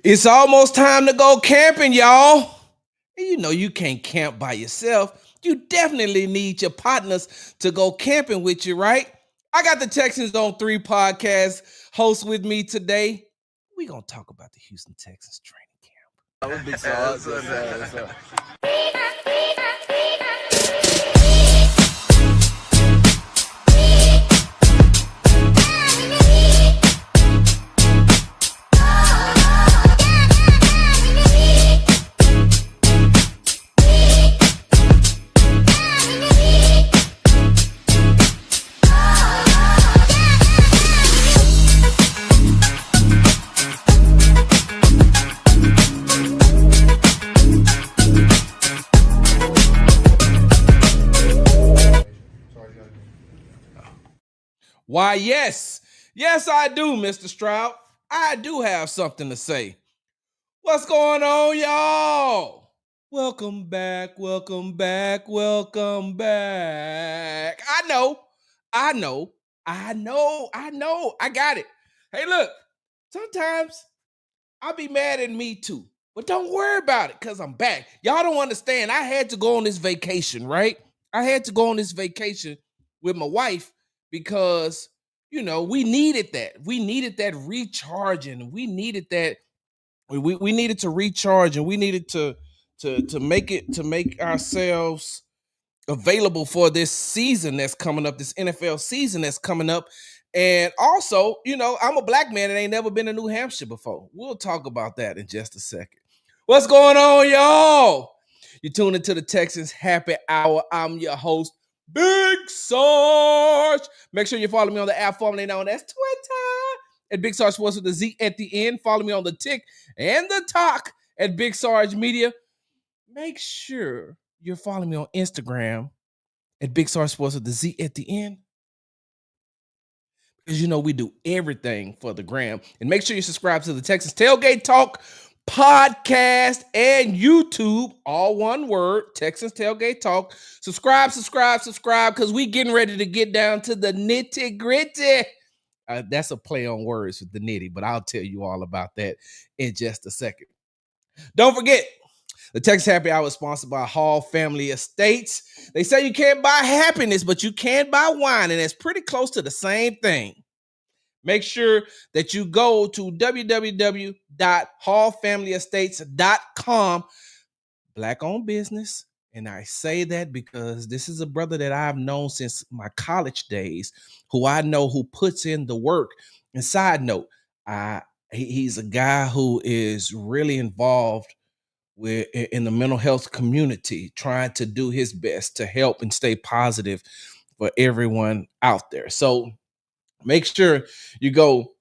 It's almost time to go camping, y'all. And you know you can't camp by yourself. You definitely need your partners to go camping with you, right? I got the Texans on Three Podcast host with me today. We're going to talk about the Houston Texans training camp. That would be so awesome. Why, yes, I do, Mr. Stroud. I do have something to say. What's going on, y'all? Welcome back. I know. I got it. Hey, look, sometimes I'll be mad at me too, but don't worry about it because I'm back. Y'all don't understand. I had to go on this vacation, right? I had to go on this vacation with my wife because, you know, we needed that. We needed that recharging. We needed that. We needed to recharge, and we needed to make ourselves available for this season that's coming up, this NFL season that's coming up. And also, you know, I'm a black man and ain't never been to New Hampshire before. We'll talk about that in just a second. What's going on, y'all? You're tuning into the Texans Happy Hour. I'm your host, Big Sarge. Make sure you follow me on the app formerly known as Twitter at Big Sarge Sports with the Z at the end. Follow me on the Tick and the Talk at Big Sarge Media. Make sure you're following me on Instagram at Big Sarge Sports with the Z at the end. Because you know we do everything for the gram. And make sure you subscribe to the Texans Tailgate Talk podcast and YouTube, all one word, Texans Tailgate Talk. Subscribe, because we getting ready to get down to the nitty gritty. That's a play on words with the nitty, but I'll tell you all about that in just a second. Don't forget, the Texas Happy Hour is sponsored by Hall Family Estates. They say you can't buy happiness, but you can buy wine, and it's pretty close to the same thing. Make sure that you go to www.hallfamilyestates.com. Black-owned business. And I say that because this is a brother that I've known since my college days, who I know who puts in the work. And side note, he's a guy who is really involved in the mental health community, trying to do his best to help and stay positive for everyone out there. So make sure you go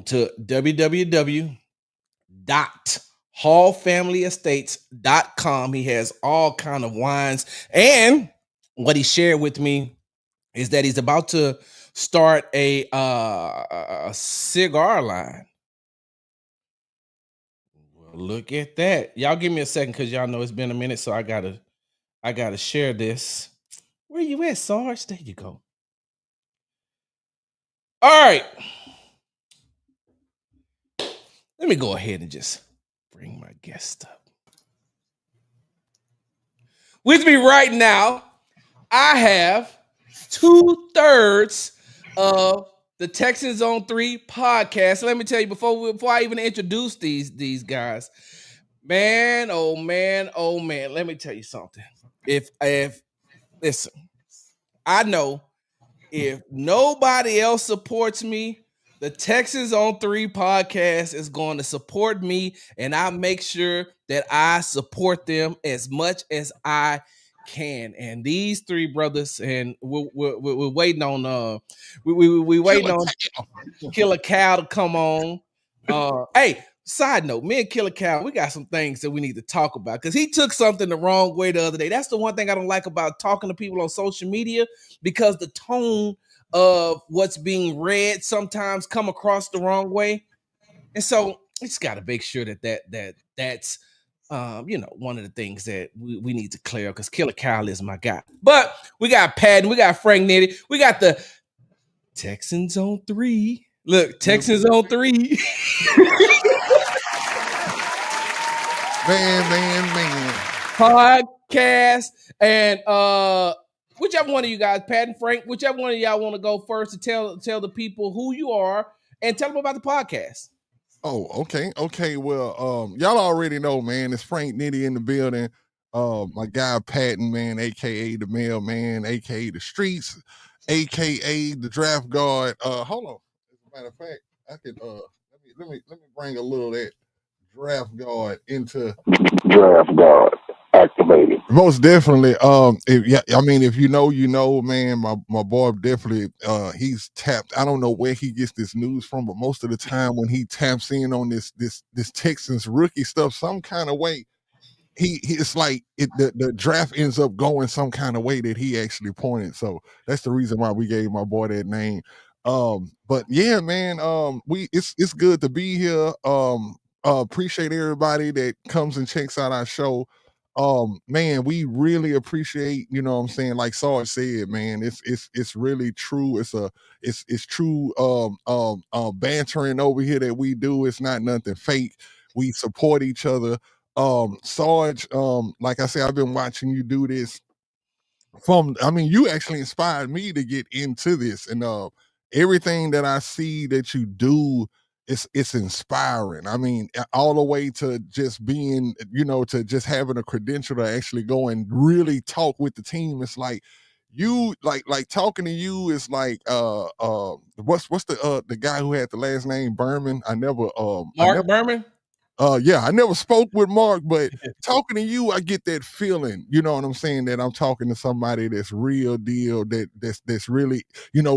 to www.hallfamilyestates.com. He has all kind of wines. And what he shared with me is that he's about to start a cigar line. Look at that. Y'all give me a second because y'all know it's been a minute, so I gotta share this. Where you at, Sarge? There you go. All right. Let me go ahead and just bring my guest up. With me right now, I have 2/3 of the Texans on Three podcast. So let me tell you, before I even introduce these guys, man, oh man, let me tell you something. If listen, I know if nobody else supports me, the Texans on Three podcast is going to support me, and I make sure that I support them as much as I can. And these three brothers, and we're waiting on we waiting on Killer Cal to come on. Hey, side note, me and Killer Cal, we got some things that we need to talk about because he took something the wrong way the other day. That's the one thing I don't like about talking to people on social media, because the tone of what's being read sometimes come across the wrong way. And so we just got to make sure that's one of the things that we need to clear, because Killer Kyle is my guy. But we got Pat, we got Frank Nitty, we got the Texans on Three. Look, Texans on Three. Man. Podcast. And whichever one of you guys, Pat and Frank, whichever one of y'all want to go first to tell the people who you are and tell them about the podcast. Oh, okay. Well, y'all already know, man. It's Frank Nitty in the building. My guy Patton, man, aka the mailman, aka the streets, aka the draft guard. Hold on. As a matter of fact, I could let me bring a little of that draft guard into draft guard activated. Most definitely. If you know, man, my boy definitely he's tapped. I don't know where he gets this news from, but most of the time when he taps in on this Texans rookie stuff, some kind of way, it's like the draft ends up going some kind of way that he actually pointed. So that's the reason why we gave my boy that name. But yeah, man, it's good to be here. Appreciate everybody that comes and checks out our show. Man, we really appreciate, you know what I'm saying, like Sarge said, man, it's really true. It's true bantering over here that we do. It's not nothing fake. We support each other. Sarge, like I said, I've been watching you do this you actually inspired me to get into this, and everything that I see that you do, it's inspiring. I mean, all the way to just being, to just having a credential to actually go and really talk with the team. It's like you like talking to you is like what's the guy who had the last name Berman? Mark Berman? I never spoke with Mark, but talking to you, I get that feeling, you know what I'm saying, that I'm talking to somebody that's real deal, that's really,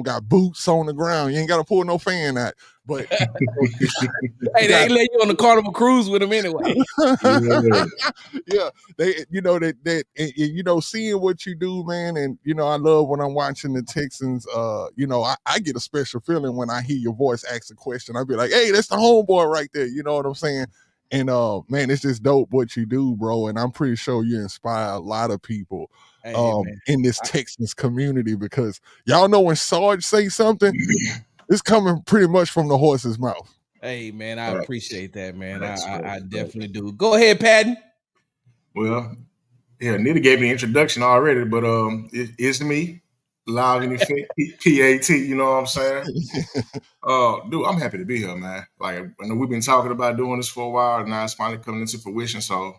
got boots on the ground. You ain't got to pull no fan out, but hey, they let you on the Carnival Cruise with them anyway. Yeah, they seeing what you do, man, and I love when I'm watching the Texans. I get a special feeling when I hear your voice ask a question. I'll be like, hey, that's the homeboy right there. You know what I'm saying? And man, it's just dope what you do, bro. And I'm pretty sure you inspire a lot of people in this Texans community, because y'all know when Sarge say something, it's coming pretty much from the horse's mouth. Hey, man, I appreciate that, man. I definitely do. Go ahead, Patton. Well, yeah, Nitty gave me an introduction already, but it's me, live in effect, PAT, you know what I'm saying? Dude, I'm happy to be here, man. Like, I know we've been talking about doing this for a while, and now it's finally coming into fruition, so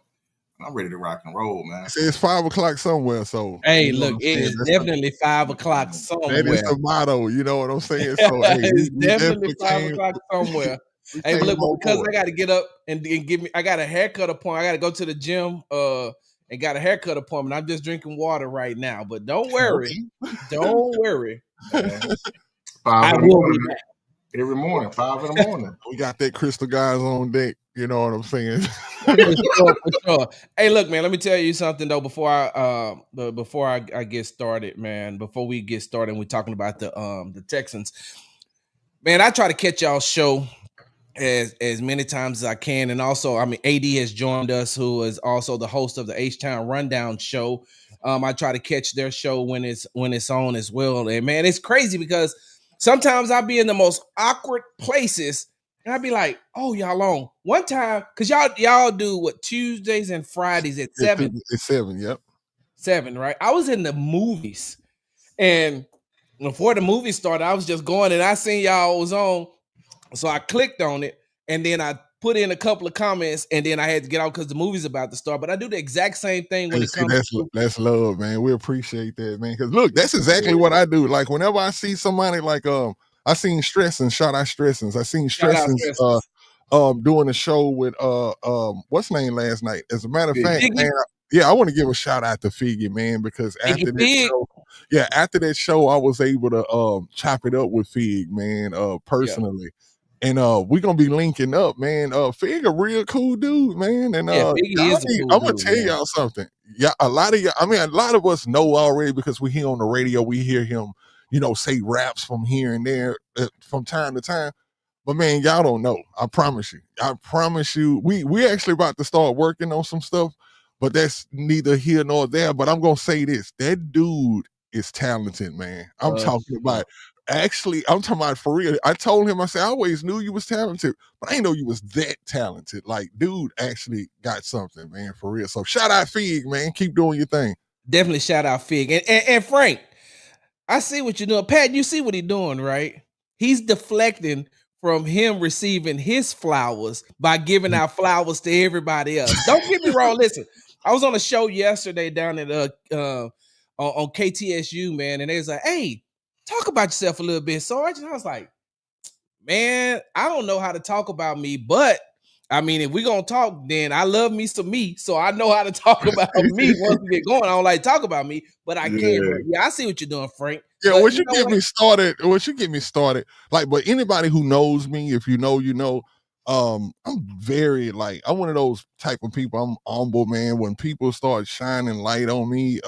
I'm ready to rock and roll, man. It's 5 o'clock somewhere, so. Hey, look, it is definitely 5 o'clock somewhere. That is the motto, you know what I'm saying? So, it's definitely 5 o'clock somewhere. Hey, but look, because I got to get up and I got a haircut appointment. I got to go to the gym and got a haircut appointment. I'm just drinking water right now, but don't worry. Don't worry. I will be back. Every morning, 5 in the morning. We got that crystal guys on deck. You know what I'm saying? For sure. Hey, look, man. Let me tell you something though. Before I get started, man. Before we get started, we're talking about the Texans. Man, I try to catch y'all's show as many times as I can, and also, I mean, AD has joined us, who is also the host of the H-Town Rundown show. I try to catch their show when it's on as well. And man, it's crazy because sometimes I'll be in the most awkward places, and I'll be like, "Oh, y'all on one time?" Because y'all do what, Tuesdays and Fridays at 7. It's 7, yep. 7, right? I was in the movies, and before the movie started, I was just going, and I seen y'all was on, so I clicked on it, and then I put in a couple of comments, and then I had to get out because the movie's about to start. But I do the exact same thing when it comes to that's love, man. We appreciate that, man. Because look, that's exactly what I do. Like whenever I see somebody, like I seen Stressins, shout out Stressins. I seen Stressins doing a show with what's name last night. As a matter of fact, man, I want to give a shout out to Figgy, man, because after that show, I was able to chop it up with Fig, man, personally. Yeah. And we're gonna be linking up, man. Fig a real cool dude, man. And I'm gonna tell y'all something. Yeah, a lot of us know already because we hear on the radio, we hear him, say raps from here and there from time to time. But man, y'all don't know. I promise you. We actually about to start working on some stuff, but that's neither here nor there. But I'm gonna say this: that dude is talented, man. I'm talking about Actually, I'm talking about for real. I told him, I said, I always knew you was talented, but I didn't know you was that talented. Like, dude actually got something, man, for real. So shout out Fig, man. Keep doing your thing. Definitely shout out Fig. And Frank, I see what you're doing. Pat, you see what he's doing, right? He's deflecting from him receiving his flowers by giving out flowers to everybody else. Don't get me wrong. Listen, I was on a show yesterday down at on KTSU, man, and they was like, "Hey, talk about yourself a little bit, Sarge." And I was like, "Man, I don't know how to talk about me, but I mean, if we're gonna talk, then I love me some me, so I know how to talk about me once we get going. I don't like to talk about me, but I can. But yeah, I see what you're doing, Frank. Yeah, But once you get me started, like, but anybody who knows me, if you know, you know, I'm very like, I'm one of those type of people. I'm humble, man. When people start shining light on me,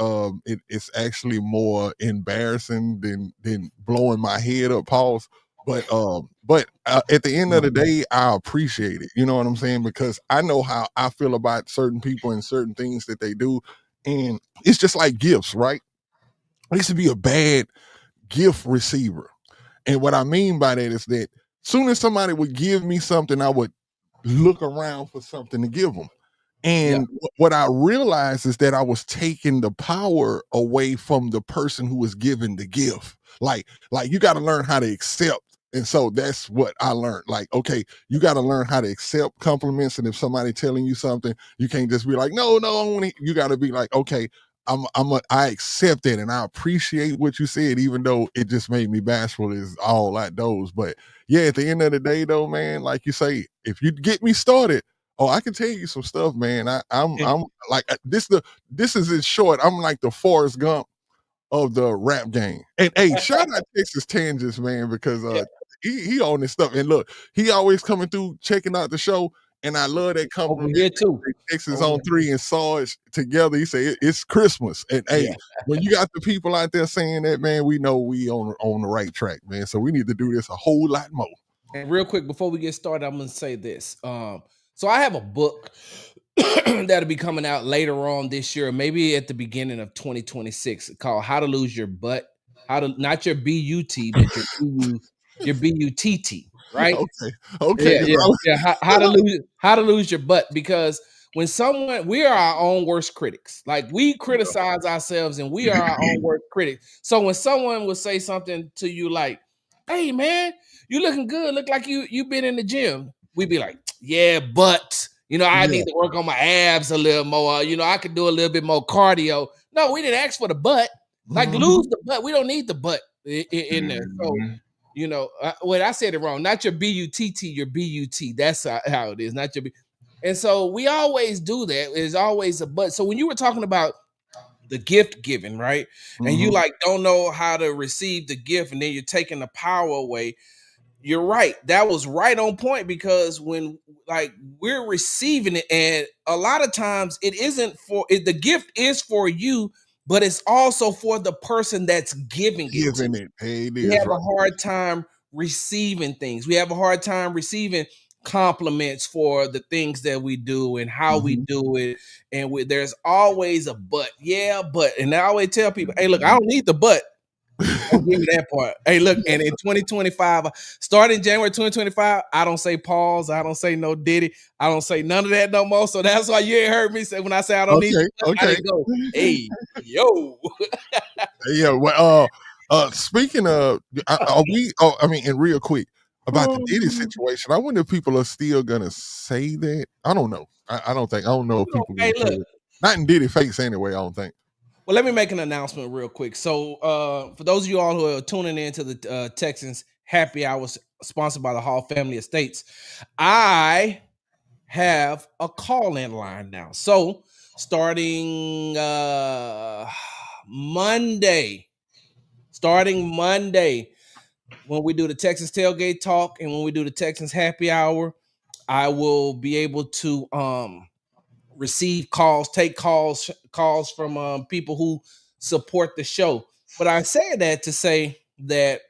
it's actually more embarrassing than blowing my head up, pause. But at the end of the day, I appreciate it. You know what I'm saying? Because I know how I feel about certain people and certain things that they do, and it's just like gifts, right? I used to be a bad gift receiver. And what I mean by that is that soon as somebody would give me something, I would look around for something to give them. And what I realized is that I was taking the power away from the person who was giving the gift. Like you got to learn how to accept. And so that's what I learned. Like, okay, you got to learn how to accept compliments. And if somebody telling you something, you can't just be like, no, you got to be like, okay, I accept it and I appreciate what you said, even though it just made me bashful is all that does. But yeah, at the end of the day though, man, like you say, if you get me started, oh, I can tell you some stuff, man. I'm like this is in short, I'm like the Forrest Gump of the rap game. And hey, shout out Texas Tangents, man, because he on this stuff. And look, he always coming through checking out the show. And I love that compliment. here too. Texans on three and Sarge together. He said it's Christmas. And hey, when you got the people out there saying that, man, we know we on the right track, man. So we need to do this a whole lot more. And real quick, before we get started, I'm gonna say this. So I have a book that'll be coming out later on this year, maybe at the beginning of 2026, called "How to Lose Your Butt." How to not your BUT, but your BUTT, right? Okay. Yeah. How to lose your butt, because when we are our own worst critics. Like, we criticize ourselves and we are our own worst critics. So when someone will say something to you like, "Hey man, you looking good, look like you've been in the gym," we'd be like, "Yeah, but I need to work on my abs a little more. I could do a little bit more cardio." No, we didn't ask for the butt. Like, lose the butt. We don't need the butt in there. So I said it wrong. Not your BUTT, your BUT. That's how it is. Not your B. And so we always do that. There's always a but. So when you were talking about the gift giving, right? And you like don't know how to receive the gift, and then you're taking the power away. You're right. That was right on point, because when we're receiving it, and a lot of times it isn't the gift is for you, but it's also for the person that's giving it. Hey, we have a hard time receiving things. We have a hard time receiving compliments for the things that we do and how we do it. And there's always a but. Yeah, but. And I always tell people, hey, look, I don't need the but. I'll give you that part. Hey, look, and in 2025, starting January 2025, I don't say pause. I don't say no Diddy. I don't say none of that no more. So that's why you ain't heard me say, when I say I don't need to, I go, hey, yo. Yeah, well, speaking of, and real quick about the Diddy situation, I wonder if people are still gonna say that. I don't know. I don't know if people hey, look, not in Diddy face anyway. I don't think. Well, let me make an announcement real quick. So for those of you all who are tuning into the Texans Happy Hour sponsored by the Hall Family Estates, I have a call-in line now. So starting Monday, when we do the Texans Tailgate Talk and when we do the Texans Happy Hour, I will be able to receive calls, take calls from people who support the show. But I say that to say that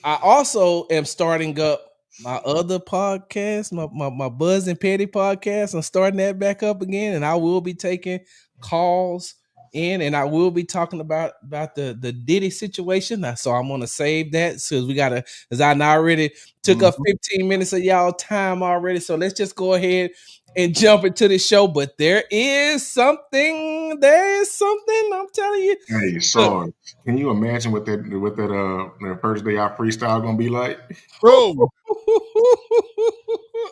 I also am starting up my other podcast, my Buzz and Petty podcast. I'm starting that back up again, and I will be taking calls in, and I will be talking about the Diddy situation. So I'm gonna save that because we gotta, because I already took up 15 minutes of y'all time already. So let's just go ahead and jump into the show. But there is something. I'm telling you. Hey, Sarge, can you imagine what that first day our freestyle gonna be like? Bro,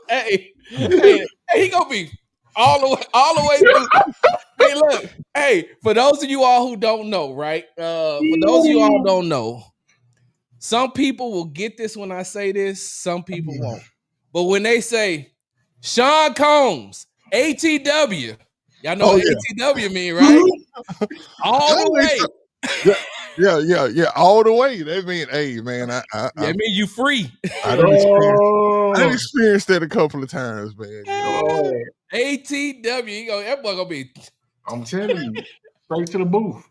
hey, he gonna be all the way through. Hey, look, hey, for those of you all who don't know, right? For those of you all who don't know, some people will get this when I say this, some people won't. But when they say Sean Combs, ATW, y'all know what ATW mean, right? All the way. Yeah, all the way. That mean, hey, man, I mean you free. I done experienced that a couple of times, man. ATW, that boy gonna be. I'm telling you, straight to the booth.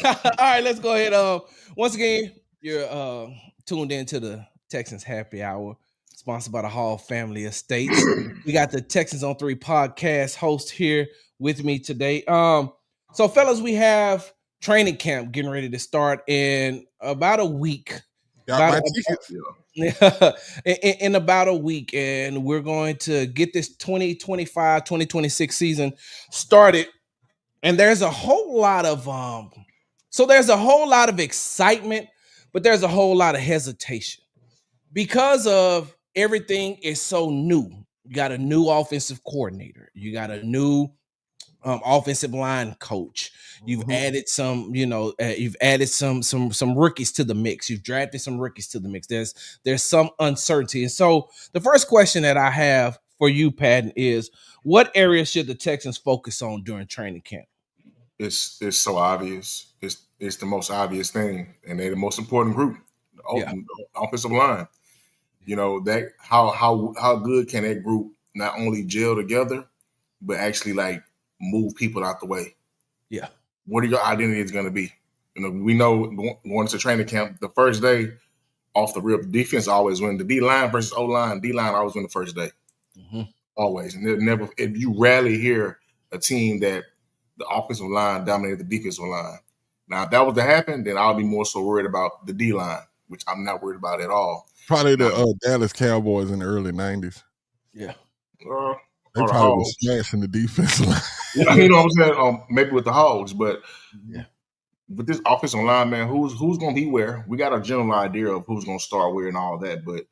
All right, let's go ahead. Once again, you're tuned into the Texans Happy Hour, sponsored by the Hall Family Estates. We got the Texans on Three Podcast host here with me today. So fellas, we have training camp getting ready to start in about a week. In about a week, and we're going to get this 2025-2026 season started. And there's a whole lot of excitement, but there's a whole lot of hesitation because of everything is so new. You got a new offensive coordinator, you got a new offensive line coach. You've added some, you've added some rookies to the mix. You've drafted some rookies to the mix. There's some uncertainty. And so the first question that I have for you, Patton, is what area should the Texans focus on during training camp? It's so obvious. It's the most obvious thing, and they're the most important group, the offensive line. You know, that how good can that group not only gel together, but actually like move people out the way? Yeah. What are your identities going to be? You know, we know going to training camp the first day, off the rip, the defense always win. The D line versus O line, D line always win the first day, always. And never, if you rarely hear a team that the offensive line dominated the defensive line. Now, if that was to happen, then I'll be more so worried about the D line, which I'm not worried about at all. Probably the Dallas Cowboys in the early 90s. Yeah. They probably were smashing the defensive line. You know what I'm saying? Maybe with the Hogs, but with this offensive line, man, who's going to be where? We got a general idea of who's going to start where and all that, but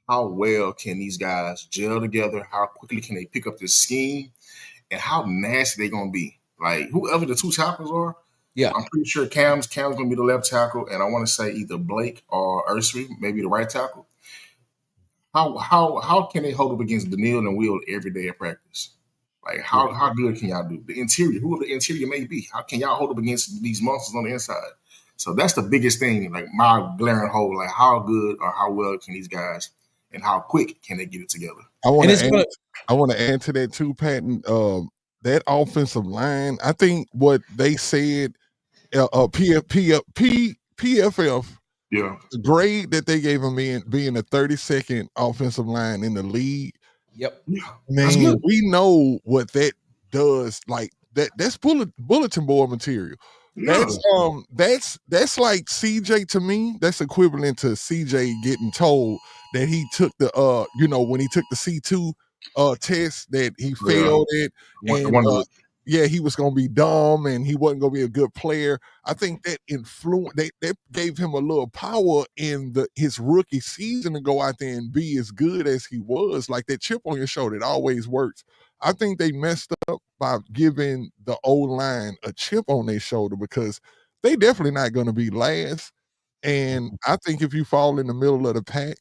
how well can these guys gel together? How quickly can they pick up this scheme? And how nasty they going to be? Like, whoever the two tackles are, I'm pretty sure Cam's going to be the left tackle, and I want to say either Blake or Ursary, maybe the right tackle. How can they hold up against Daniil and Will every day at practice? Like, how good can y'all do? The interior, whoever the interior may be, how can y'all hold up against these monsters on the inside? So that's the biggest thing, like my glaring hole, like how good or how well can these guys and how quick can they get it together? I want to add to that too, Patton. That offensive line, I think what they said, PFF, the grade that they gave him being the 32nd offensive line in the league. Yep. Man, we know what that does. Like that's bulletin board material. That's like CJ to me. That's equivalent to CJ getting told that he took the when he took the C2 test that he failed it, and he was gonna be dumb and he wasn't gonna be a good player. I think that that gave him a little power in his rookie season to go out there and be as good as he was. Like that chip on your shoulder, it always works. I think they messed up by giving the O-line a chip on their shoulder because they definitely not going to be last. And I think if you fall in the middle of the pack,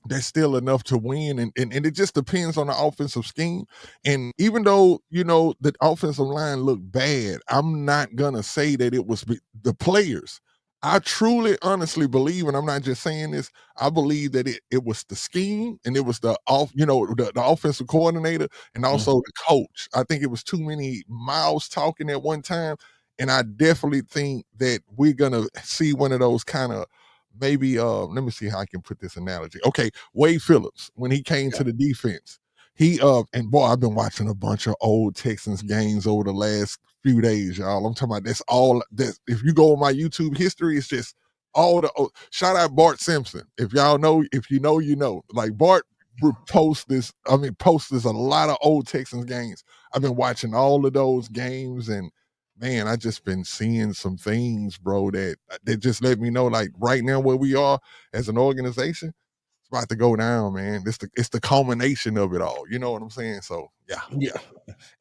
that's still enough to win. And it just depends on the offensive scheme. And even though, the offensive line looked bad, I'm not going to say that it was the players. I truly, honestly believe, and I'm not just saying this, I believe that it was the scheme and it was the offensive coordinator and also the coach. I think it was too many mouths talking at one time. And I definitely think that we're going to see one of those kind of maybe, let me see how I can put this analogy. Okay, Wade Phillips, when he came to the defense, He and boy, I've been watching a bunch of old Texans games over the last few days, y'all. I'm talking about that's all that. If you go on my YouTube history, it's just all the shout out Bart Simpson. If y'all know, if you know, you know. Like Bart posts this a lot of old Texans games. I've been watching all of those games, and man, I just been seeing some things, bro, that just let me know, like right now where we are as an organization, it's about to go down, man. It's the culmination of it all. You know what I'm saying? So yeah.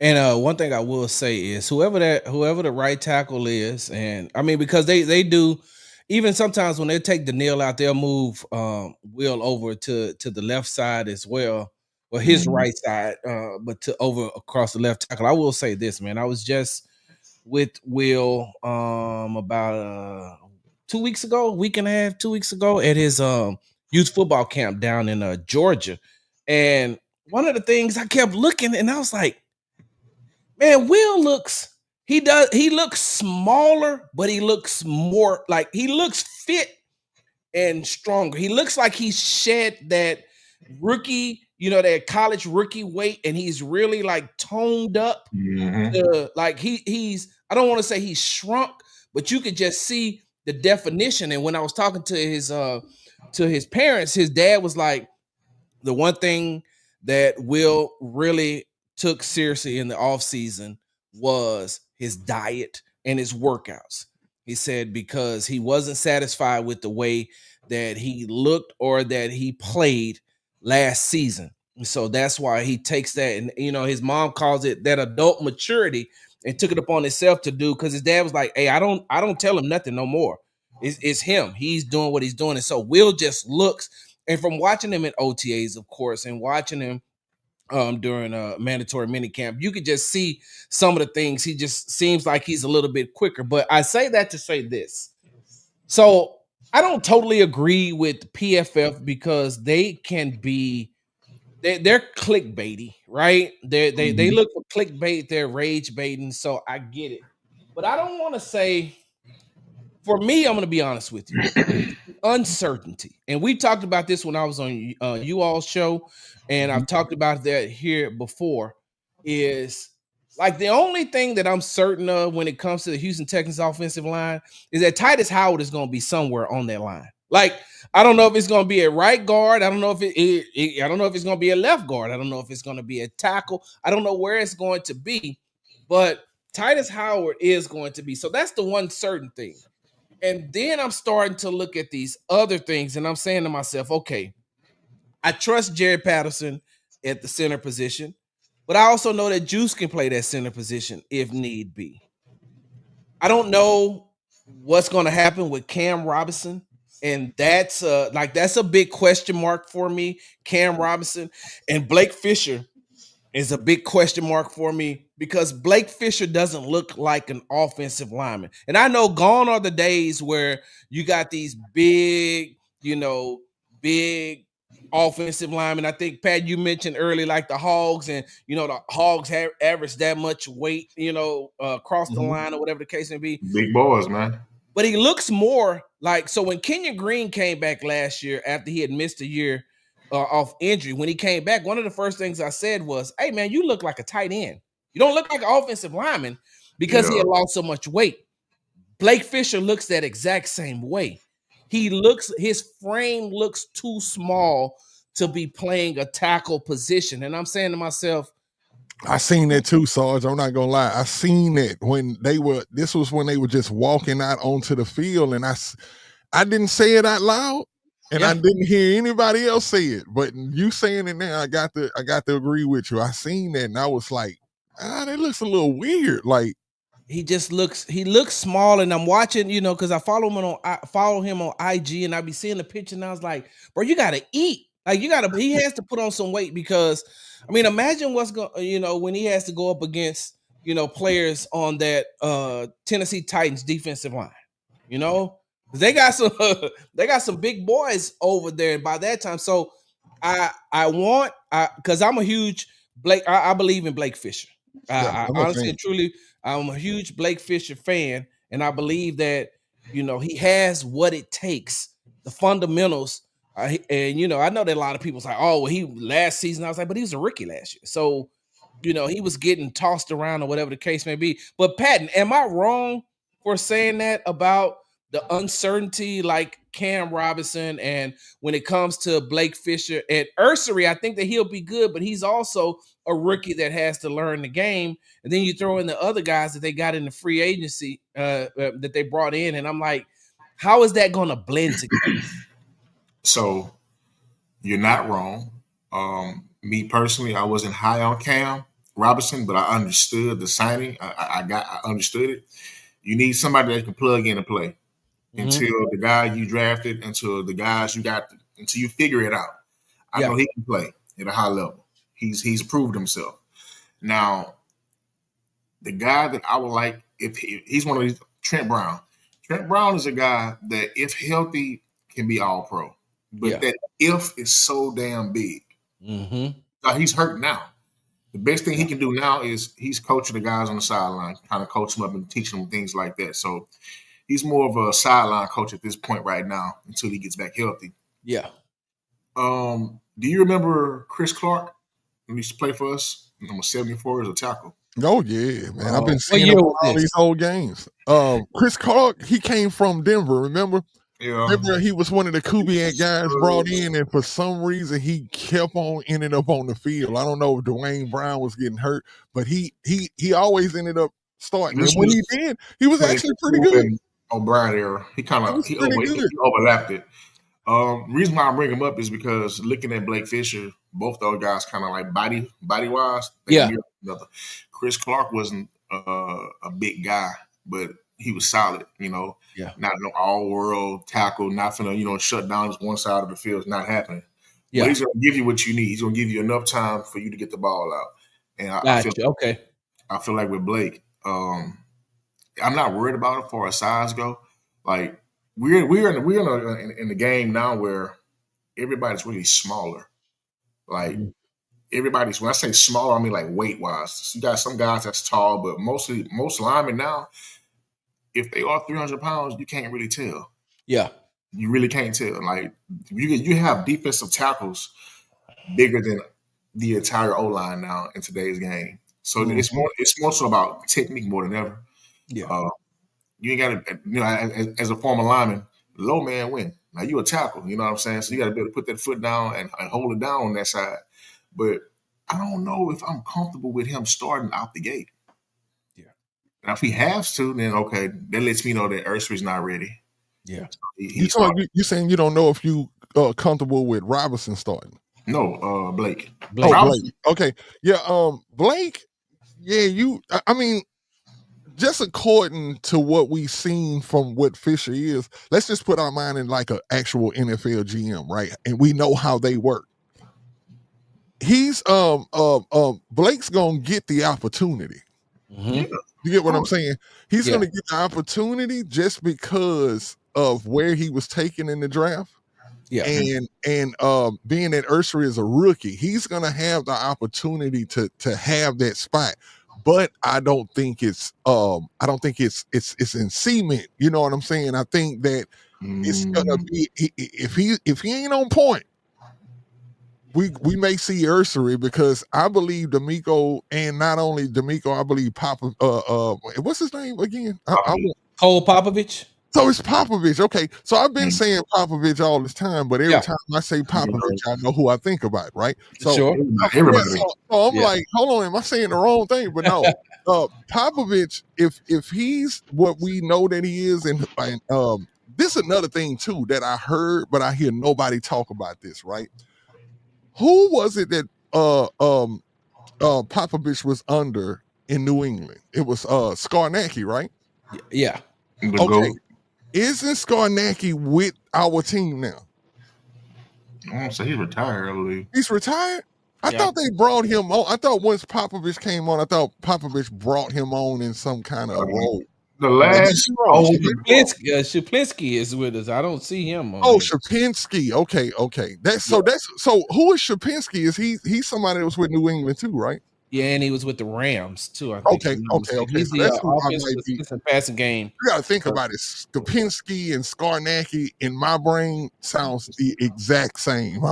And one thing I will say is whoever the right tackle is, and I mean because they do, even sometimes when they take the nail out, they'll move Will over to the left side as well, or his right side, but to over across the left tackle. I will say this, man. I was just with Will about 2 weeks ago, week and a half, 2 weeks ago at his youth football camp down in Georgia. And one of the things I kept looking and I was like, man, Will he looks smaller, but he looks more like he looks fit and stronger. He looks like he's shed that rookie, that college rookie weight, and he's really like toned up. Like he's I don't want to say he's shrunk, but you could just see the definition. And when I was talking to his parents, his dad was like, the one thing that Will really took seriously in the offseason was his diet and his workouts. He said because he wasn't satisfied with the way that he looked or that he played last season. And so that's why he takes that. And, his mom calls it that adult maturity and took it upon himself to do, because his dad was like, hey, I don't tell him nothing no more. It's him. He's doing what he's doing. And so Will just looks, and from watching him in OTAs, of course, and watching him during a mandatory minicamp, you could just see some of the things. He just seems like he's a little bit quicker. But I say that to say this. So I don't totally agree with PFF because they can be, they're clickbaity, right? They look for clickbait, they're rage baiting. So I get it. But I don't want to say, for me, I'm going to be honest with you. Uncertainty. And we talked about this when I was on you all's show, and I've talked about that here before, is like the only thing that I'm certain of when it comes to the Houston Texans offensive line is that Titus Howard is going to be somewhere on that line. Like, I don't know if it's going to be a right guard. I don't know if I don't know if it's going to be a left guard. I don't know if it's going to be a tackle. I don't know where it's going to be, but Titus Howard is going to be. So that's the one certain thing. And then I'm starting to look at these other things, and I'm saying to myself, okay, I trust Jared Patterson at the center position, but I also know that Juice can play that center position if need be. I don't know what's going to happen with Cam Robinson, and that's a big question mark for me. Cam Robinson and Blake Fisher is a big question mark for me because Blake Fisher doesn't look like an offensive lineman. And I know gone are the days where you got these big offensive linemen. I think, Pat, you mentioned earlier, like the Hogs, and, the Hogs average that much weight, across the line or whatever the case may be. Big boys, man. But he looks more like, so when Kenyon Green came back last year after he had missed a year off injury, when he came back, one of the first things I said was, hey, man, you look like a tight end. You don't look like an offensive lineman because he had lost so much weight. Blake Fisher looks that exact same way. His frame looks too small to be playing a tackle position. And I'm saying to myself, I seen that too, Sarge. I'm not gonna lie. I seen it when this was when they were just walking out onto the field, and I didn't say it out loud, and I didn't hear anybody else say it. But you saying it now, I got to agree with you. I seen that, and I was like, that looks a little weird. Like, he looks small, and I'm watching, because I follow him on IG, and I be seeing the picture, and I was like, bro, you gotta eat. Like, he has to put on some weight, because I mean, imagine what's going, when he has to go up against, players on that Tennessee Titans defensive line. They got some big boys over there by that time. So because I'm a huge I believe in Blake Fisher. I honestly and truly, I'm a huge Blake Fisher fan, and I believe that he has what it takes, the fundamentals And I know that a lot of people's like, oh, well, he last season. I was like, but he was a rookie last year, so he was getting tossed around or whatever the case may be. But Patton, am I wrong for saying that about the uncertainty like Cam Robinson, and when it comes to Blake Fisher and Ursery, I think that he'll be good, but he's also a rookie that has to learn the game. And then you throw in the other guys that they got in the free agency that they brought in, and I'm like, how is that going to blend together? So you're not wrong. Me personally, I wasn't high on Cam Robinson, but I understood the signing. I understood it. You need somebody that can plug in and play until the guy you drafted, until the guys you got, until you figure it out. I know he can play at a high level. He's proved himself. Now, the guy that I would like, if he's one of these, Trent Brown. Trent Brown is a guy that, if healthy, can be all pro. But that if is so damn big. Now, he's hurt now. The best thing he can do now is he's coaching the guys on the sideline, kind of coach them up and teaching them things like that. So he's more of a sideline coach at this point right now until he gets back healthy. Yeah. Do you remember Chris Clark when he used to play for us? Number 74 as a tackle. Oh yeah, man! I've been seeing him all these old games. Chris Clark, he came from Denver. Remember? Yeah. Remember, he was one of the Kubiak guys brought in, and for some reason, he kept on ending up on the field. I don't know if Dwayne Brown was getting hurt, but he always ended up starting. And when he did, he was actually pretty good. O'Brien era, he overlapped it. Reason why I bring him up is because looking at Blake Fisher, both those guys kind of like body wise. Chris Clark wasn't a big guy, but he was solid. Not no all world tackle, not finna shut down just one side of the field. It's not happening. But he's gonna give you what you need. He's gonna give you enough time for you to get the ball out. And I feel like with Blake, I'm not worried about it for our size go. Like we're in the game now where everybody's really smaller. Like everybody's, when I say smaller, I mean like weight wise. So you got some guys that's tall, but most linemen now, if they are 300 pounds, you can't really tell. Yeah, you really can't tell. Like you have defensive tackles bigger than the entire O line now in today's game. So it's more so about technique more than ever. Yeah. You ain't got to, as a former lineman, low man win. Now you a tackle, you know what I'm saying? So you got to be able to put that foot down and hold it down on that side. But I don't know if I'm comfortable with him starting out the gate. Yeah. Now if he has to, then okay, that lets me know that Ursery's not ready. Yeah. You saying you don't know if you comfortable with Robinson starting? No, Blake. Blake. Okay. Yeah. Blake. Yeah. I mean, just according to what we've seen from what Fisher is, let's just put our mind in like an actual NFL GM, right? And we know how they work. He's Blake's gonna get the opportunity. You get what I'm saying? He's gonna get the opportunity just because of where he was taken in the draft. Yeah. And being that Ursery is a rookie, he's gonna have the opportunity to have that spot. But I don't think it's in cement. You know what I'm saying? I think that it's gonna be, if he ain't on point, we may see Ursery, because I believe D'Amico, and not only D'Amico, I believe Papa. What's his name again? Cole Popovich. So it's Popovich. Okay. So I've been saying Popovich all this time, but every time I say Popovich, I know who I think about, right? So, sure. I'm like, hold on, am I saying the wrong thing? But no, Popovich, if he's what we know that he is, and this is another thing too that I heard, but I hear nobody talk about this, right? Who was it that Popovich was under in New England? It was Skarnacki, right? Yeah. Okay. Isn't Skarnacki with our team now? I want to say he's retired, I believe. He's retired? I thought they brought him on. I thought once Popovich came on, I thought Popovich brought him on in some kind of role. The last Shaplinski is with us. I don't see him on. Oh, Shapinski. Okay. So who is Shapinski? Is he's somebody that was with New England too, right? Yeah, and he was with the Rams too. I think. Okay. He's So the that's who I offensive might be. assistant passing game. You got to think about it. Skopinski and Skarnacki in my brain sounds the exact same.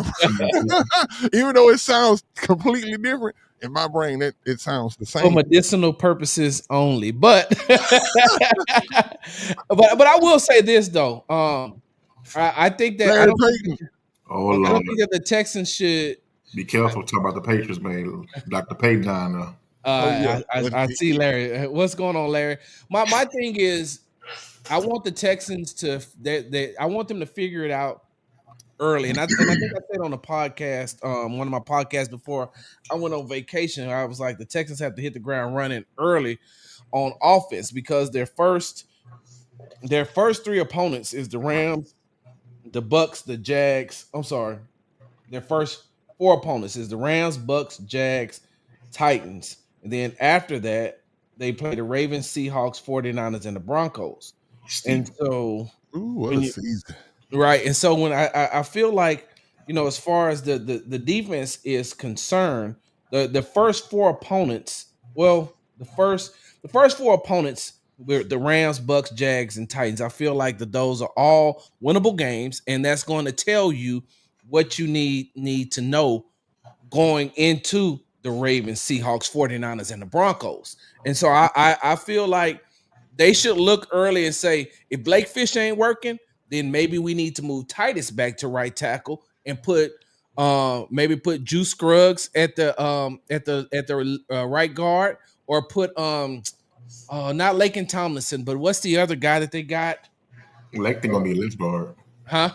Even though it sounds completely different, in my brain it sounds the For same. medicinal purposes only, but but I will say this though. I think that Larry Payton. Oh I Lord, don't think that the Texans should. be careful talking about the Patriots, man. Dr. Payton down there. Oh yeah. I see Larry. What's going on, Larry? My thing is, I want the Texans to I want them to figure it out early. And I think I said on a podcast, one of my podcasts before I went on vacation, I was like, the Texans have to hit the ground running early on offense because their first three opponents is the Rams, the Bucks, the Jags. I'm sorry. Their first four opponents is the Rams, Bucks, Jags, Titans. And then after that, they play the Ravens, Seahawks, 49ers, and the Broncos. And so Ooh, what a season. Right. And so when I feel like, as far as the defense is concerned, the first four opponents, the first four opponents were the Rams, Bucks, Jags, and Titans. I feel like those are all winnable games, and that's going to tell you what you need to know going into the Ravens, Seahawks, 49ers, and the Broncos. And so I feel like they should look early and say, if Blake Fish ain't working, then maybe we need to move Titus back to right tackle and put Juice Scruggs at the right guard, or put not Laken Tomlinson, but what's the other guy that they got? Laken gonna be a left guard. Huh?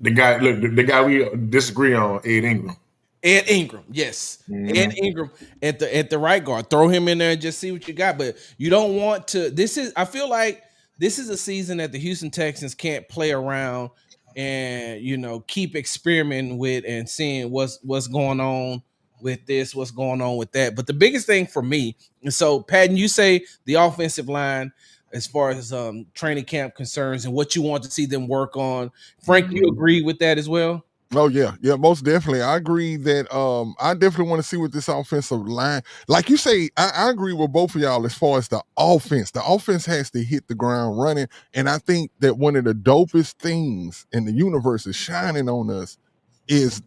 The guy we disagree on, Ed Ingram. Ed Ingram, yes. Mm-hmm. Ed Ingram at the right guard. Throw him in there and just see what you got. But you don't want to. I feel like this is a season that the Houston Texans can't play around and keep experimenting with and seeing what's going on with this, what's going on with that. But the biggest thing for me, and so Patton, you say the offensive line as far as training camp concerns and what you want to see them work on. Frank, you agree with that as well? Oh yeah, most definitely. I agree that I definitely want to see what this offensive line, like you say, I agree with both of y'all as far as the offense. The offense has to hit the ground running, and I think that one of the dopest things in the universe is shining on us is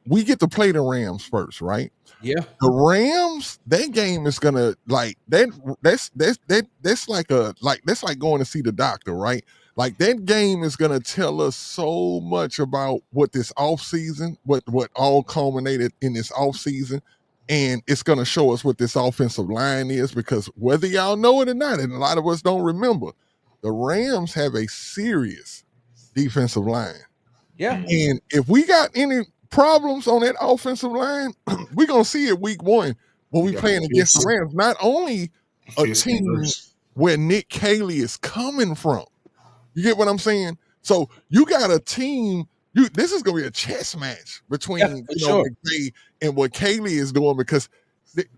we get to play the Rams first, right? Yeah. The Rams, that game is gonna like that. That's like going to see the doctor, right? Like that game is gonna tell us so much about what this offseason, what all culminated in this offseason, and it's gonna show us what this offensive line is, because whether y'all know it or not, and a lot of us don't remember, the Rams have a serious defensive line. Yeah. And if we got any problems on that offensive line, we're gonna see it week one when we playing against the Rams. Not only a team where Nick Caley is coming from. You get what I'm saying? So you got a team. This is gonna be a chess match between McVay and what Caley is doing, because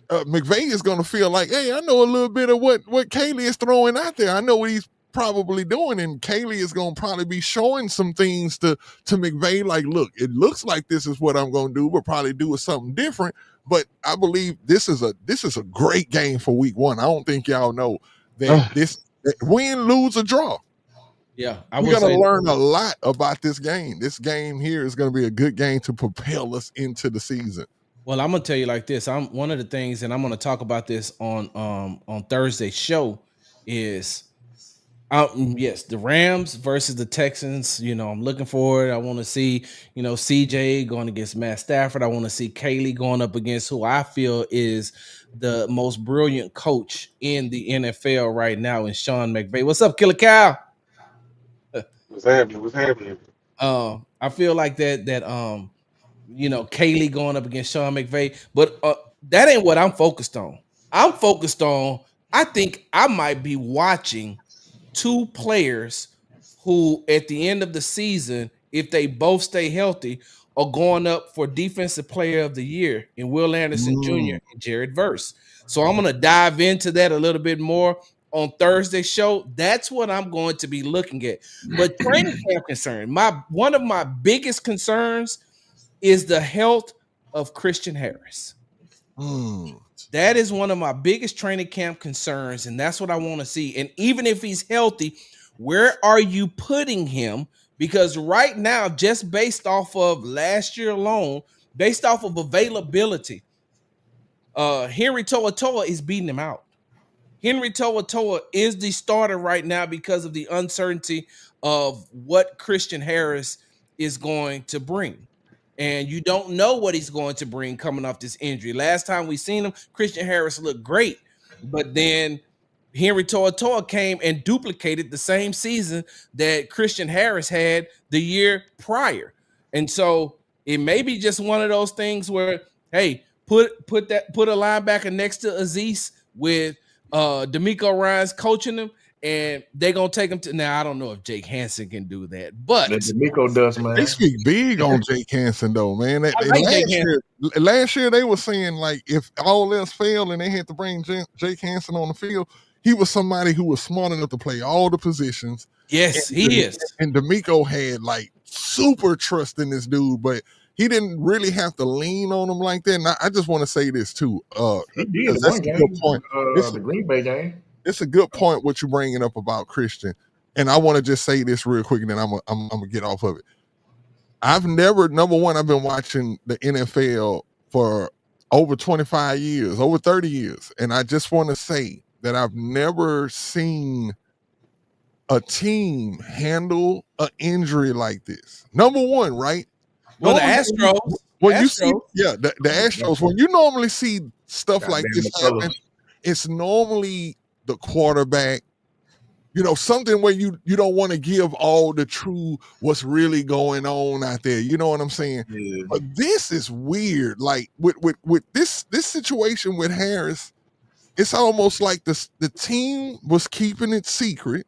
McVay is gonna feel like, hey, I know a little bit of what Caley is throwing out there. I know what he's probably doing, and Caley is gonna probably be showing some things to McVay, like, look, it looks like this is what I'm gonna do, but probably do something different. But I believe this is a great game for week one. I don't think y'all know that this win, lose, or draw. Yeah, we're gonna learn a lot about this game. This game here is gonna be a good game to propel us into the season. Well, I'm gonna tell you like this. I'm one of the things, and I'm gonna talk about this on Thursday's show, is yes, the Rams versus the Texans. I'm looking forward. I want to see, CJ going against Matt Stafford. I want to see Caley going up against who I feel is the most brilliant coach in the NFL right now, in Sean McVay. What's up, Killer Cow? What's happening? I feel like that Caley going up against Sean McVay, but that ain't what I'm focused on. I'm focused on, I think I might be watching two players who at the end of the season, if they both stay healthy, are going up for Defensive Player of the Year in Will Anderson Jr. and Jared Verse. So I'm going to dive into that a little bit more on Thursday's show. That's what I'm going to be looking at. But training camp concern, one of my biggest concerns is the health of Christian Harris. That is one of my biggest training camp concerns, and that's what I want to see. And even if he's healthy, where are you putting him? Because right now, just based off of last year alone, based off of availability, Henry To'oTo'o is beating him out. Henry To'oTo'o is the starter right now because of the uncertainty of what Christian Harris is going to bring. And you don't know what he's going to bring coming off this injury. Last time we seen him, Christian Harris looked great, but then Henry To'oTo'o came and duplicated the same season that Christian Harris had the year prior. And so it may be just one of those things where, hey, put a linebacker next to Azeez with D'Amico Ryans coaching him, and they're gonna take him to. Now I don't know if Jake Hansen can do that, but D'Amico does, man. They speak big on Jake Hansen though, man. Last year they were saying like if all else failed and they had to bring Jake Hansen on the field, he was somebody who was smart enough to play all the positions. Yes, he is. And D'Amico had like super trust in this dude, but he didn't really have to lean on him like that. And I just want to say this too. He did that's a good point. The Green Bay game. It's a good point what you're bringing up about Christian. And I want to just say this real quick, and then I'm gonna get off of it. I've been watching the NFL for over 25 years, over 30 years. And I just want to say that I've never seen a team handle an injury like this. Number one, right? Well, the Astros. You see, the Astros. When you normally see stuff like this happen, it's normally the quarterback, something where you don't want to give all the true what's really going on out there. You know what I'm saying? Yeah. But this is weird. Like with this situation with Harris, it's almost like the team was keeping it secret.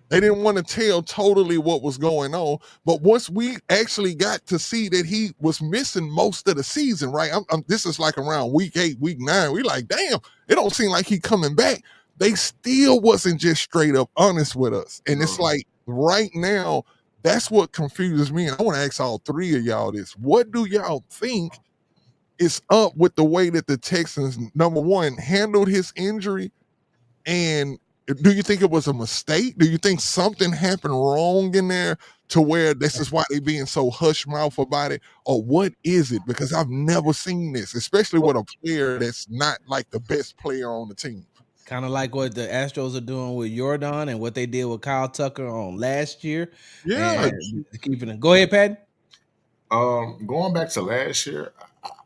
They didn't want to tell totally what was going on. But once we actually got to see that he was missing most of the season, right? This is like around week 8, week 9. We like, damn, it don't seem like he coming back. They still wasn't just straight up honest with us. And it's like right now, that's what confuses me. And I want to ask all three of y'all this. What do y'all think is up with the way that the Texans, number one, handled his injury? And do you think it was a mistake? Do you think something happened wrong in there to where this is why they being so hush mouth about it? Or what is it? Because I've never seen this, especially with a player that's not like the best player on the team. Kind of like what the Astros are doing with Jordan and what they did with Kyle Tucker on last year. Yeah. Keeping it. Go ahead, Pat. Going back to last year,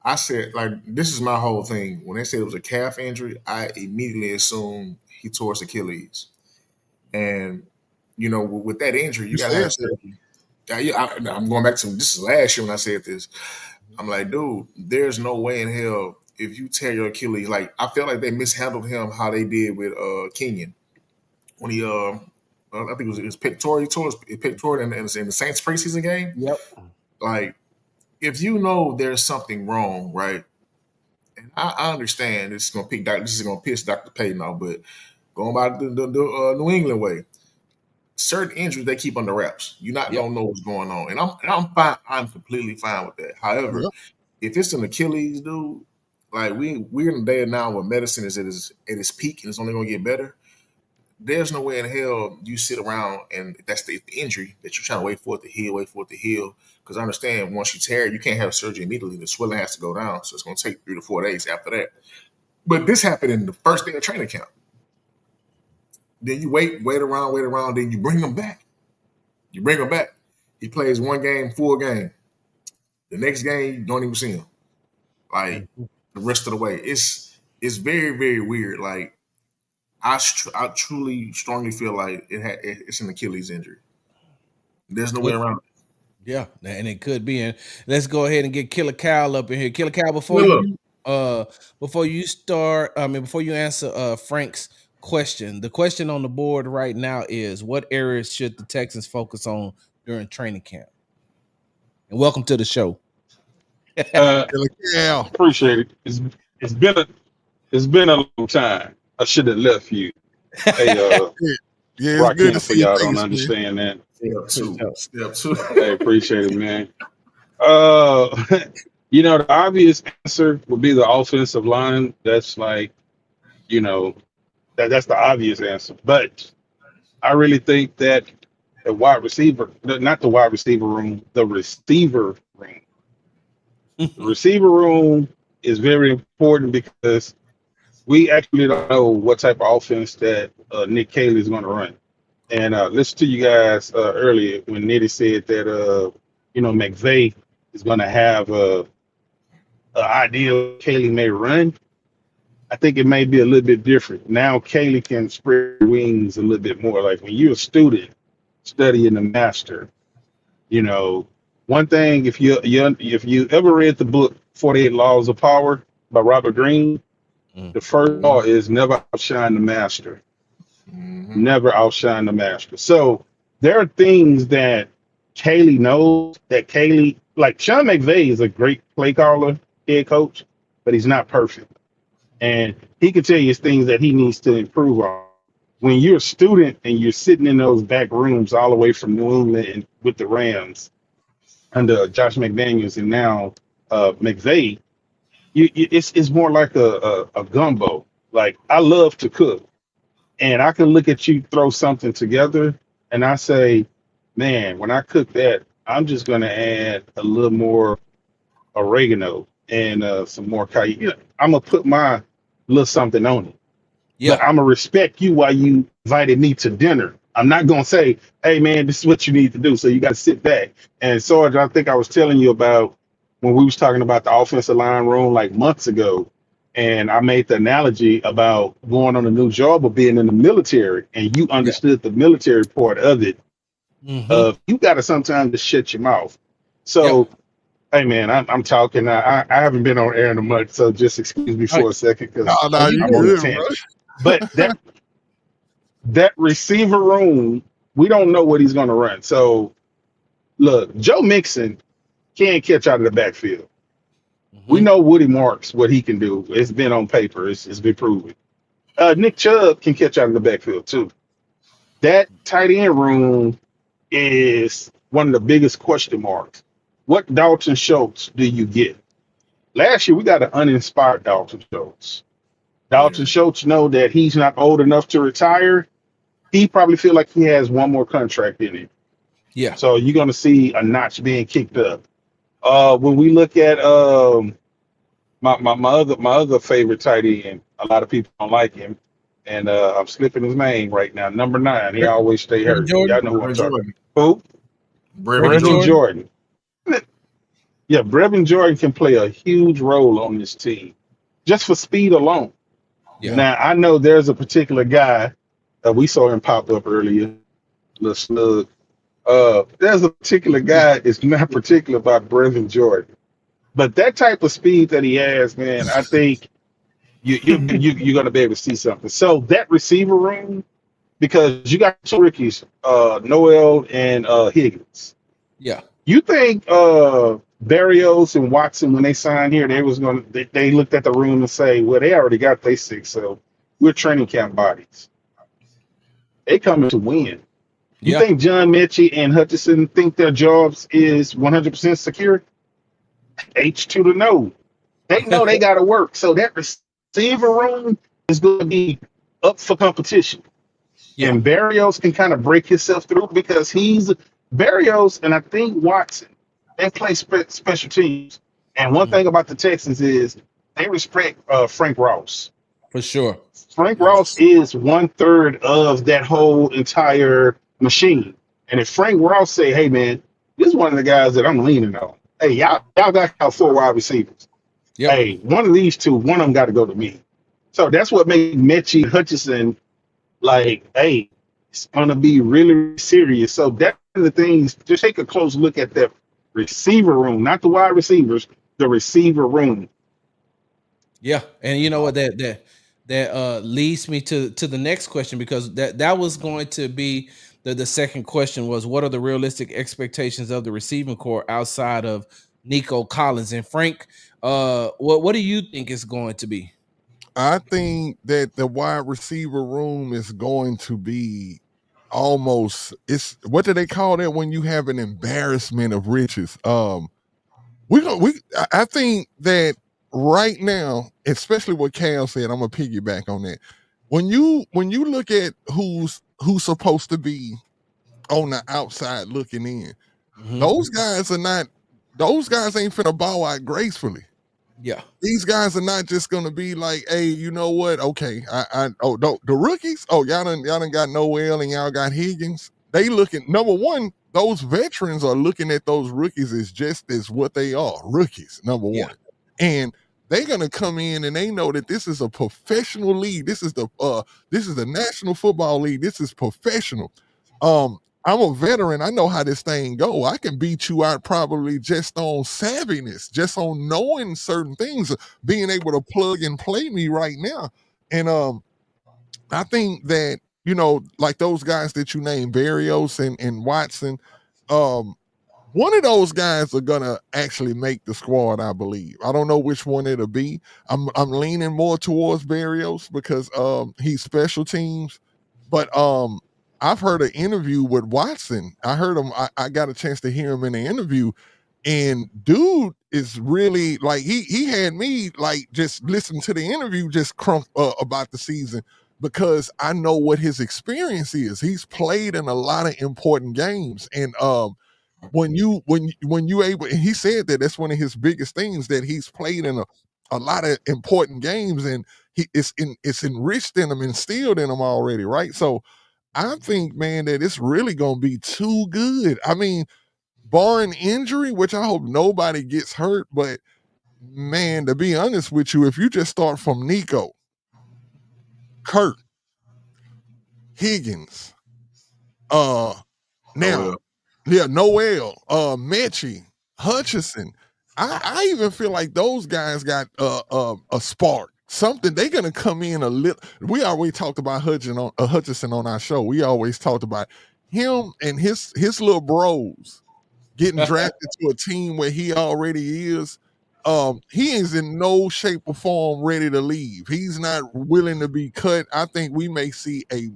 I said, like, this is my whole thing. When they said it was a calf injury, I immediately assumed he tore his Achilles. And, with that injury, you got to have surgery. I'm going back to this is last year when I said this. I'm like, dude, there's no way in hell if you tear your Achilles. Like, I feel like they mishandled him how they did with Kenyon. When he, I think it was pectoral, he tore his pectoral in the Saints preseason game. Yep. Like, if you know there's something wrong, right? And I understand this is gonna piss Dr. Payton off, but going by the New England way, certain injuries they keep under wraps. You're not gonna know what's going on, and I'm fine. I'm completely fine with that. However, if it's an Achilles, dude, like we're in a day now where medicine is at its peak and it's only gonna get better. There's no way in hell you sit around and that's the injury that you're trying to wait for it to heal. Because I understand once you tear it, you can't have surgery immediately. The swelling has to go down. So it's going to take 3 to 4 days after that. But this happened in the first day of training camp. Then you wait around, then you bring him back. He plays one game, full game. The next game, you don't even see him. Like the rest of the way. It's very, very weird. Like, I truly strongly feel like it's an Achilles injury. There's no way around it. Yeah, and it could be. And let's go ahead and get Killer Cal up in here. Killer Cal, before you answer Frank's question, the question on the board right now is: what areas should the Texans focus on during training camp? And welcome to the show. Appreciate it. It's been a long time. I should have left you. Hey, it's good to for see y'all you. Don't understand that. Step two. Hey, appreciate it, man. The obvious answer would be the offensive line. That's like, you know, that's the obvious answer. But I really think that the wide receiver, not the wide receiver room, the receiver room. The receiver room is very important because we actually don't know what type of offense that Nick Caley is going to run. And listen to you guys earlier when Nitty said that McVay is going to have a idea Caley may run. I think it may be a little bit different. Now Caley can spread wings a little bit more. Like when you're a student studying the master, one thing if you ever read the book 48 Laws of Power by Robert Greene, the first law is never outshine the master. Never outshine the master. So there are things that Caley knows that like Sean McVay is a great play caller, head coach, but he's not perfect. And he can tell you things that he needs to improve on. When you're a student and you're sitting in those back rooms all the way from New England and with the Rams under Josh McDaniels and now McVay, it's more like a gumbo. Like I love to cook. And I can look at you throw something together and I say, man, when I cook that, I'm just going to add a little more oregano and some more cayenne. I'm going to put my little something on it. Yeah. But I'm going to respect you while you invited me to dinner. I'm not going to say, hey, man, this is what you need to do. So you got to sit back. And Sarge, I think I was telling you about when we was talking about the offensive line room like months ago. And I made the analogy about going on a new job or being in the military, and you understood the military part of it. You got to sometimes just shut your mouth. So, hey, man, I'm talking. I haven't been on air in a month, so just excuse me for a second because I'm on the tangent. But that receiver room, we don't know what he's going to run. So, look, Joe Mixon can't catch out of the backfield. We know Woody Marks, what he can do. It's been on paper. It's been proven. Nick Chubb can catch out of the backfield, too. That tight end room is one of the biggest question marks. What Dalton Schultz do you get? Last year, we got an uninspired Dalton Schultz. Dalton Schultz know that he's not old enough to retire. He probably feel like he has one more contract in him. Yeah. So you're going to see a notch being kicked up. When we look at my other favorite tight end, a lot of people don't like him, and I'm slipping his name right now. Number 9, he always stay hurt. Y'all know what I'm talking about. Who? Brevin Jordan. Yeah, Brevin Jordan can play a huge role on this team, just for speed alone. Yeah. Now I know there's a particular guy we saw him pop up earlier, little slug. There's a particular guy that's not particular about Brevin Jordan, but that type of speed that he has, man, I think you're going to be able to see something. So that receiver room, because you got two rookies, Noel and Higgins. Yeah. You think Barrios and Watson, when they signed here, they looked at the room and say, well, they already got their 6, so we're training camp bodies. They coming to win. You think John Mechie and Hutchinson think their jobs is 100% secure? H2 to no. They know they got to work. So that receiver room is going to be up for competition. Yeah. And Barrios can kind of break himself through because he's Barrios and I think Watson, they play special teams. And one thing about the Texans is they respect Frank Ross. For sure. Frank Ross is 1/3 of that whole entire machine. And if Frank Ross say, hey, man, this is one of the guys that I'm leaning on. Hey, y'all got 4 wide receivers. Yep. Hey, one of these two, one of them got to go to me. So that's what made Mechie Hutchinson like, hey, it's going to be really serious. So that's the things. Just take a close look at that receiver room, not the wide receivers, the receiver room. Yeah, and you know what that leads me to the next question, because that was going to be the second question was, what are the realistic expectations of the receiving corps outside of Nico Collins and Frank? What do you think it's going to be? I think that the wide receiver room is going to be almost, it's what do they call that when you have an embarrassment of riches? I think that right now, especially what Cal said, I'm gonna piggyback on that. When you look at who's supposed to be on the outside looking in, those guys ain't finna bow out gracefully. Yeah. These guys are not just gonna be like, hey, you know what? Okay, the rookies, y'all done got Noel and y'all got Higgins. They looking, number one, those veterans are looking at those rookies as just as what they are, rookies, number one. And they're gonna come in and they know that this is a professional league. This is the National Football League. This is professional. I'm a veteran. I know how this thing go. I can beat you out probably just on savviness, just on knowing certain things, being able to plug and play me right now. And I think that, like those guys that you named, Berrios and Watson, one of those guys are gonna actually make the squad, I believe. I don't know which one it'll be. I'm leaning more towards Berrios because he's special teams, but I've heard an interview with Watson. I heard him. I got a chance to hear him in the interview, and dude is really like he had me like just listen to the interview, just crump about the season because I know what his experience is. He's played in a lot of important games, and when you able, and he said that that's one of his biggest things, that he's played in a lot of important games, and it's enriched in him, instilled in him already, right? So I think, man, that it's really gonna be too good. I mean, barring injury, which I hope nobody gets hurt, but man, to be honest with you, if you just start from Nico, Kurt, Higgins, Noel, Mechie, Hutchinson, I even feel like those guys got a spark. Something they're gonna come in a little. We always talked about Hutchinson on our show. We always talked about him and his little bros getting drafted to a team where he already is. He is in no shape or form ready to leave. He's not willing to be cut. I think we may see a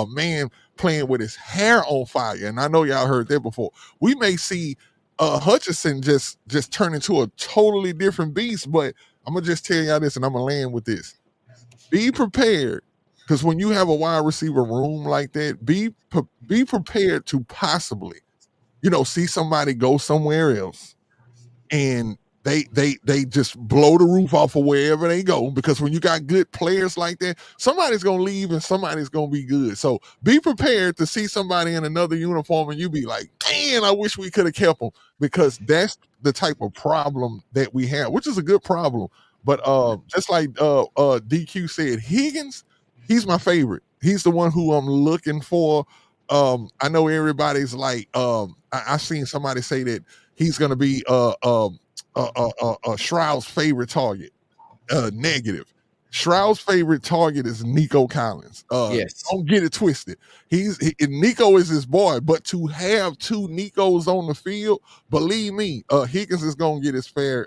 man playing with his hair on fire, and I know y'all heard that before. We may see Hutchinson just turn into a totally different beast, but I'm gonna just tell y'all this, and I'm gonna land with this. Be prepared, because when you have a wide receiver room like that, be prepared to possibly, see somebody go somewhere else, and they just blow the roof off of wherever they go. Because when you got good players like that, somebody's gonna leave and somebody's gonna be good. So be prepared to see somebody in another uniform and you be like, man, I wish we could have kept them, because that's the type of problem that we have, which is a good problem. But just like DQ said, Higgins, he's my favorite. He's the one who I'm looking for. I know everybody's like, I've seen somebody say that he's gonna be Shroud's favorite target. Negative. Shroud's favorite target is Nico Collins. Yes. Don't get it twisted. Nico is his boy, but to have two Nicos on the field, believe me, Higgins is gonna get his fair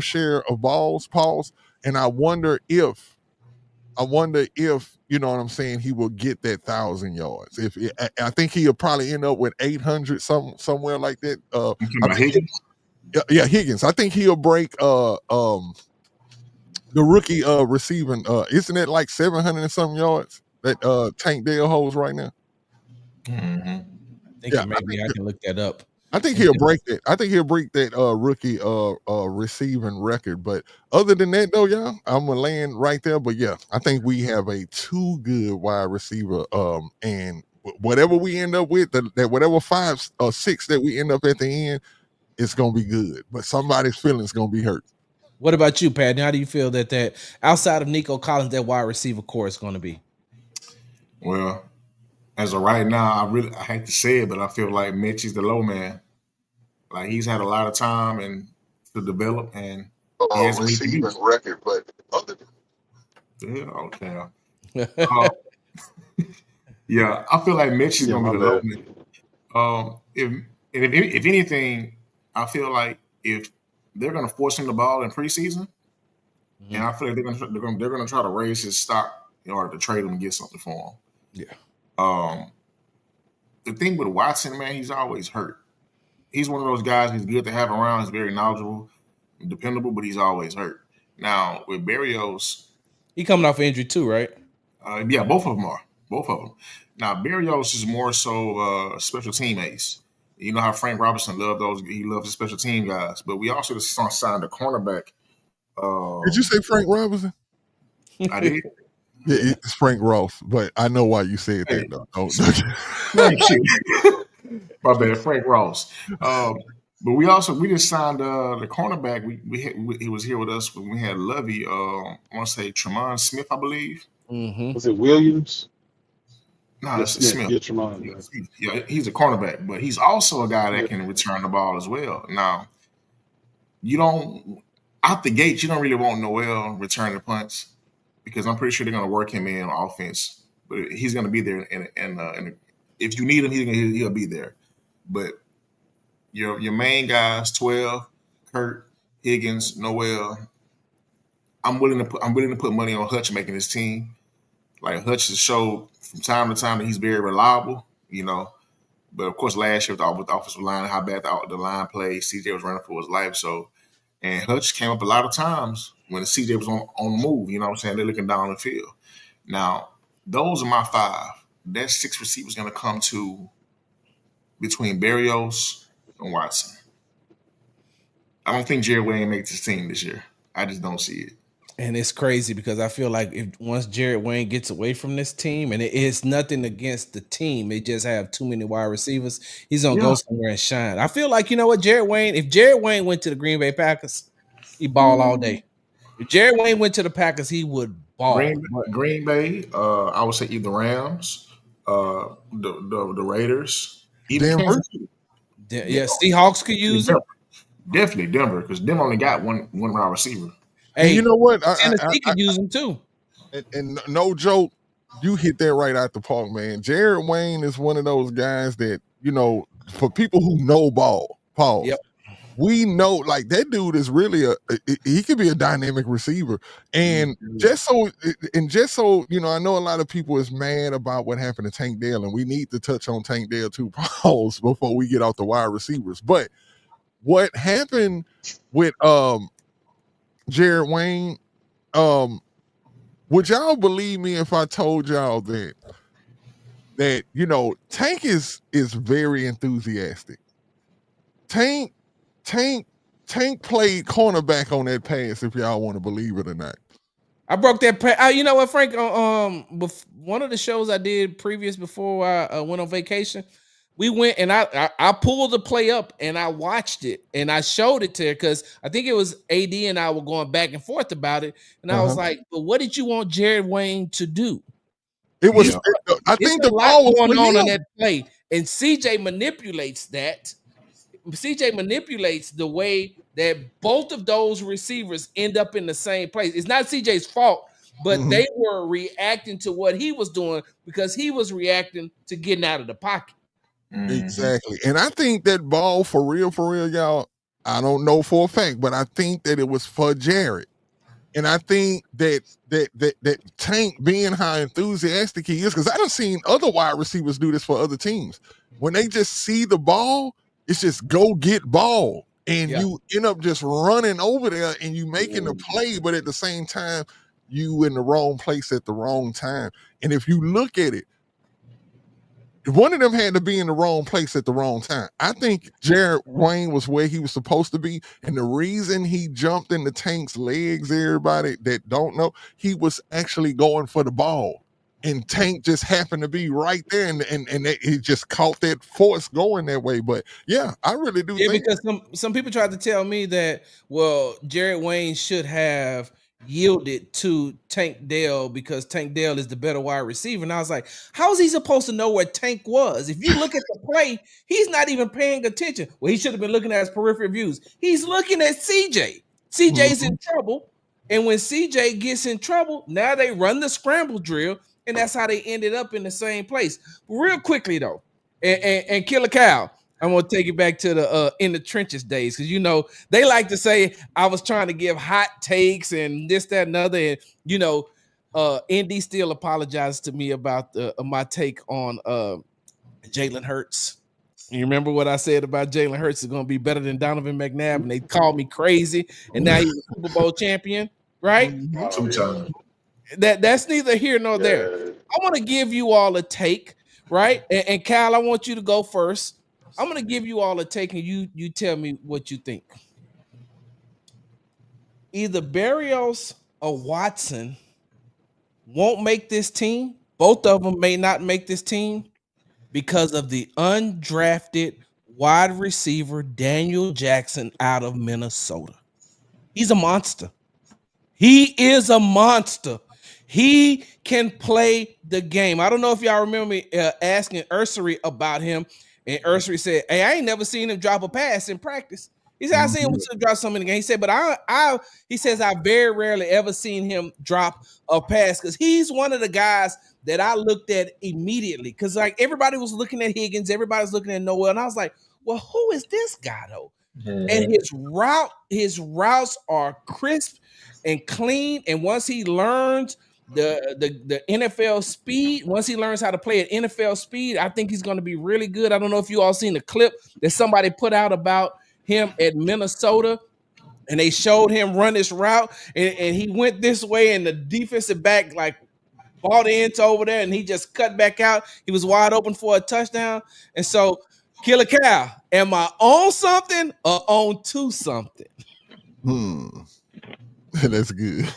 share of balls, and I wonder if you know what I'm saying, he will get that 1,000 yards. I think he'll probably end up with 800 somewhere like that. Higgins? Yeah, Higgins. I think he'll break the rookie receiving. Isn't it like 700 and something yards that Tank Dale holds right now? I think maybe I can look that up. I think he'll break that. I think he'll break that rookie receiving record. But other than that, though, y'all, I'm gonna land right there. But yeah, I think we have a too good wide receiver. And whatever we end up with, that whatever 5 or 6 that we end up at the end, it's gonna be good. But somebody's feelings gonna be hurt. What about you, Pat? How do you feel that outside of Nico Collins, that wide receiver core is going to be? Well, as of right now, I hate to say it, but I feel like Mitch is the low man. Like, he's had a lot of time to develop, and he has receiving record. But other yeah, I feel like Mitch is gonna be the low man. If anything, I feel like if they're gonna force him the ball in preseason, and I feel like they're gonna try to raise his stock in order to trade him and get something for him. Yeah. The thing with Watson, man, he's always hurt. he's one of those guys. He's good to have around. He's very knowledgeable, and dependable, but he's always hurt. Now with Berrios, He coming off injury too, right? yeah, both of them are. Both of them. Now Berrios is more so special team ace. You know how Frank Robinson loved those. He loves the special team guys. But we also just signed a cornerback. Did you say Frank Robinson? I did. Yeah, it's Frank Ross, but I know why you said that though. Thank you. My bad, Frank Ross. But we just signed the cornerback. He was here with us when we had Lovey. I want to say Tremont Smith, I believe. Mm-hmm. Was it Williams? No, it's Smith. Yeah, Tremont. Yeah, he's a cornerback, but he's also a guy that can return the ball as well. Now, you don't out the gate, you don't really want Noel returning punts because I'm pretty sure they're going to work him in on offense. But he's going to be there, and if you need him, he'll be there. But your main guys, 12, Kurt, Higgins, Noel. I'm willing to put money on Hutch making his team. Like Hutch has showed from time to time that he's very reliable, you know. But of course, last year with the offensive line, how bad the line played, CJ was running for his life. So, and Hutch came up a lot of times when CJ was on the move. You know what I'm saying? They're looking down the field. Now, those are my 5. That 6 receivers going to come to between Berrios and Watson. I don't think Jared Wayne makes his team this year. I just don't see it. And it's crazy because I feel like if once Jared Wayne gets away from this team, and it is nothing against the team, they just have too many wide receivers, he's gonna go somewhere and shine. I feel like, you know what, if Jared Wayne went to the Green Bay Packers, he ball all day. If Jared Wayne went to the Packers, he would ball. Green Bay, I would say either Rams, the Raiders, even Denver. Yeah, Seahawks could use him. Definitely Denver, because Denver only got one wide receiver. Hey, and you know what? Tennessee could use him too. And no joke, you hit that right out the park, man. Jared Wayne is one of those guys that, you know, for people who know ball, pause. Yep. We know, like, that dude is really he could be a dynamic receiver. And just so, you know, I know a lot of people is mad about what happened to Tank Dell, and we need to touch on Tank Dell too, pause, before we get off the wide receivers. But what happened with Jared Wayne, would y'all believe me if I told y'all that you know, Tank is very enthusiastic. Tank played cornerback on that pass, if y'all want to believe it or not. I broke that. You know what, Frank? One of the shows I did previous before I went on vacation, we went and I pulled the play up and I watched it and I showed it to her because I think it was AD and I were going back and forth about it. And I was like, but what did you want Jared Wayne to do? It was, I think the ball was going on that play, and CJ manipulates that. CJ manipulates the way that both of those receivers end up in the same place. It's not CJ's fault, but they were reacting to what he was doing because he was reacting to getting out of the pocket. Exactly. And I think that ball, for real, y'all, I don't know for a fact, but I think that it was for Jared. And I think that Tank, being how enthusiastic he is, because I done seen other wide receivers do this for other teams. When they just see the ball, it's just go get ball. And you end up just running over there and you making the play, but at the same time, you in the wrong place at the wrong time. And if you look at it, one of them had to be in the wrong place at the wrong time. I think Jared Wayne was where he was supposed to be. And the reason he jumped into Tank's legs, everybody that don't know, he was actually going for the ball. And Tank just happened to be right there, and he just caught that force going that way. But yeah, I really do think because some people tried to tell me that, well, Jared Wayne should have yielded to Tank Dell because Tank Dell is the better wide receiver. And I was like, how is he supposed to know where Tank was? If you look at the play, he's not even paying attention. Well, he should have been looking at his peripheral views. He's looking at CJ. CJ's in trouble. And when CJ gets in trouble, now they run the scramble drill. And that's how they ended up in the same place. Real quickly, though, and Killer Cow, I'm going to take it back to the in the trenches days, because, you know, they like to say I was trying to give hot takes and this, that, and other. And, you know, Indy still apologized to me about my take on Jalen Hurts. You remember what I said about Jalen Hurts is going to be better than Donovan McNabb, and they called me crazy, and now he's a Super Bowl champion, right? Mhm. 2 times. That's neither here nor there. Yeah. I want to give you all a take, right? And Kyle, I want you to go first. I'm going to give you all a take, and you tell me what you think. Either Berrios or Watson won't make this team. Both of them may not make this team because of the undrafted wide receiver Daniel Jackson out of Minnesota. He's a monster. He is a monster. He can play the game. I don't know if y'all remember me asking Ursery about him, and Ursery said, "Hey, I ain't never seen him drop a pass in practice." He said, "I seen him drop some in the game." He said, "But he says I very rarely ever seen him drop a pass because he's one of the guys that I looked at immediately because like everybody was looking at Higgins, everybody's looking at Noel, and I was like, well, who is this guy though?" And his routes are crisp and clean. And once he learns the NFL speed, once he learns how to play at NFL speed, I think he's going to be really good. I don't know if you all seen the clip that somebody put out about him at Minnesota, and they showed him run this route, and he went this way, and the defensive back like ball the ends over there, and he just cut back out. He was wide open for a touchdown. And so, Killer Cow, am I on something or on to something? That's good.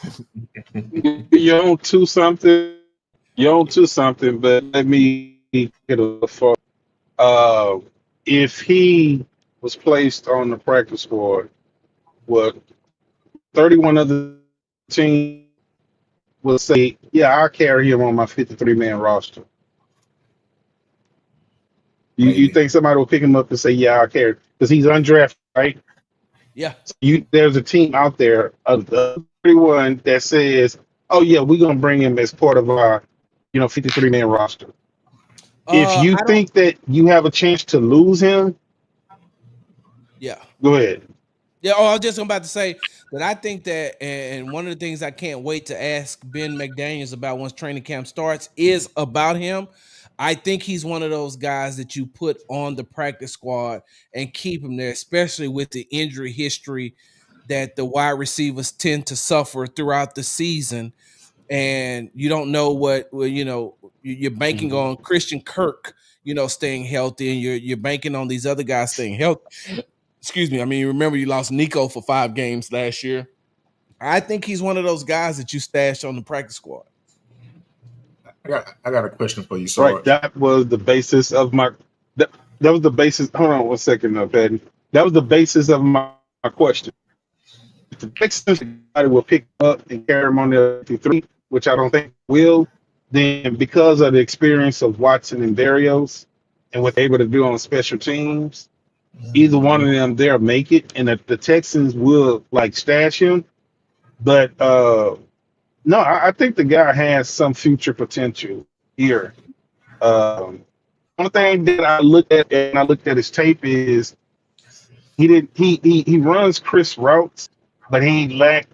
You're on to something. You're on to something, but let me get a far. If he was placed on the practice squad, what 31 other teams will say, yeah, I'll carry him on my 53-man roster. You think somebody will pick him up and say, yeah, I'll carry, because he's undrafted, right? Yeah. So there's a team out there of the 31 that says, oh yeah, we're gonna bring him as part of our 53-man roster. If you think that you have a chance to lose him, yeah, go ahead. Yeah, I was just about to say that I think that, and one of the things I can't wait to ask Ben McDaniels about once training camp starts is about him. I think he's one of those guys that you put on the practice squad and keep him there, especially with the injury history that the wide receivers tend to suffer throughout the season. And you don't know what you're banking on Christian Kirk, staying healthy, and you're banking on these other guys staying healthy. Excuse me. I mean, remember you lost Nico for 5 games last year. I think he's one of those guys that you stashed on the practice squad. I got a question for you, Sarge. Right, that was the basis of my. That was the basis. Hold on 1 second, Patty. That was the basis of my question. If the Texans will pick up and carry him on the 53, which I don't think will, then because of the experience of Watson and Berrios and what they're able to do on special teams, either one of them there make it, and the Texans will stash him. But no, I think the guy has some future potential here. One thing that I looked at, and I looked at his tape, is he runs crisp routes, but he lacked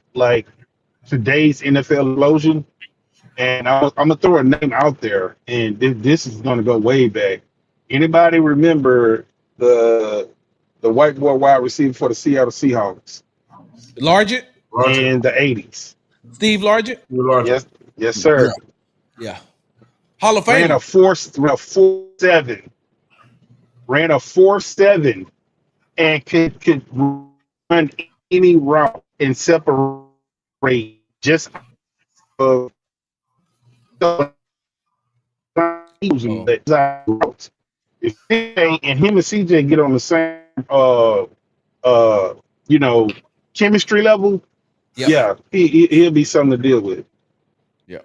today's NFL explosion. And I'm gonna throw a name out there, and this is gonna go way back. Anybody remember the white boy wide receiver for the Seattle Seahawks? Largent? In the 80s. Steve Largent? Yes, sir. Yeah. Hall of Fame. Ran a 4.7. Ran a 4.7 and could run any route and separate just of routes. If and him and CJ get on the same chemistry level, yeah, he'll be something to deal with. Yeah.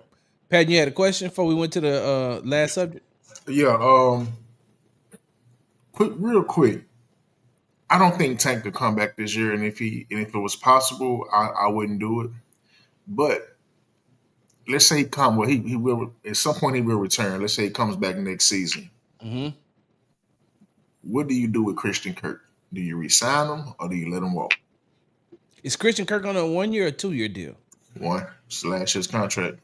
Pat, you had a question before we went to the last subject? Yeah, real quick. I don't think Tank could come back this year, and if it was possible, I wouldn't do it. But let's say he will at some point, he will return. Let's say he comes back next season. Mm-hmm. What do you do with Christian Kirk? Do you re-sign him or do you let him walk? Is Christian Kirk on a 1-year or 2-year deal? 1 / his contract.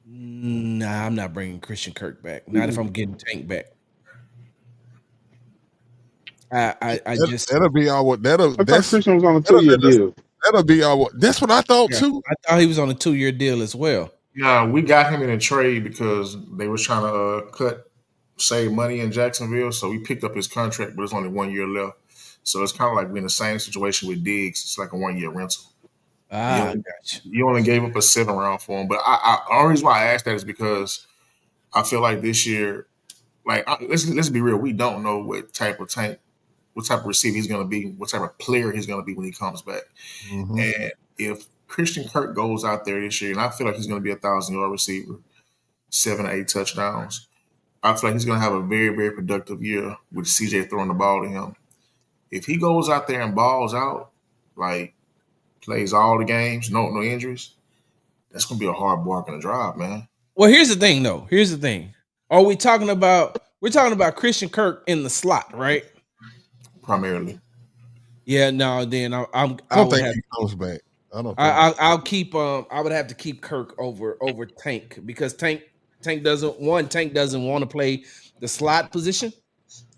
Nah, I'm not bringing Christian Kirk back. Not if I'm getting Tank back. I just that'll be our I thought Christian was on a 2-year deal. that'll be our. That's what I thought yeah, too. I thought he was on a 2-year deal as well. Nah, we got him in a trade because they was trying to save money in Jacksonville. So we picked up his contract, but it's only 1 year left. So it's kind of like we're in the same situation with Diggs. It's like a 1 year rental. Gotcha. You only gave up a 7th round for him. But the only reason why I asked that is because I feel like this year, like let's be real, we don't know what type of receiver he's going to be, what type of player he's going to be when he comes back. Mm-hmm. And if Christian Kirk goes out there this year, and I feel like he's going to be a 1,000-yard receiver, 7 to 8 touchdowns, I feel like he's going to have a very, very productive year with CJ throwing the ball to him. If he goes out there and balls out, like plays all the games, no injuries, that's going to be a hard bargain to drive, man. Well, here's the thing, though. Here's the thing. We're talking about Christian Kirk in the slot, right? Primarily. Yeah, no, then I don't think he comes back. I'll keep I would have to keep Kirk over Tank because Tank doesn't want to play the slot position.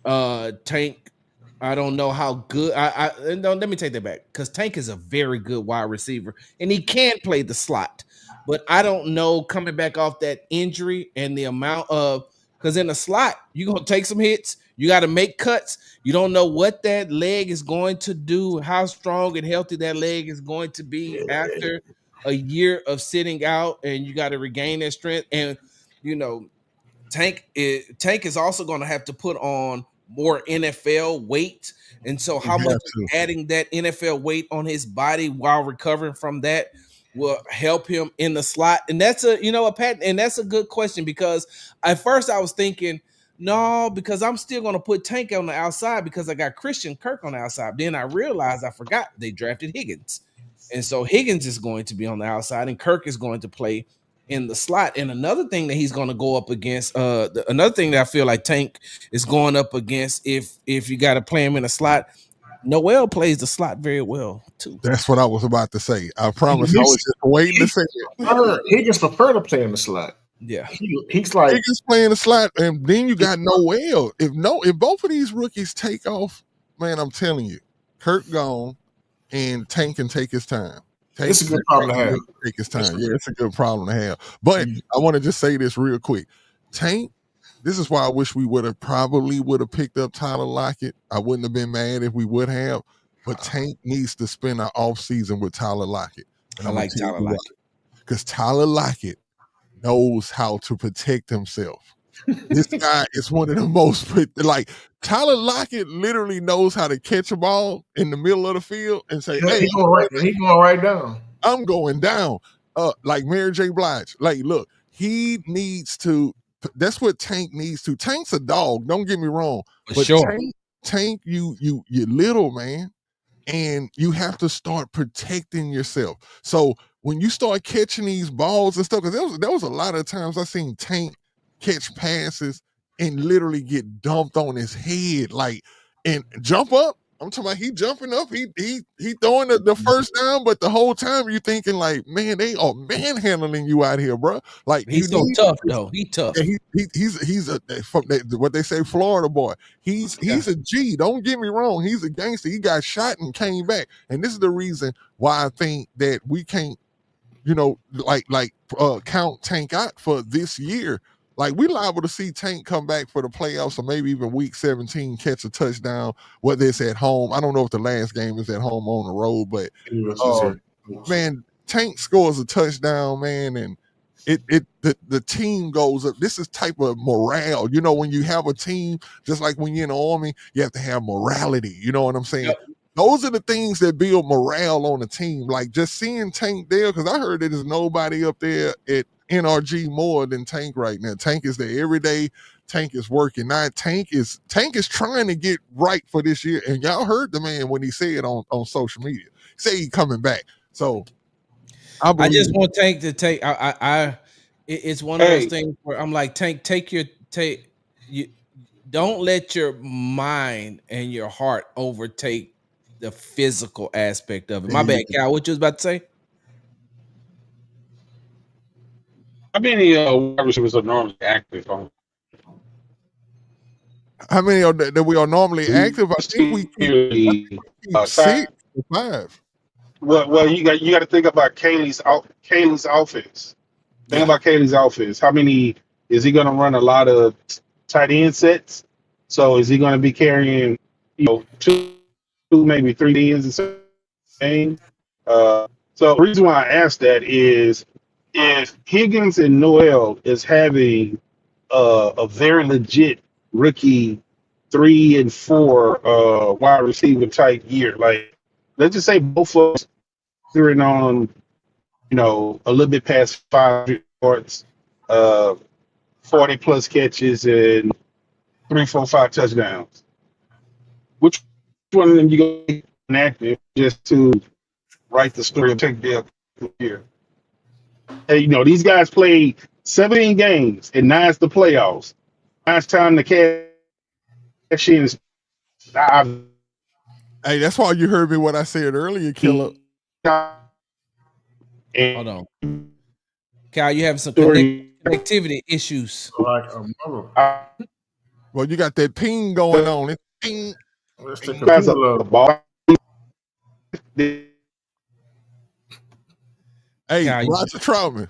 Tank, I don't know how good. No, let me take that back because Tank is a very good wide receiver and he can play the slot, but I don't know coming back off that injury and the amount of because in the slot you're gonna take some hits. You got to make cuts. You don't know what that leg is going to do, how strong and healthy that leg is going to be after a year of sitting out, and you got to regain that strength. And Tank is also going to have to put on more NFL weight. And so how much adding that NFL weight on his body while recovering from that will help him in the slot? And that's that's a good question because at first I was thinking, no, because I'm still going to put Tank on the outside because I got Christian Kirk on the outside. Then I realized I forgot they drafted Higgins. And so Higgins is going to be on the outside and Kirk is going to play in the slot. And another thing that he's going to go up against, another thing that I feel like Tank is going up against if you got to play him in the slot, Noel plays the slot very well too. That's what I was about to say. I promise I was just waiting to say it. Higgins prefer to play in the slot. Yeah, he's like Higgins playing the slot, and then you got Noel. If both of these rookies take off, man, I'm telling you, Kirk gone, and Tank can take his time. It's a good problem to have. Take his time. Yeah, it's a good problem to have. But I want to just say this real quick. Tank, this is why I wish we would have picked up Tyler Lockett. I wouldn't have been mad if we would have. But Tank needs to spend an off season with Tyler Lockett. And I like Tyler Lockett because Tyler Lockett knows how to protect himself. This guy is one of the most Tyler Lockett literally knows how to catch a ball in the middle of the field and say, "Hey, he's going right down. I'm going down." Like Mary J. Blige. Like, look, he needs to. That's what Tank needs to. Tank's a dog. Don't get me wrong, but sure. Tank, you little man, and you have to start protecting yourself. So when you start catching these balls and stuff, because there was a lot of times I seen Tank catch passes and literally get dumped on his head, and jump up. I'm talking about he jumping up, he throwing the first down, but the whole time you're thinking like, man, they are manhandling you out here, bro. Like he's so tough though. He's tough. Yeah, he's what they say, Florida boy. He's a G. Don't get me wrong. He's a gangster. He got shot and came back, and this is the reason why I think that we can't, count Tank out for this year. Like, we liable to see Tank come back for the playoffs or maybe even week 17, catch a touchdown, whether it's at home. I don't know if the last game is at home or on the road, but man, Tank scores a touchdown, man, and the team goes up. This is type of morale. When you have a team, just like when you're in the Army, you have to have morality. You know what I'm saying? Yep. Those are the things that build morale on a team. Like, just seeing Tank there, because I heard that there's nobody up there at NRG more than Tank right now. Tank is there every day. Tank is working. Now Tank is trying to get right for this year. And y'all heard the man when he said on social media. Say he coming back. So I just want Tank to take. It's one of those things where I'm like, Tank, you don't let your mind and your heart overtake the physical aspect of it. My bad, Cal. What you was about to say? How many wide receivers are normally active on? How many are that we are normally active? I think we keep 6 or 5. Well, you got to think about Kaylee's offense. Think about Kaylee's offense. How many is he going to run? A lot of tight end sets. So is he going to be carrying, two maybe 3 ends in game? So the reason why I asked that is if Higgins and Noel is having a very legit rookie 3 and 4 wide receiver type year, like let's just say both of us are on, a little bit past 5 yards, 40 plus catches and 3, 4, 5 touchdowns. Which one of them you go inactive just to write the story and take the here? Hey, these guys played 17 games and now it's the playoffs. Now it's time to cash in. Hey, that's why you heard me what I said earlier, Killer. Hold on. Cal, you have some connectivity issues. Like a mother. Well, you got that ping going on. It's ping. Let's take a ball. Hey, Cal, Roger Troutman.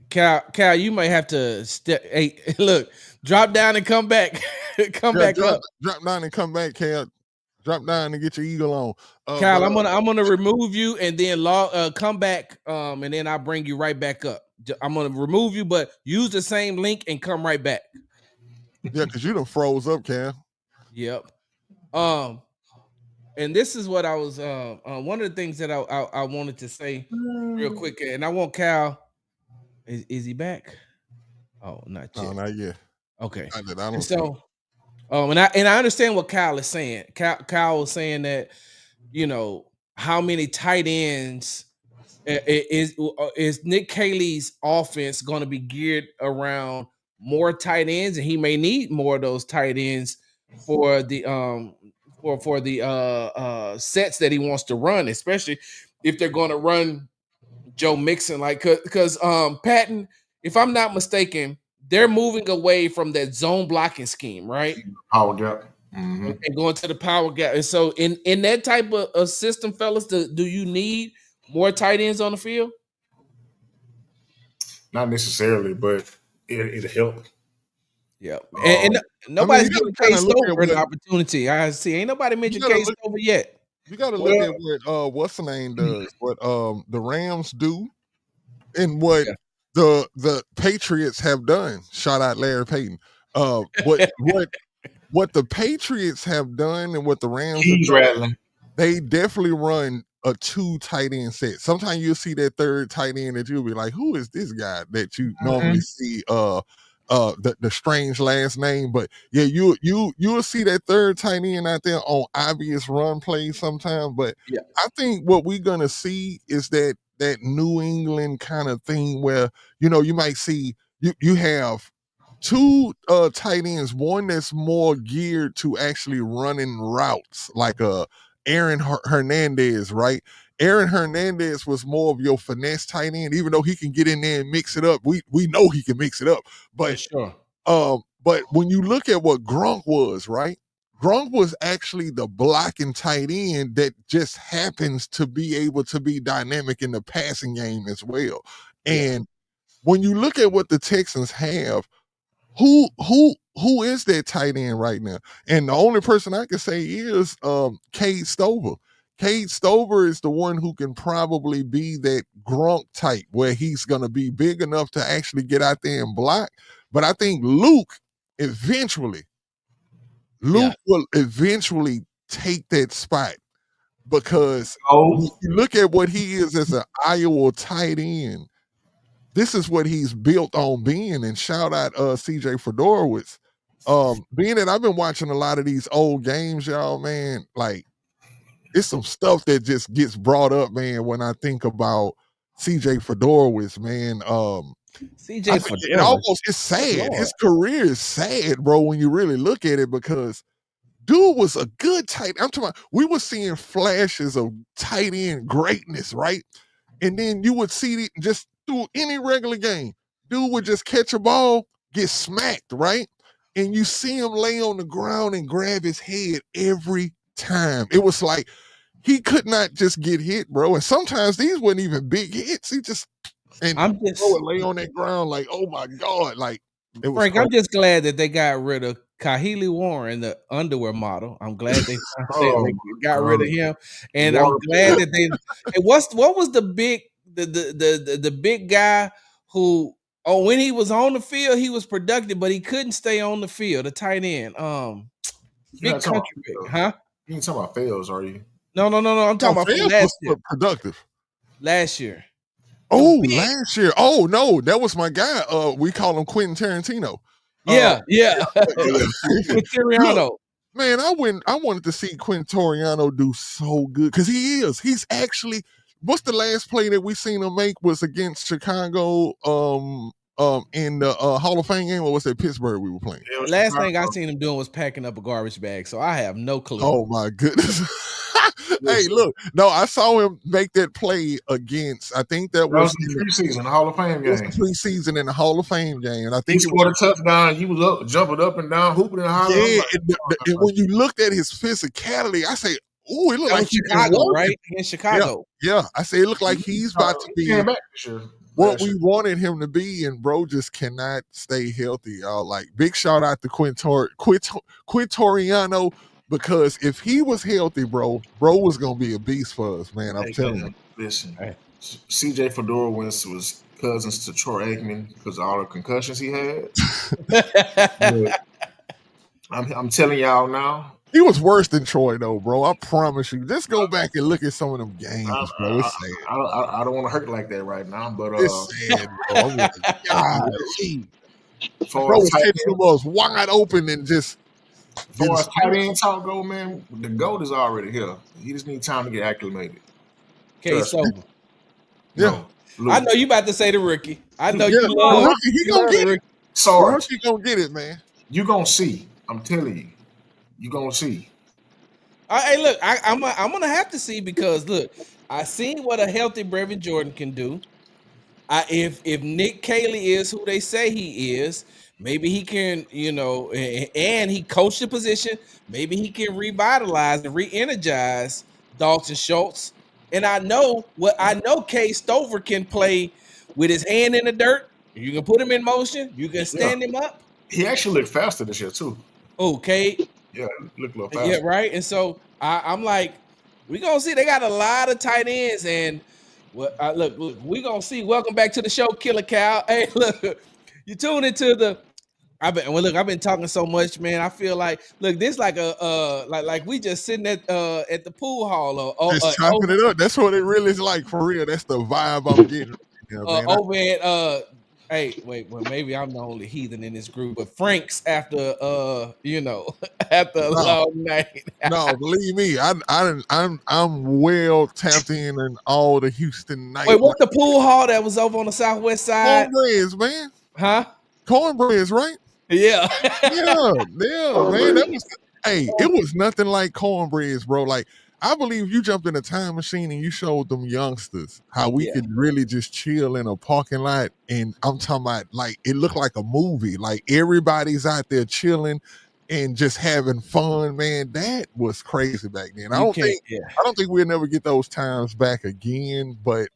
Cal, you might have to step. Hey, look, drop down and come back. Back up. Drop down and come back, Cal. Drop down and get your eagle on. Cal, I'm gonna remove you and then come back. And then I'll bring you right back up. I'm gonna remove you, but use the same link and come right back. Yeah, because you done froze up, Cal. Yep. And this is what I was one of the things that I wanted to say real quick, and I want Cal. Is he back? Oh, not yet. No, not yet. Okay. I don't so, and I understand what Kyle is saying. Kyle was saying that, how many tight ends is Nick Caley's offense going to be geared around more tight ends, and he may need more of those tight ends for the for the sets that he wants to run, especially if they're going to run Joe Mixon, because Patton, if I'm not mistaken, they're moving away from that zone blocking scheme, right? Power gap. Mm-hmm. And going to the power gap. And so in that type of system, fellas, do you need more tight ends on the field? Not necessarily, but it'll help. Yeah. And nobody's giving Case Stover an opportunity. I see. Ain't nobody mentioned Case Stover yet. You got to look at what what's the name does, what the Rams do, and what the Patriots have done. Shout out Larry Payton. What the Patriots have done and what the Rams have done, they definitely run a 2 tight end set. Sometimes you'll see that 3rd tight end that you'll be like, who is this guy that you normally see the strange last name, but yeah, you'll see that 3rd tight end out there on obvious run plays sometimes. But I think what we're gonna see is that New England kind of thing where you might see you have 2 tight ends, one that's more geared to actually running routes, like Aaron Hernandez, right? Aaron Hernandez was more of your finesse tight end, even though he can get in there and mix it up. We know he can mix it up. But sure. But when you look at what Gronk was, right? Gronk was actually the blocking tight end that just happens to be able to be dynamic in the passing game as well. And when you look at what the Texans have, who is that tight end right now? And the only person I can say is Cade Stover. Cade Stover is the one who can probably be that Gronk type where he's going to be big enough to actually get out there and block. But I think Luke will eventually take that spot because you look at what he is as an Iowa tight end. This is what he's built on being, and shout out CJ Fedorowicz. Being that I've been watching a lot of these old games, y'all, man, like it's some stuff that just gets brought up, man, when I think about CJ Fedorowicz, man. CJ Fedorowicz. It's sad. Lord. His career is sad, bro, when you really look at it, because dude was a good tight. I'm talking about, we were seeing flashes of tight end greatness, right? And then you would see it just through any regular game. dude would just catch a ball, get smacked, right? And you see him lay on the ground and grab his head every time. It was like he could not just get hit, bro. And sometimes these weren't even big hits. He just bro would lay on that ground like, oh my God. Like it was Frank, crazy. I'm just glad that they got rid of Kahili Warren, the underwear model. I'm glad they got rid of him, and I'm glad that they. And what was the big guy who? Oh, when he was on the field, he was productive, but he couldn't stay on the field. The tight end, big country, huh? You ain't talking about fails, are you? No. I'm talking about from last year. Productive. Last year. Oh, last year. Oh no, that was my guy. We call him Quentin Tarantino. Yeah. Toriano. Man, I wanted to see Quentin Toriano do so good because he's actually. What's the last play that we seen him make was against Chicago in the Hall of Fame game, or was that Pittsburgh we were playing? Last thing I seen him doing was packing up a garbage bag, so I have no clue. Oh my goodness. Hey, look, no, I saw him make that play against, I think that was the preseason, the Hall of Fame game. It was the preseason in the Hall of Fame game. And I think he scored a touchdown. He was up, jumping up and down, hooping and hollering. Yeah, and when you looked at his physicality, I say, "Ooh, it looked like Chicago, right? In Chicago." Yeah. I say it looked like he's about to be what we wanted him to be, and bro just cannot stay healthy, y'all. Like, big shout out to Toriano, because if he was healthy, bro was gonna be a beast for us, man. I'm telling you. Listen, CJ Fedora was cousins to Troy Aikman because of all the concussions he had. I'm telling y'all now. He was worse than Troy, though, bro. I promise you. Just go back and look at some of them games, bro. It's sad. I don't want to hurt like that right now, but it's sad, bro. I'm like, God, bro was catching the balls wide open and just. As far as tight end talk go, man, the GOAT is already here. He just needs time to get acclimated. Okay, so yeah, I know you about to say the rookie. I know you love rookie. He gonna get it. Sarge, he gonna get it, man. You gonna see. I'm telling you. You gonna see. Hey, look, I'm gonna have to see because look, I seen what a healthy Brevin Jordan can do. If Nick Caley is who they say he is, maybe he can, and he coached the position. Maybe he can revitalize and re-energize Dalton Schultz. And I know Kay Stover can play with his hand in the dirt. You can put him in motion. You can stand him up. He actually looked faster this year too. Okay. Yeah, look a little faster. Yeah, right. And so I'm like, we're gonna see. They got a lot of tight ends, and look, we're gonna see. Welcome back to the show, Killer Cow. Hey, look, you tune into the. I've been talking so much, man. I feel like, look, this like like we just sitting at the pool hall or just chopping it up. That's what it really is like for real. That's the vibe I'm getting. Over at hey, wait, well, maybe I'm the only heathen in this group, but Frank's after after a long night. No, believe me, I'm well tapped in all the Houston night. Wait, what's the pool hall that was over on the southwest side? Cornbreads, man. Huh? Cornbreads, right? Yeah. yeah, man. That was it was nothing like cornbreads, bro. Like, I believe you jumped in a time machine and you showed them youngsters how we could really just chill in a parking lot. And I'm talking about, like, it looked like a movie. Like, everybody's out there chilling and just having fun, man. That was crazy back then. I don't think we'll never get those times back again. But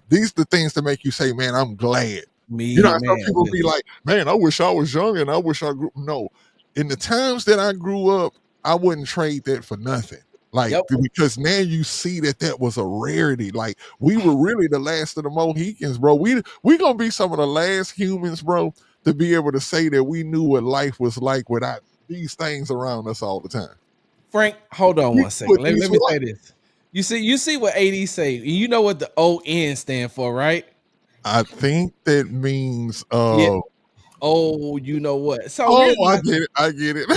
these are the things that make you say, man, I'm glad. Some people be like, man, I wish I was young and I wish I grew. No, in the times that I grew up, I wouldn't trade that for nothing. Like, because now you see that was a rarity. Like, we were really the last of the Mohicans, bro. We gonna be some of the last humans, bro, to be able to say that we knew what life was like without these things around us all the time. Frank, hold on one second. Let me say this. You see what AD say. You know what the ON stand for, right? I think that means Oh, you know what? So I get it.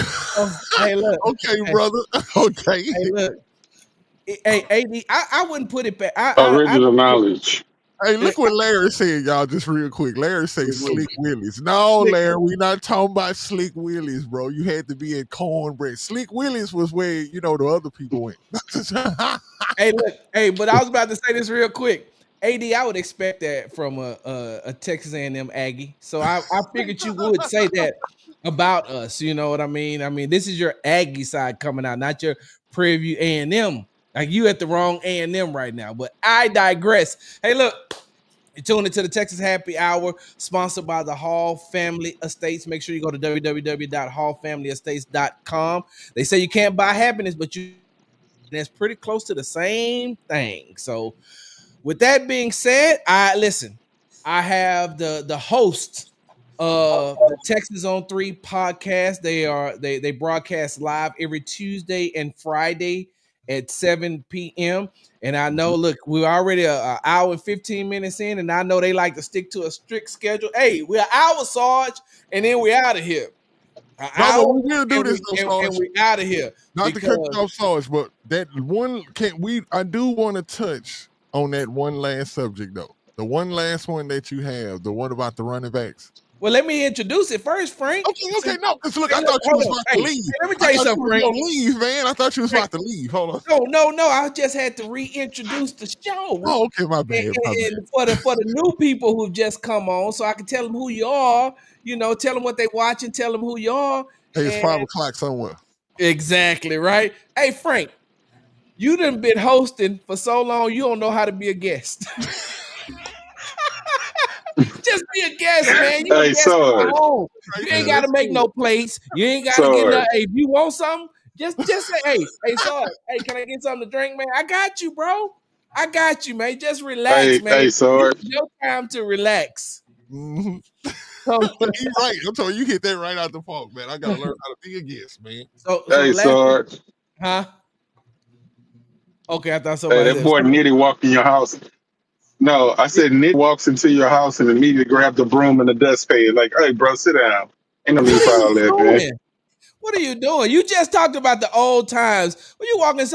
Hey, look. Okay, brother. Okay. Hey, look. Hey, AD, I wouldn't put it back. Original knowledge. Hey, look what Larry said, y'all, just real quick. Larry said Slick Willies. No, Larry, we're not talking about Slick Willies, bro. You had to be at Cornbread. Slick Willies was where, the other people went. Hey, look. Hey, but I was about to say this real quick. AD, I would expect that from a Texas A&M Aggie. So I figured you would say that about us. You know what I mean? I mean, this is your Aggie side coming out, not your Prairie A&M. Like you at the wrong A&M right now. But I digress. Hey, look. You're tuning into the Texas Happy Hour, sponsored by the Hall Family Estates. Make sure you go to www.hallfamilyestates.com. They say you can't buy happiness, but that's pretty close to the same thing. So, with that being said, I have the host of the Texans On Three podcast. They broadcast live every Tuesday and Friday at 7 p.m. And I know, look, we're already an hour and 15 minutes in, and I know they like to stick to a strict schedule. Hey, we're an hour, Sarge, and then we're out of here. No, we will do this, though, and we're out of here. Not to cut you off, Sarge, but that one I do want to touch on that one last subject, though. The one last one that you have, the one about the running backs. Well, let me introduce it first, Frank. Okay, no, because look, I thought you was about to leave. Let me tell you something, Frank. Leave, man. I thought you was about to leave. Hold on. No. I just had to reintroduce the show. Oh, okay, my bad. And for the new people who've just come on, so I can tell them who you are. You know, tell them what they watching. Tell them who you are. Hey, it's 5 o'clock somewhere. Exactly right. Hey, Frank, you done been hosting for so long. You don't know how to be a guest. Just be a guest, man. You Sarge. You ain't got to make no plates. You ain't got to get nothing. Hey, if you want something, just say, hey, Sarge, hey, can I get something to drink, man? I got you, bro. I got you, man. Just relax, man. Hey, Sarge. It's your time to relax. Mm-hmm. You're right. I'm telling you hit that right out the park, man. I got to learn how to be a guest, man. Hey, Sarge. Huh? Okay, I thought somebody that boy Nitty walked in your house. No, I said Nick walks into your house and immediately grab the broom and the dustpan. Like, hey, bro, sit down. Ain't no need for all that, man. What are you doing? You just talked about the old times. When you walking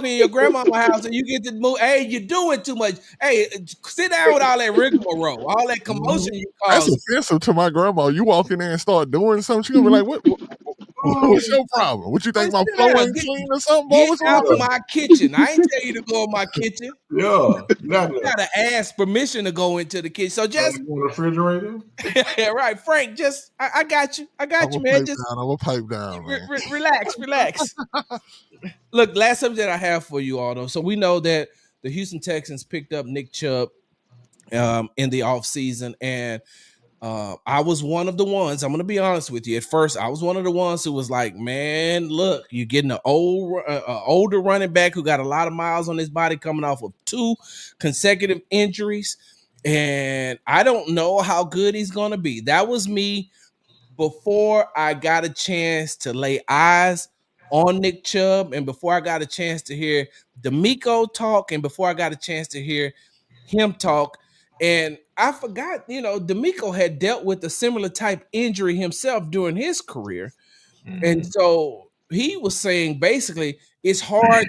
in your grandma's house and you get to move. Hey, you're doing too much. Hey, sit down with all that rigmarole, all that commotion you cause. That's offensive to my grandma. You walk in there and start doing something, she's gonna be like, what's your problem? What you think my floor ain't clean or something? Get out of my kitchen. I ain't tell you to go in my kitchen. Yeah. You gotta ask permission to go into the kitchen. So just the refrigerator. Yeah, right. Frank, just I got you. I got you, man. Just I'm gonna pipe down, man. Relax. Look, last subject I have for you all, though. So we know that the Houston Texans picked up Nick Chubb in the offseason, and I was one of the ones. I'm going to be honest with you. At first, I was one of the ones who was like, man, look, you're getting an older running back who got a lot of miles on his body coming off of 2 consecutive injuries. And I don't know how good he's going to be. That was me before I got a chance to lay eyes on Nick Chubb, and before I got a chance to hear D'Amico talk, and before I got a chance to hear him talk. And I forgot, D'Amico had dealt with a similar type injury himself during his career. Mm-hmm. And so he was saying basically it's hard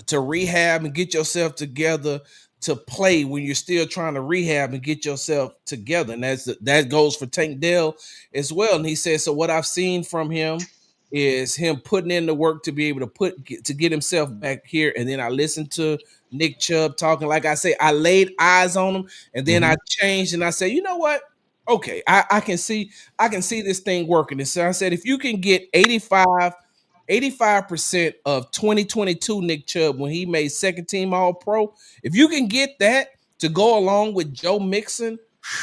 to rehab and get yourself together to play when you're still trying to rehab and get yourself together. And that goes for Tank Dell as well. And he said, so what I've seen from him is him putting in the work to be able to get himself back here. And then I listened to Nick Chubb talking. Like I say, I laid eyes on him, and then I changed and I said, you know what? Okay, I can see this thing working. And so I said, if you can get 85% of 2022 Nick Chubb when he made second team All-Pro, if you can get that to go along with Joe Mixon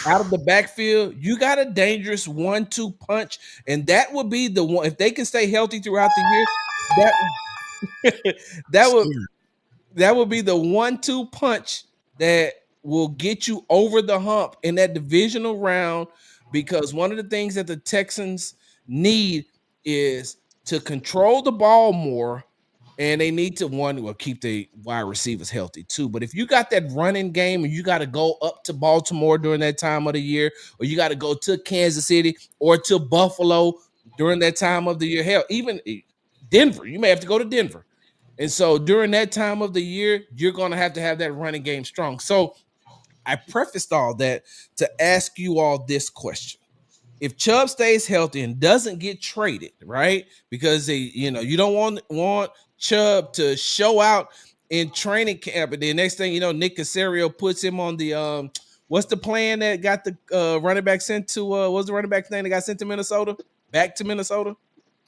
out of the backfield, you got a dangerous 1-2 punch, and that would be the one. If they can stay healthy throughout the year, that would be the 1-2 punch that will get you over the hump in that divisional round. Because one of the things that the Texans need is to control the ball more, and they need to keep the wide receivers healthy too. But if you got that running game and you got to go up to Baltimore during that time of the year, or you got to go to Kansas City or to Buffalo during that time of the year, hell, even Denver, you may have to go to Denver. And so during that time of the year, you're going to have that running game strong. So I prefaced all that to ask you all this question. If Chubb stays healthy and doesn't get traded, right? Because you don't want Chubb to show out in training camp, and the next thing you know, Nick Caserio puts him on the what's the plan that got the running back sent to what's the running back thing that got sent to Minnesota? Back to Minnesota?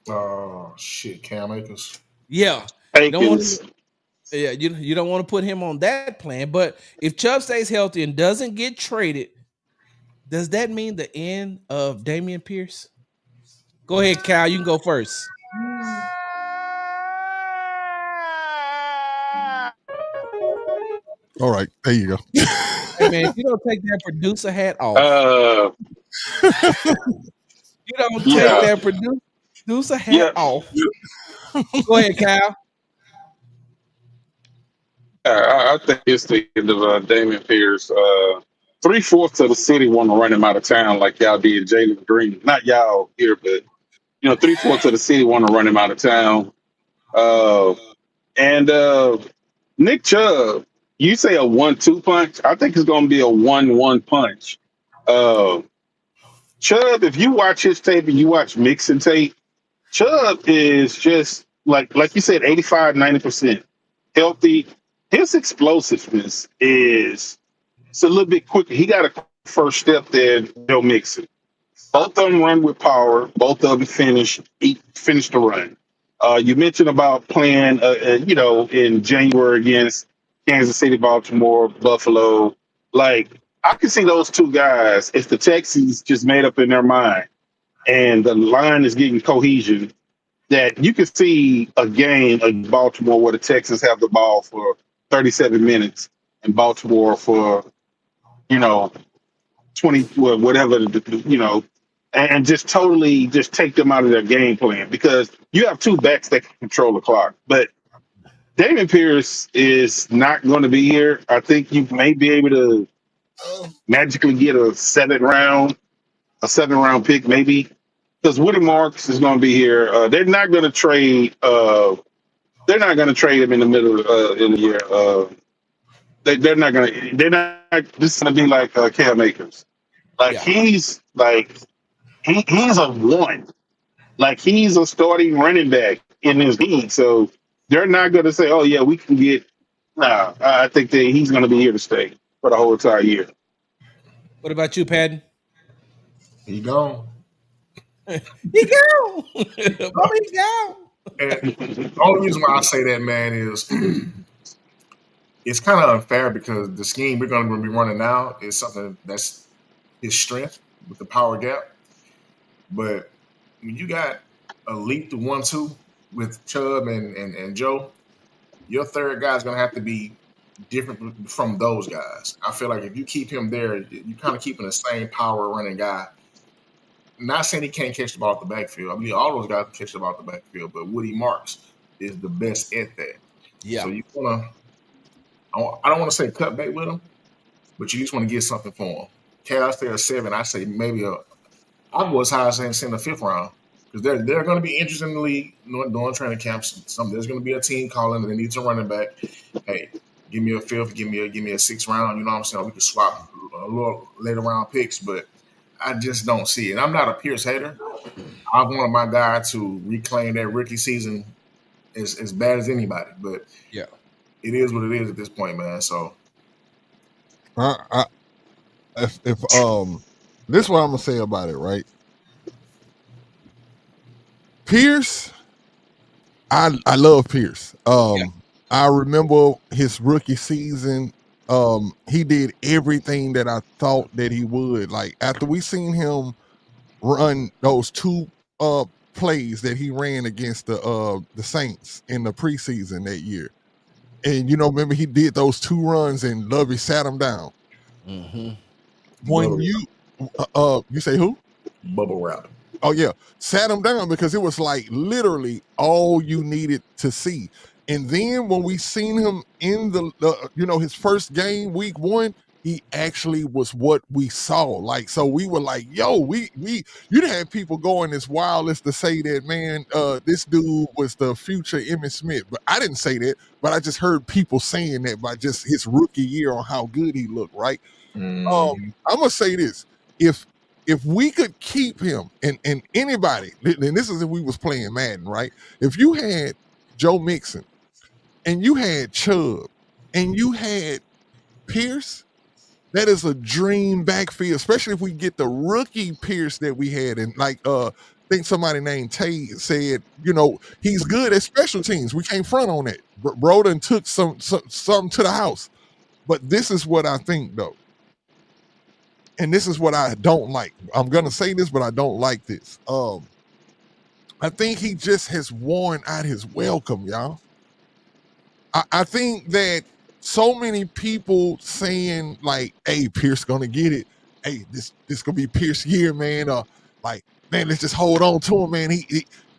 Oh shit, Cam Akers. Yeah. Akins. You don't want to put him on that plan. But if Chubb stays healthy and doesn't get traded, does that mean the end of Dameon Pierce? Go ahead, Kyle. You can go first. All right, there you go. Hey man, if you don't take that producer hat off, you don't take that producer hat off. Go ahead, Kyle. I think it's the end of Dameon Pierce. 3/4 of the city want to run him out of town like y'all did Jalen Green. Not y'all here, but 3/4 of the city want to run him out of town. And Nick Chubb, you say a 1-2 punch? I think it's going to be a 1-1 punch. Chubb, if you watch his tape and you watch Mixon tape, Chubb is just like you said, 85-90% healthy. His explosiveness is a little bit quicker. He got a first step than Joe Mixon. Both of them run with power. Both of them finish the run. You mentioned about playing, in January against Kansas City, Baltimore, Buffalo. Like, I can see those two guys, if the Texans just made up in their mind and the line is getting cohesion, that you can see a game of Baltimore where the Texans have the ball for 37 minutes and Baltimore for, 20, whatever, and just totally just take them out of their game plan, because you have two backs that can control the clock. But Dameon Pierce is not going to be here. I think you may be able to magically get a seventh round pick, maybe, because Woody Marks is going to be here. They're not going to trade. They're not going to trade him in the middle of the year. They're not going to. They're not. This is going to be like Cam Akers. He's he's a one. Like, he's a starting running back in this league. So they're not going to say, "Oh yeah, we can get." Nah, I think that he's going to be here to stay for the whole entire year. What about you, Patton? He gone. He gone. He gone. And the only reason why I say that, man, is it's kind of unfair, because the scheme we're going to be running now is something that's his strength with the power gap. But when you got a leap to 1-2 with Chubb and Joe, your third guy is going to have to be different from those guys. I feel like if you keep him there, you're kind of keeping the same power running guy. Not saying he can't catch the ball at the backfield. I mean, all those guys can catch the ball at the backfield, but Woody Marks is the best at that. Yeah. So you want to, I don't want to say cut bait with him, but you just want to get something for him. Cal stay a 7. I say maybe I'll go as high as saying the 5th round, because they're going to be interested in the league during training camps. There's going to be a team calling and they need some running back. Hey, give me a 5th, give me a 6th round. You know what I'm saying? We could swap a little later round picks, but I just don't see it. I'm not a Pierce hater. I wanted my guy to reclaim that rookie season as bad as anybody, but yeah, it is what it is at this point, man. So, if this is what I'm gonna say about it, right? Pierce, I love Pierce. I remember his rookie season. He did everything that I thought that he would. Like, after we seen him run those 2 plays that he ran against the Saints in the preseason that year, and remember he did those 2 runs and Lovey sat him down. Mm-hmm. When you say who? Bubble wrap. Oh yeah, sat him down, because it was like literally all you needed to see. And then when we seen him in the his first game, week 1, he actually was what we saw. Like, so we were like, yo, you'd have people going as wild as to say that, man, this dude was the future Emmitt Smith. But I didn't say that, but I just heard people saying that by just his rookie year on how good he looked, right? I'm gonna say this. If we could keep him, and anybody, and this is if we was playing Madden, right? If you had Joe Mixon and you had Chubb, and you had Pierce, that is a dream backfield, especially if we get the rookie Pierce that we had. And like, I think somebody named Tay said, he's good at special teams. We can't front on that. Broden took something to the house. But this is what I think, though. And this is what I don't like. I'm going to say this, but I don't like this. I think he just has worn out his welcome, y'all. I think that so many people saying like, "Hey, Pierce gonna get it. Hey, this gonna be Pierce year, man." Man, let's just hold on to him, man.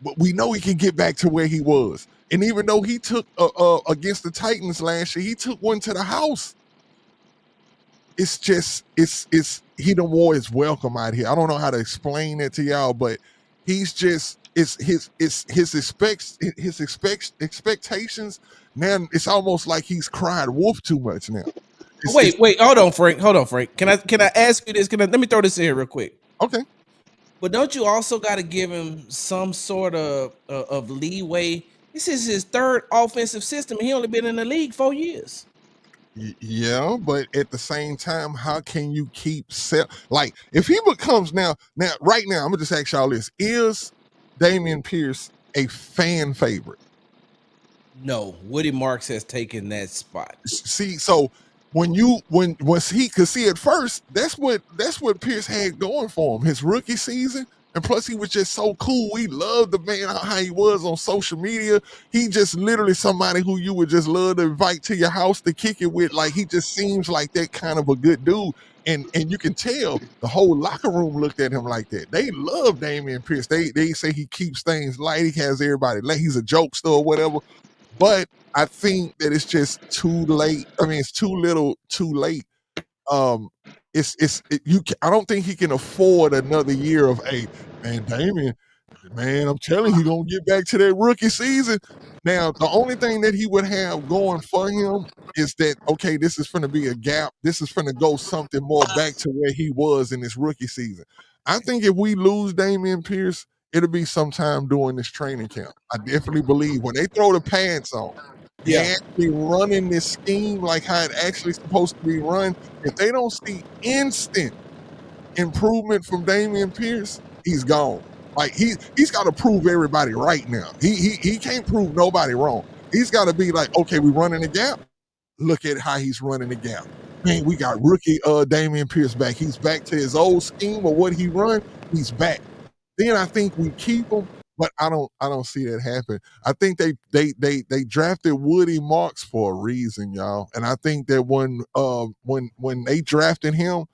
But we know he can get back to where he was. And even though he took against the Titans last year, he took one to the house. It's he done wore his welcome out here. I don't know how to explain it to y'all, but he's just his expectations. Now it's almost like he's cried wolf too much now. Wait, hold on, Frank. Can I ask you this? Let me throw this in here real quick. Okay. But don't you also got to give him some sort of leeway? This is his third offensive system. He only been in the league 4 years. Yeah, but at the same time, how can you keep like if he becomes now right now? I'm gonna just ask y'all this: is Dameon Pierce a fan favorite? No, Woody Marks has taken that spot. See, so once he could see at first, that's what Pierce had going for him his rookie season, and plus he was just so cool. We loved the man how he was on social media. He just literally somebody who you would just love to invite to your house to kick it with. Like he just seems like that kind of a good dude. And you can tell the whole locker room looked at him like that. They love Dameon Pierce. They say he keeps things light. He has everybody like he's a jokester or whatever. But I think that it's just too late. I mean, it's too little, too late. I don't think he can afford another year of, hey, man, Dameon, man, I'm telling you, he's gonna get back to that rookie season. Now, the only thing that he would have going for him is that, okay, this is going to be a gap. This is going to go something more back to where he was in his rookie season. I think if we lose Dameon Pierce, it'll be sometime during this training camp. I definitely believe when they throw the pads on, they're actually running this scheme like how it actually supposed to be run. If they don't see instant improvement from Dameon Pierce, he's gone. Like he's got to prove everybody right now. He can't prove nobody wrong. He's got to be like, okay, we running the gap. Look at how he's running the gap. Man, we got rookie Dameon Pierce back. He's back to his old scheme of what he run. He's back. Then I think we keep him, but I don't see that happen. I think they drafted Woody Marks for a reason, y'all. And I think that when they drafted him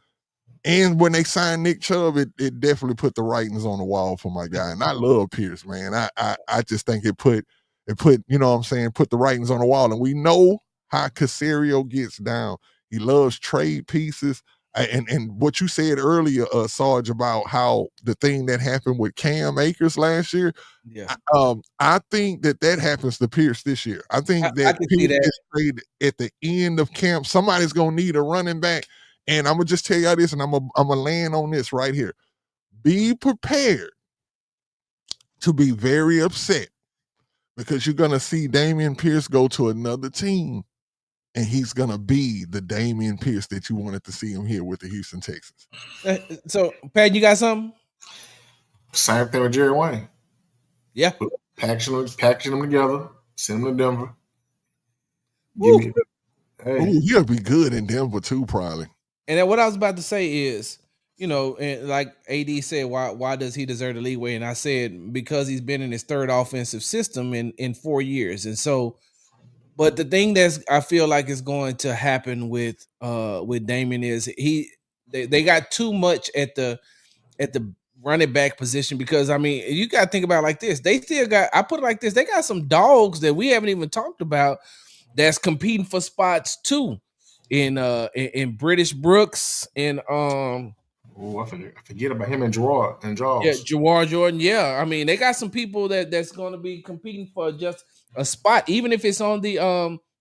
and when they signed Nick Chubb, it definitely put the writings on the wall for my guy. And I love Pierce, man. I just think it put you know what I'm saying, put the writings on the wall. And we know how Caserio gets down. He loves trade pieces. And what you said earlier, Sarge, about how the thing that happened with Cam Akers last year, I think that happens to Pierce this year. I think that Pierce gets traded at the end of camp. Somebody's going to need a running back. And I'm going to just tell y'all this, and I'm going to land on this right here. Be prepared to be very upset because you're going to see Dameon Pierce go to another team. And he's going to be the Dameon Pierce that you wanted to see him here with the Houston Texans. So, Pat, you got something? Same thing with Jerry Wayne. Yeah. Packaging them together, send them to Denver. He'll be good in Denver too, probably. And then what I was about to say is, and like AD said, why does he deserve the leeway? And I said, because he's been in his third offensive system in 4 years. And so, but the thing I feel like is going to happen with Dameon is they got too much at the running back position because I mean you got to think about it like this. They still got they got some dogs that we haven't even talked about that's competing for spots too in British Brooks and I forget about him and Gerard and Jaws. Yeah, Gerard Jordan. Yeah, I mean they got some people that's going to be competing for just a spot, even if it's on the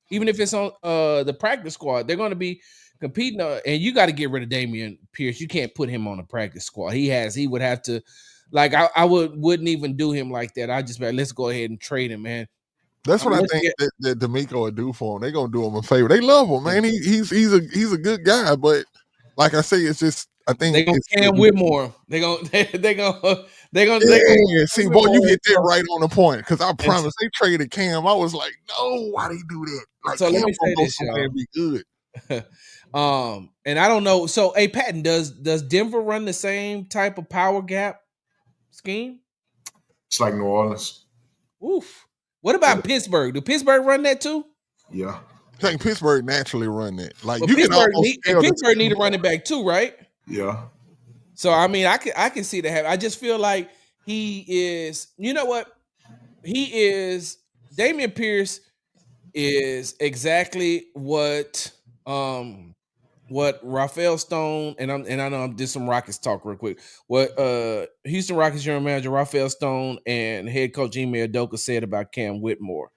the practice squad. They're going to be competing, and you got to get rid of Dameon Pierce. You can't put him on the practice squad. He would have to, like I wouldn't even do him like that. I just let's go ahead and trade him, man. That's what I think that D'Amico will do for him. They're gonna do him a favor. They love him, man. He's a good guy, but like I say, it's just I think they gonna Cam Whitmore. They gonna. Yeah, see, boy, you hit that right on the point. Because I promise they traded Cam. I was like, no, why they do that? Like, so Cam let me say this, y'all. Be good. And I don't know. So, hey, Patton, does Denver run the same type of power gap scheme? It's like New Orleans. Oof. What about Pittsburgh? Do Pittsburgh run that too? Yeah. I think Pittsburgh naturally run that. Like well, you Pittsburgh can Pittsburgh need a running back too, right? Yeah. So I mean, I can see that. I just feel like he is. You know what? He is. Dameon Pierce is exactly what Rafael Stone and I know I'm did some Rockets talk real quick. What Houston Rockets general manager Rafael Stone and head coach Ime Udoka said about Cam Whitmore.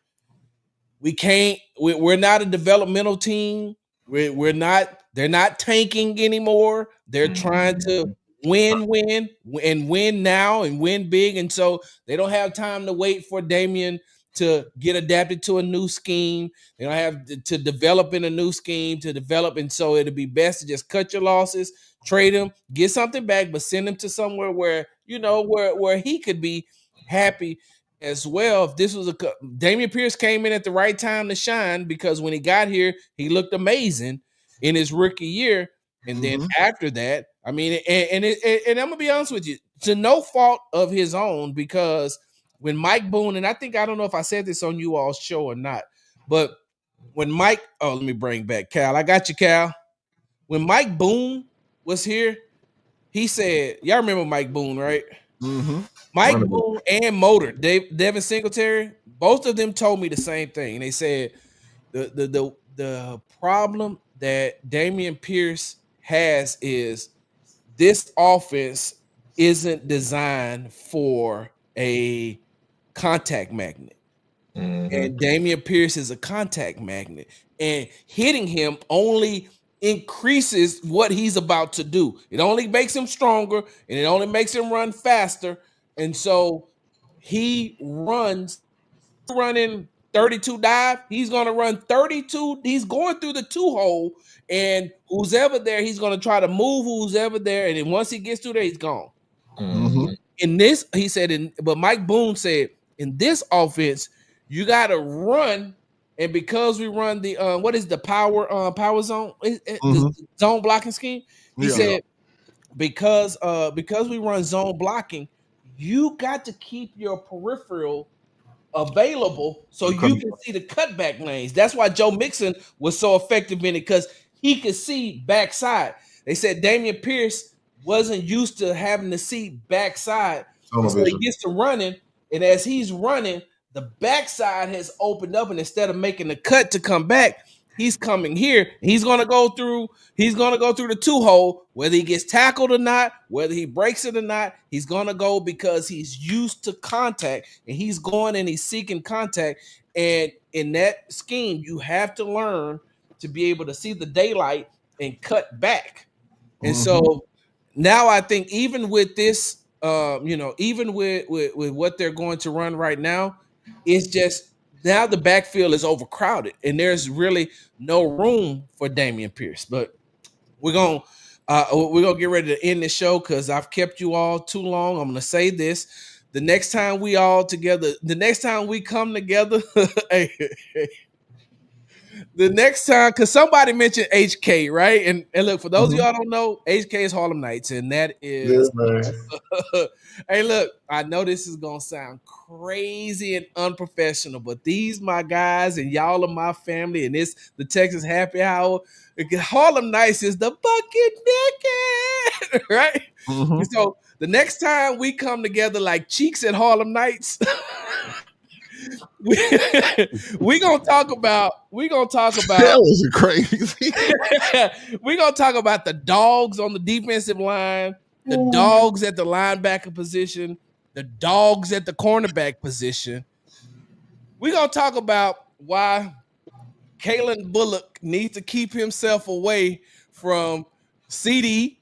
We're not a developmental team. We're not. They're not tanking anymore. They're trying to win now and win big, and so they don't have time to wait for Dameon to get adapted to a new scheme. They don't have to develop in a new scheme to develop, and so it'd be best to just cut your losses, trade him, get something back, but send him to somewhere where where he could be happy as well. If this was Dameon Pierce came in at the right time to shine, because when he got here, he looked amazing in his rookie year. And then after that, I mean, and I'm gonna be honest with you, to no fault of his own, because when Mike Boone, and I don't know if I said this on you all's show or not, but when let me bring back Cal. I got you, Cal. When Mike Boone was here, he said, y'all remember Mike Boone, right? Mm-hmm. Mike Boone and Motor, Devin Singletary, both of them told me the same thing. And they said the problem that Dameon Pierce has is this offense isn't designed for a contact magnet. And Dameon Pierce is a contact magnet. And hitting him only increases what he's about to do. It only makes him stronger, and it only makes him run faster. And so he running 32 dive. He's going to run 32. He's going through the 2-hole, and who's ever there, he's going to try to move who's ever there. And then once he gets through there, he's gone. In this, he said, but Mike Boone said, in this offense, you got to run. And because we run the what is the power zone, the zone blocking scheme, he said, because we run zone blocking, you got to keep your peripheral available so you can see the cutback lanes. That's why Joe Mixon was so effective in it, because he could see backside. They said Dameon Pierce wasn't used to having to see backside, so he gets to running, and as he's running, the backside has opened up, and instead of making the cut to come back, he's coming here. He's gonna go through the 2-hole, whether he gets tackled or not, whether he breaks it or not. He's gonna go because he's used to contact, and he's going and he's seeking contact. And in that scheme, you have to learn to be able to see the daylight and cut back. And so now I think even with this, even with what they're going to run right now, it's just now the backfield is overcrowded, and there's really no room for Dameon Pierce. But we're gonna get ready to end this show because I've kept you all too long. I'm gonna say this: the next time we come together, the next time, because somebody mentioned HK, right? And look, for those of y'all don't know, HK is Harlem Nights, and that is hey, look, I know this is gonna sound crazy and unprofessional, but these my guys and y'all are my family, and this the Texas Happy Hour. Harlem Nights is the bucket naked, right? So the next time we come together like cheeks at Harlem Nights, we gonna talk about that was crazy. We're gonna talk about the dogs on the defensive line, the dogs at the linebacker position, the dogs at the cornerback position. We're gonna talk about why Kalen Bullock needs to keep himself away from CD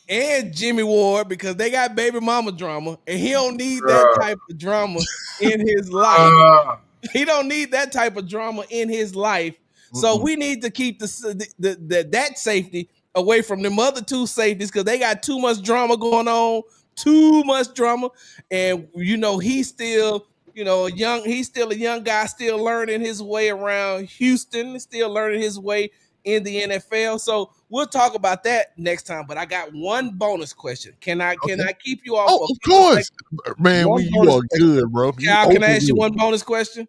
and Jimmy Ward, because they got baby mama drama, and he don't need that type of drama in his life. He don't need that type of drama in his life. So we need to keep that safety away from them other two safeties because they got too much drama going on, too much drama. And he's still, he's still a young guy, still learning his way around Houston, still learning his way in the NFL. So we'll talk about that next time. But I got one bonus question. Can I keep you off? Oh, of course, man. You are good, bro. Cal, can I ask you one bonus question?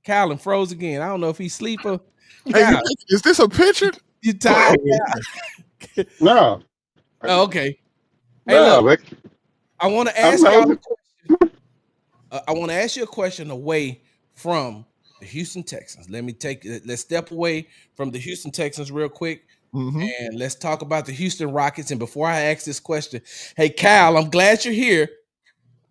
Cal froze again. I don't know if he's sleeping. Hey, is this a picture? You tired? No. Oh, okay. Hey, no, look, I want to ask y'all a question. I want to ask you a question away from the Houston Texans. Let's step away from the Houston Texans real quick. And let's talk about the Houston Rockets. And before I ask this question, hey, Cal, I'm glad you're here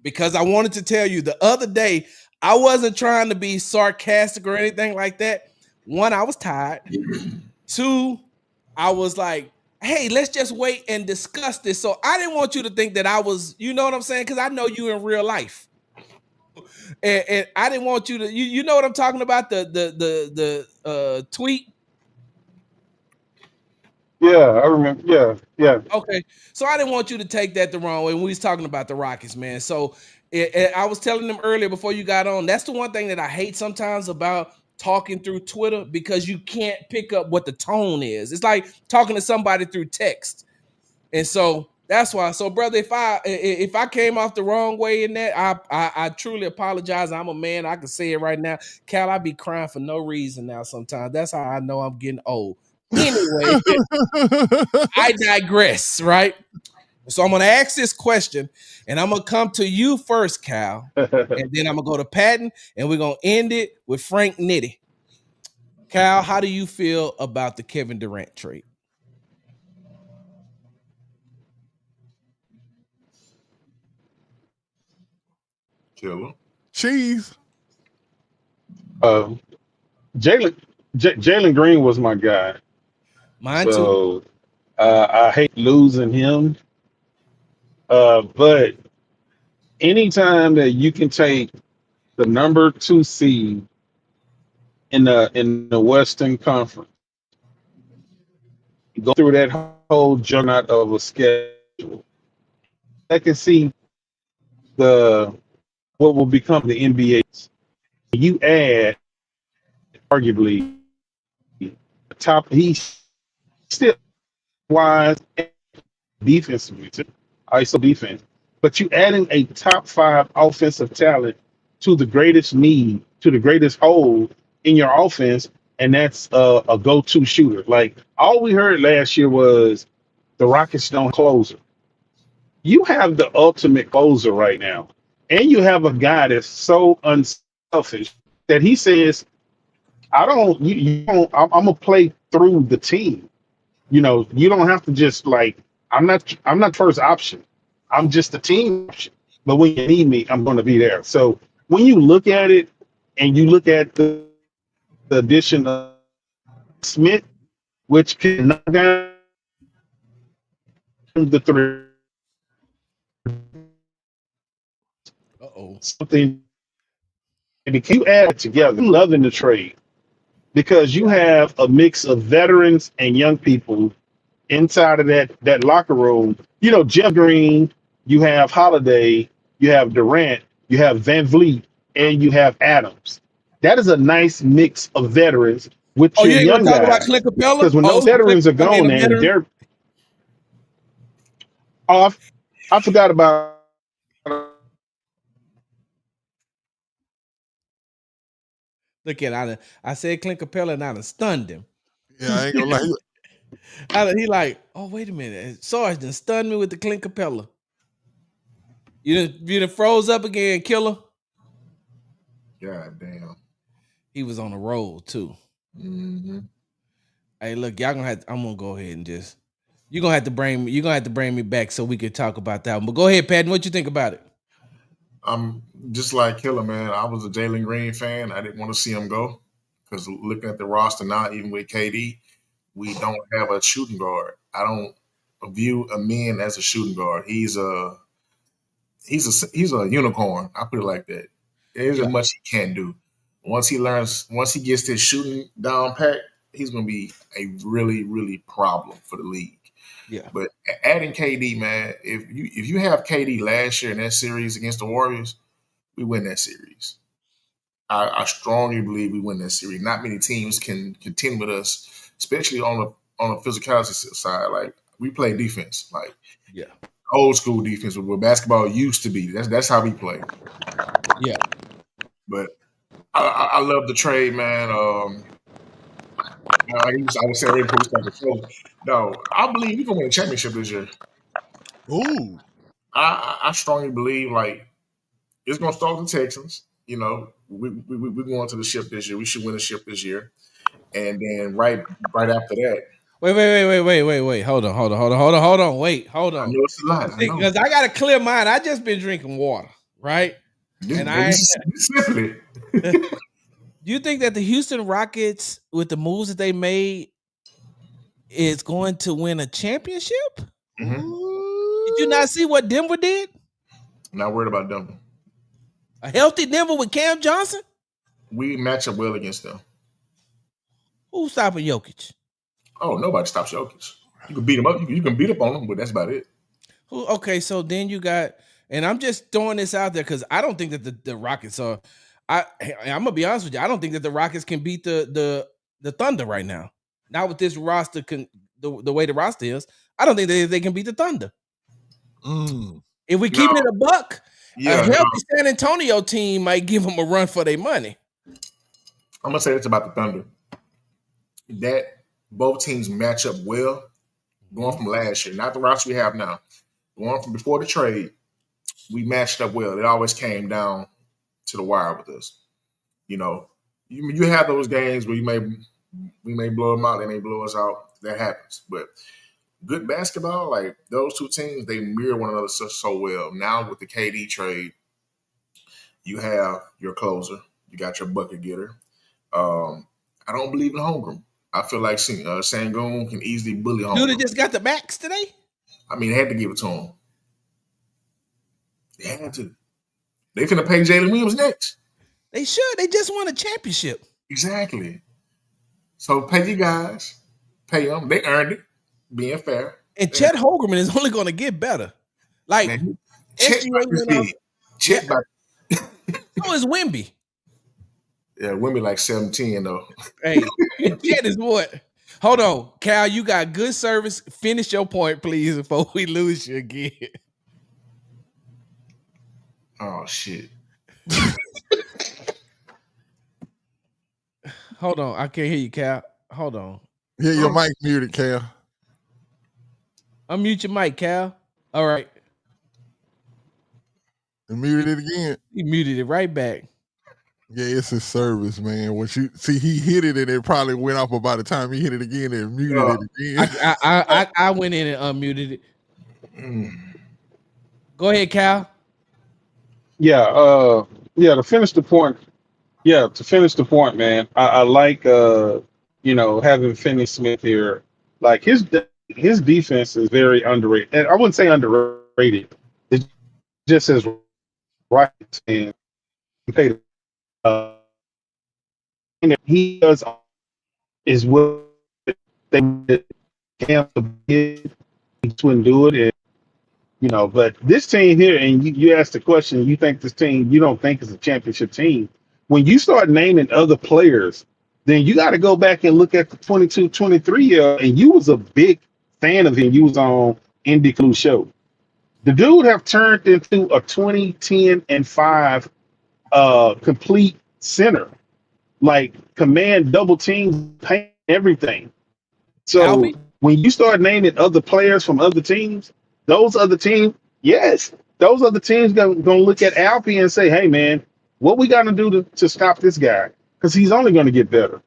because I wanted to tell you the other day, I wasn't trying to be sarcastic or anything like that. One, I was tired. Two, I was like, hey, let's just wait and discuss this. So I didn't want you to think that I was, you know what I'm saying? Because I know you in real life. And I didn't want you to, you know what I'm talking about? The tweet. Yeah, I remember. Yeah. Okay. So I didn't want you to take that the wrong way when we was talking about the Rockets, man. So I was telling them earlier before you got on, that's the one thing that I hate sometimes about talking through Twitter because you can't pick up what the tone is. It's like talking to somebody through text. And so that's why. So, brother, if I came off the wrong way in that, I truly apologize. I'm a man. I can say it right now. Cal, I be crying for no reason now sometimes. That's how I know I'm getting old. Anyway, I digress, right? So I'm going to ask this question, and I'm going to come to you first, Cal, and then I'm going to go to Patton, and we're going to end it with Frank Nitty. Cal, how do you feel about the Kevin Durant trade? Killer. Cheese. Jalen Green was my guy. Mine too. I hate losing him. But anytime that you can take the number 2 seed in the Western Conference, go through that whole juggernaut of a schedule, I can see what will become the NBA. You add arguably the top. He's still wise defensively too. ISO defense, but you adding a top 5 offensive talent to the greatest need, to the greatest hole in your offense, and that's a go-to shooter. Like all we heard last year was the Rockets don't closer. You have the ultimate closer right now, and you have a guy that's so unselfish that he says, "I don't. You don't. I'm gonna play through the team. You don't have to just like." I'm not first option. I'm just the team option. But when you need me, I'm going to be there. So when you look at it and you look at the addition of Smith, which can knock down the 3, something, and if you add it together, I'm loving the trade because you have a mix of veterans and young people inside of that locker room. Jeff Green, you have Holiday, you have Durant, you have Van Vliet, and you have Adams. That is a nice mix of veterans with your young guys. About Clint Capella? Because when those veterans are gone, and they're off, I forgot about. Look at I said Clint Capella and I done stunned him. Yeah, I ain't gonna lie. He like, oh, wait a minute. Sarge done stunned me with the Clint Capella. You done froze up again, killer? God damn. He was on the roll too. Mm-hmm. Hey, look, I'm gonna go ahead and you're gonna have to bring me back so we can talk about that one. But go ahead, Patton, what you think about it? I'm just like Killer, man. I was a Jalen Green fan. I didn't want to see him go because looking at the roster now, even with KD, we don't have a shooting guard. I don't view a man as a shooting guard. He's a unicorn. I put it like that. There isn't much he can do. Once he gets his shooting down pat, he's going to be a really, really problem for the league. Yeah. But adding KD, man, if you have KD last year in that series against the Warriors, we win that series. I strongly believe we win that series. Not many teams can contend with us, especially on the physicality side. Like, we play defense, like old school defense, where basketball used to be. That's how we play. Yeah. But I love the trade, man. I would say already before we start the show. No, I believe we're gonna win a championship this year. Ooh. I strongly believe like it's gonna start with the Texans. You know, we're going to the ship this year. We should win the ship this year. And then right after that. Wait. Hold on. Wait, hold on. I know it's a lot. Because I got a clear mind. I just been drinking water, right? Simply. Do you think that the Houston Rockets, with the moves that they made, is going to win a championship? Mm-hmm. Did you not see what Denver did? Not worried about Denver. A healthy Denver with Cam Johnson? We match up well against them. Who's stopping Jokic? Oh, nobody stops Jokic. You can beat him up. You can beat up on him, but that's about it. Okay, so then you got, and I'm just throwing this out there because I don't think that the Rockets are. I'm gonna be honest with you. I don't think that the Rockets can beat the Thunder right now. Not with this roster, the way the roster is. I don't think they can beat the Thunder. If we keep it a buck, a healthy San Antonio team might give them a run for their money. I'm gonna say it's about the Thunder. That both teams match up well going from last year, not the roster we have now. Going from before the trade, we matched up well. It always came down to the wire with us. You know, you have those games where we may blow them out, they may blow us out. That happens. But good basketball, like those two teams, they mirror one another so well. Now with the KD trade, you have your closer, you got your bucket getter. I don't believe in Holmgren. I feel like Sengun can easily bully Holmgren. Dude, just got the max today? I mean, they had to give it to him. They had to. They finna pay Jalen Williams next. They should. They just won a championship. Exactly. So pay you guys. Pay them. They earned it. Being fair. And Chet Holmgren is only going to get better. Like, Chet back. So is Wemby. Yeah, Wemby like 17 though. Hey, Chet is what? Hold on, Cal. You got good service. Finish your point, please, before we lose you again. Oh shit. Hold on, I can't hear you, Cal. Hold on. Yeah, your mic muted, Cal. Unmute your mic, Cal. All right. And muted it again. He muted it right back. Yeah, it's his service, man. When you see, he hit it and it probably went off. But by the time he hit it again, and muted it again. I went in and unmuted it. Go ahead, Cal. Yeah, to finish the point, man. I like having Finney Smith here. Like his defense is very underrated, and I wouldn't say underrated. It's just as right and paid. He does is what they can't wouldn't do it, and But this team here, and you asked the question, you think this team you don't think is a championship team. When you start naming other players, then you got to go back and look at the 22, 23 year, and you was a big fan of him. You was on Indy Clue show. The dude have turned into a 20-10-5 complete center, like command double teams, paint everything. So when you start naming other players from other teams, those other teams gonna look at Alfie and say, "Hey, man, what we got to do to stop this guy? Because he's only going to get better."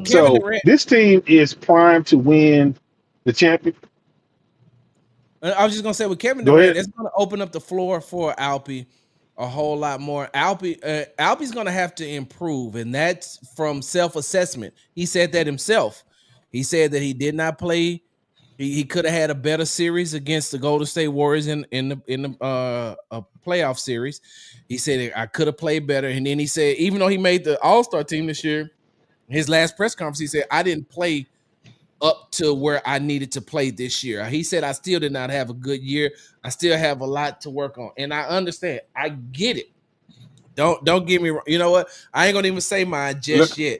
So this team is primed to win the champion. I was just gonna say with Kevin Durant, it's gonna open up the floor for Alfie a whole lot more. Alfie's gonna have to improve, and that's from self-assessment. He said that himself. He said that he did not play He could have had a better series against the Golden State Warriors in the playoff series. He said I could have played better, and then he said even though he made the All-Star team this year, his last press conference he said I didn't play up to where I needed to play this year. He said I still did not have a good year. I still have a lot to work on, and I understand. I get it. Don't get me wrong. You know what? I ain't gonna even say mine just yet.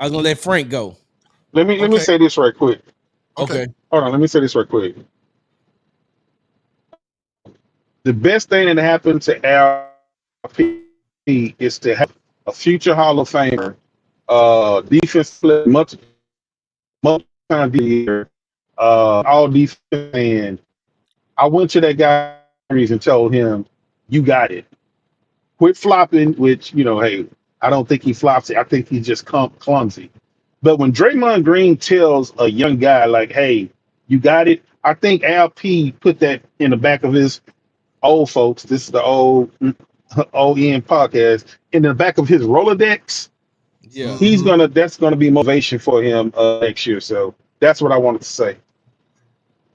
I was gonna let Frank go. Let me say this right quick. Okay. Hold on. Let me say this right quick. The best thing that happened to LP is to have a future Hall of Famer, defense player, multiple time year, all defense. And I went to that guy and told him, "You got it. Quit flopping." Which hey, I don't think he flops it. I think he's just clumsy. But when Draymond Green tells a young guy like, "Hey, you got it," I think LP put that in the back of his old folks. This is the old OEN podcast. In the back of his Rolodex, that's gonna be motivation for him next year. So that's what I wanted to say.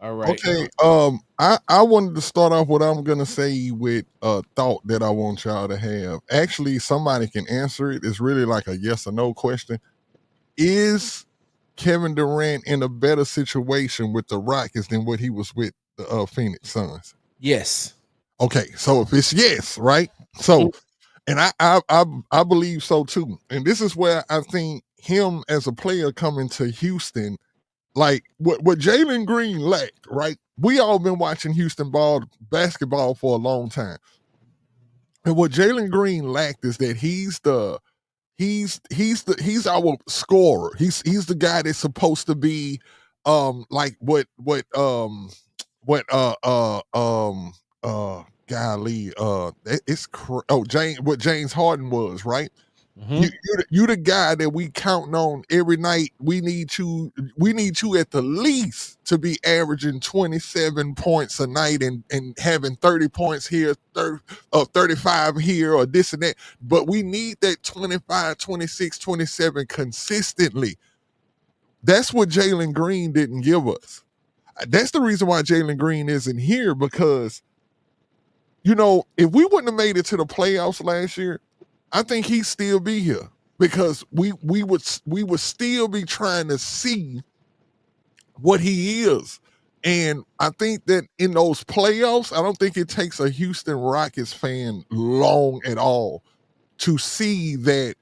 All right. Okay. I wanted to start off what I'm gonna say with a thought that I want y'all to have. Actually, somebody can answer it. It's really like a yes or no question. Is Kevin Durant in a better situation with the Rockets than what he was with the Phoenix Suns? Yes. Okay, so if it's yes, right? So, and I believe so too. And this is where I think him as a player coming to Houston, like what Jalen Green lacked, right? We all been watching Houston basketball for a long time. And what Jalen Green lacked is that he's our scorer. He's the guy that's supposed to be like what what James Harden was, right? Mm-hmm. You the guy that we counting on every night. We need you at the least to be averaging 27 points a night and having 30 points here, 35 here or this and that. But we need that 25, 26, 27 consistently. That's what Jalen Green didn't give us. That's the reason why Jalen Green isn't here, because if we wouldn't have made it to the playoffs last year, I think he'd still be here, because we would still be trying to see what he is. And I think that in those playoffs, I don't think it takes a Houston Rockets fan long at all to see that,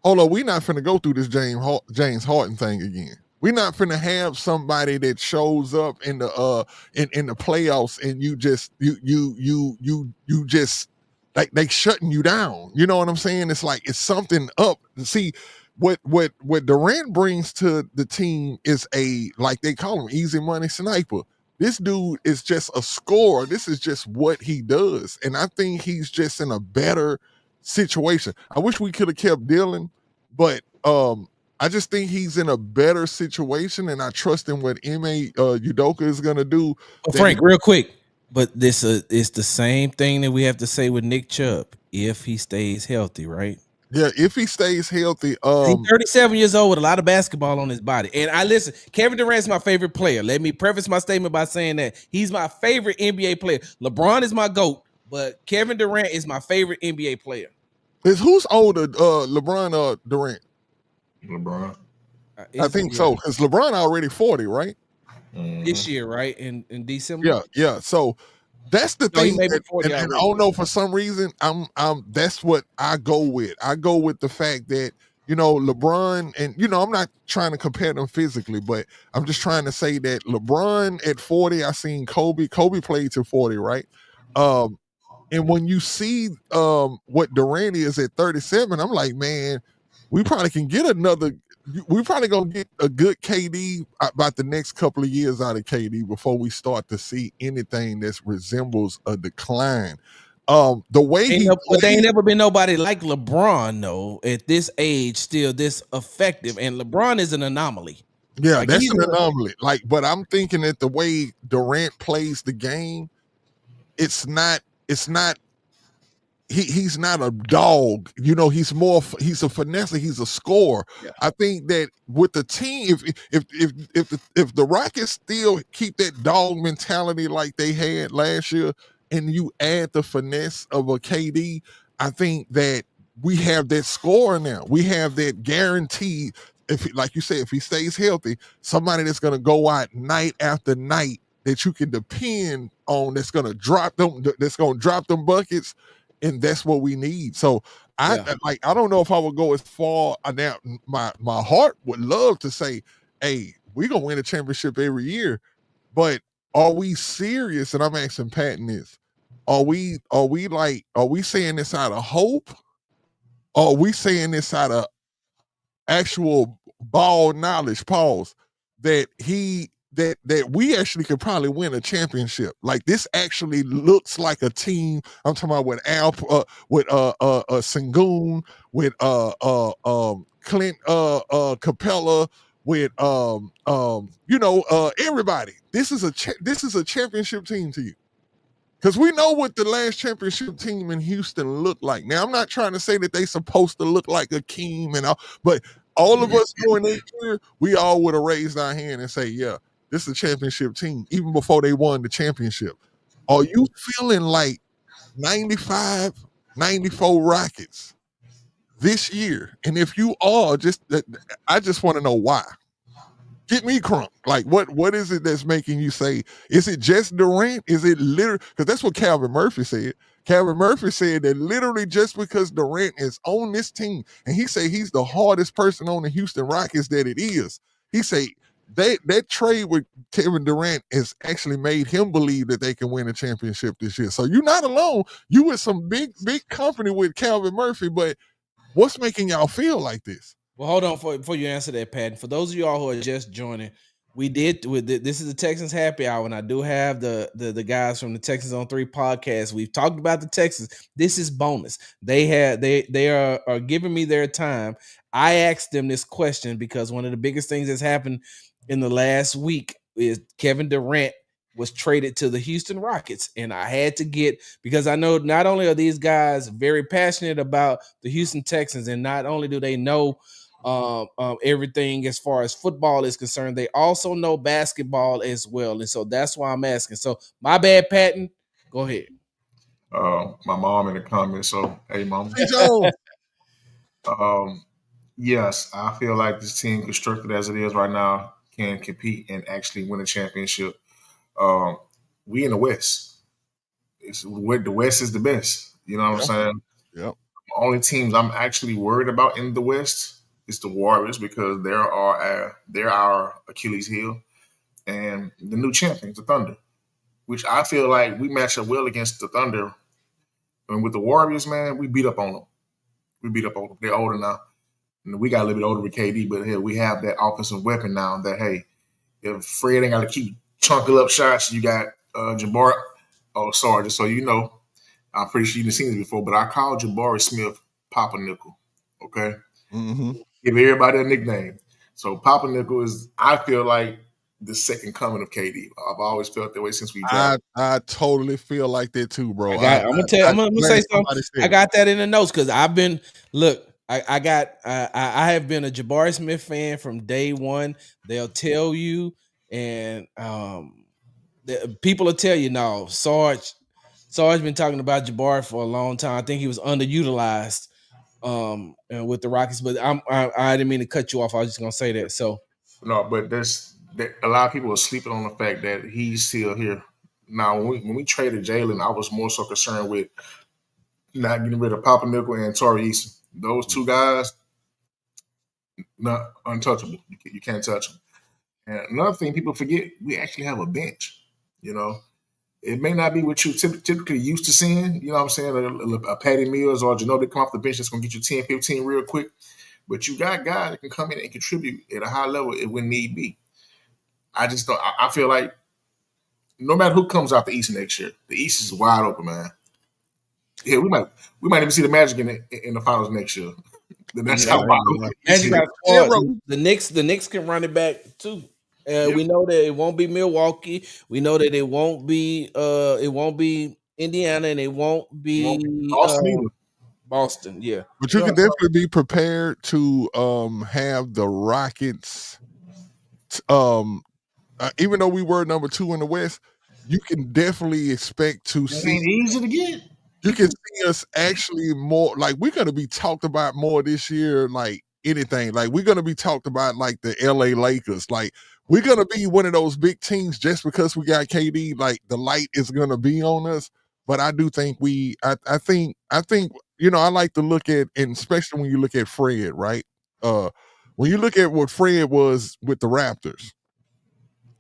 hold on, we're not finna go through this James Harden thing again. We're not finna have somebody that shows up in the playoffs and you just like they shutting you down. You know what I'm saying? It's like it's something up. See, what Durant brings to the team is like they call him, easy money sniper. This dude is just a scorer. This is just what he does. And I think he's just in a better situation. I wish we could have kept Dillon, but I just think he's in a better situation, and I trust in what Ime Udoka is going to do. Frank, real quick, but this is the same thing that we have to say with Nick Chubb, if he stays healthy, right? Yeah, if he stays healthy. He's 37 years old with a lot of basketball on his body. And listen, Kevin Durant's my favorite player. Let me preface my statement by saying that he's my favorite NBA player. LeBron is my GOAT, but Kevin Durant is my favorite NBA player. Who's older, LeBron or Durant? LeBron. I think so, because LeBron already 40, right? This year, right? In December. Yeah. So that's the thing. And I don't know, for some reason, I'm that's what I go with. I go with the fact that, LeBron, and I'm not trying to compare them physically, but I'm just trying to say that LeBron at 40, I seen Kobe played to 40, right? And when you see what Durant is at 37, I'm like, man, we probably can get we probably gonna get a good KD about the next couple of years out of KD before we start to see anything that resembles a decline. The way but there ain't never been nobody like LeBron though at this age, still this effective, and LeBron is an anomaly. Yeah, like, that's an anomaly. But I'm thinking that the way Durant plays the game, it's not he's not a dog. He's a finesser. He's a scorer. Yeah. I think that with the team, if the Rockets still keep that dog mentality like they had last year, and you add the finesse of a KD, I think that we have that score now. We have that guaranteed. Like you said, if he stays healthy, somebody that's going to go out night after night that you can depend on, that's going to drop them buckets, and that's what we need. So I don't know if I would go as far now. My heart would love to say, hey, we're going to win a championship every year, but are we serious? And I'm asking Patton this. Are we saying this out of hope? Or are we saying this out of actual ball knowledge, pause, that we actually could probably win a championship? Like, this actually looks like a team. I'm talking about with Sengun, with Clint Capella, with everybody. This is a championship team to you. Because we know what the last championship team in Houston looked like. Now, I'm not trying to say that they supposed to look like Akeem and all, but all of us going that year, we all would have raised our hand and say, yeah, this is a championship team, even before they won the championship. Are you feeling like 95, 94 Rockets this year? And if you are, I just want to know why. Get me crunk. Like, what is it that's making you say, is it just Durant? Is it literally, because that's what Calvin Murphy said. Calvin Murphy said that literally just because Durant is on this team, and he said he's the hardest person on the Houston Rockets that it is. He said that trade with Kevin Durant has actually made him believe that they can win a championship this year. So you're not alone. You with some big company with Calvin Murphy, but what's making y'all feel like this? Well, hold on before you answer that, Pat. For those of y'all who are just joining, this is the Texans Happy Hour, and I do have the guys from the Texans on Three Podcast. We've talked about the Texans. This is bonus. They are giving me their time. I asked them this question because one of the biggest things that's happened in the last week is Kevin Durant was traded to the Houston Rockets. And I had to get, because I know not only are these guys very passionate about the Houston Texans, and not only do they know everything as far as football is concerned, they also know basketball as well. And so that's why I'm asking. So my bad, Patton. Go ahead. My mom in the comments. So, hey, mom. Yes, I feel like this team, constructed as it is right now, can compete and actually win a championship. We in the West. The West is the best. You know what I'm saying? Yep. The only teams I'm actually worried about in the West is the Warriors, because they're our Achilles heel, and the new champions, the Thunder, which I feel like we match up well against the Thunder. And with the Warriors, man, we beat up on them. They're older now. And we got a little bit older with KD, but hey, we have that offensive weapon now that, hey, if Fred ain't got to keep chunking up shots, you got Jabari. Oh, Sarge. So I'm pretty sure you've seen this before, but I call Jabari Smith Papa Nickel. Okay? Mm-hmm. Give everybody a nickname. So Papa Nickel is, I feel like, the second coming of KD. I've always felt that way since we drafted. I totally feel like that too, bro. I'm gonna say something. I got that in the notes because I've been I have been a Jabari Smith fan from day one. They'll tell you, and people will tell you, no, Sarge been talking about Jabari for a long time. I think he was underutilized with the Rockets, but I didn't mean to cut you off. I was just gonna say that. So no, but a lot of people are sleeping on the fact that he's still here. Now, when we traded Jalen, I was more so concerned with not getting rid of Papa Nickel and Torrey Eason. Those two guys, not untouchable. You can't touch them. And another thing people forget, we actually have a bench. You know, it may not be what you typically used to seeing. You know what I'm saying? A Patty Mills or a Ginobili come off the bench that's going to get you 10, 15 real quick. But you got guys that can come in and contribute at a high level when need be. I just don't. I feel like no matter who comes out the East next year, the East is wide open, man. Yeah, we might even see the Magic in the finals next year. That's how wide open. The Knicks can run it back too. We know that it won't be Milwaukee. We know that it won't be Indiana, and it won't be Boston either. Boston. Yeah, But you Yeah, can definitely be prepared to have the Rockets. Even though we were number 2 in the West, you can definitely expect to it see. ain't easy to get. You can see us actually more like we're gonna be talked about more this year, like anything. Like we're gonna be talked about like the LA Lakers. Like we're gonna be one of those big teams just because we got KD. Like the light is gonna be on us. But I do think I think I like to look at, and especially when you look at Fred, right? When you look at what Fred was with the Raptors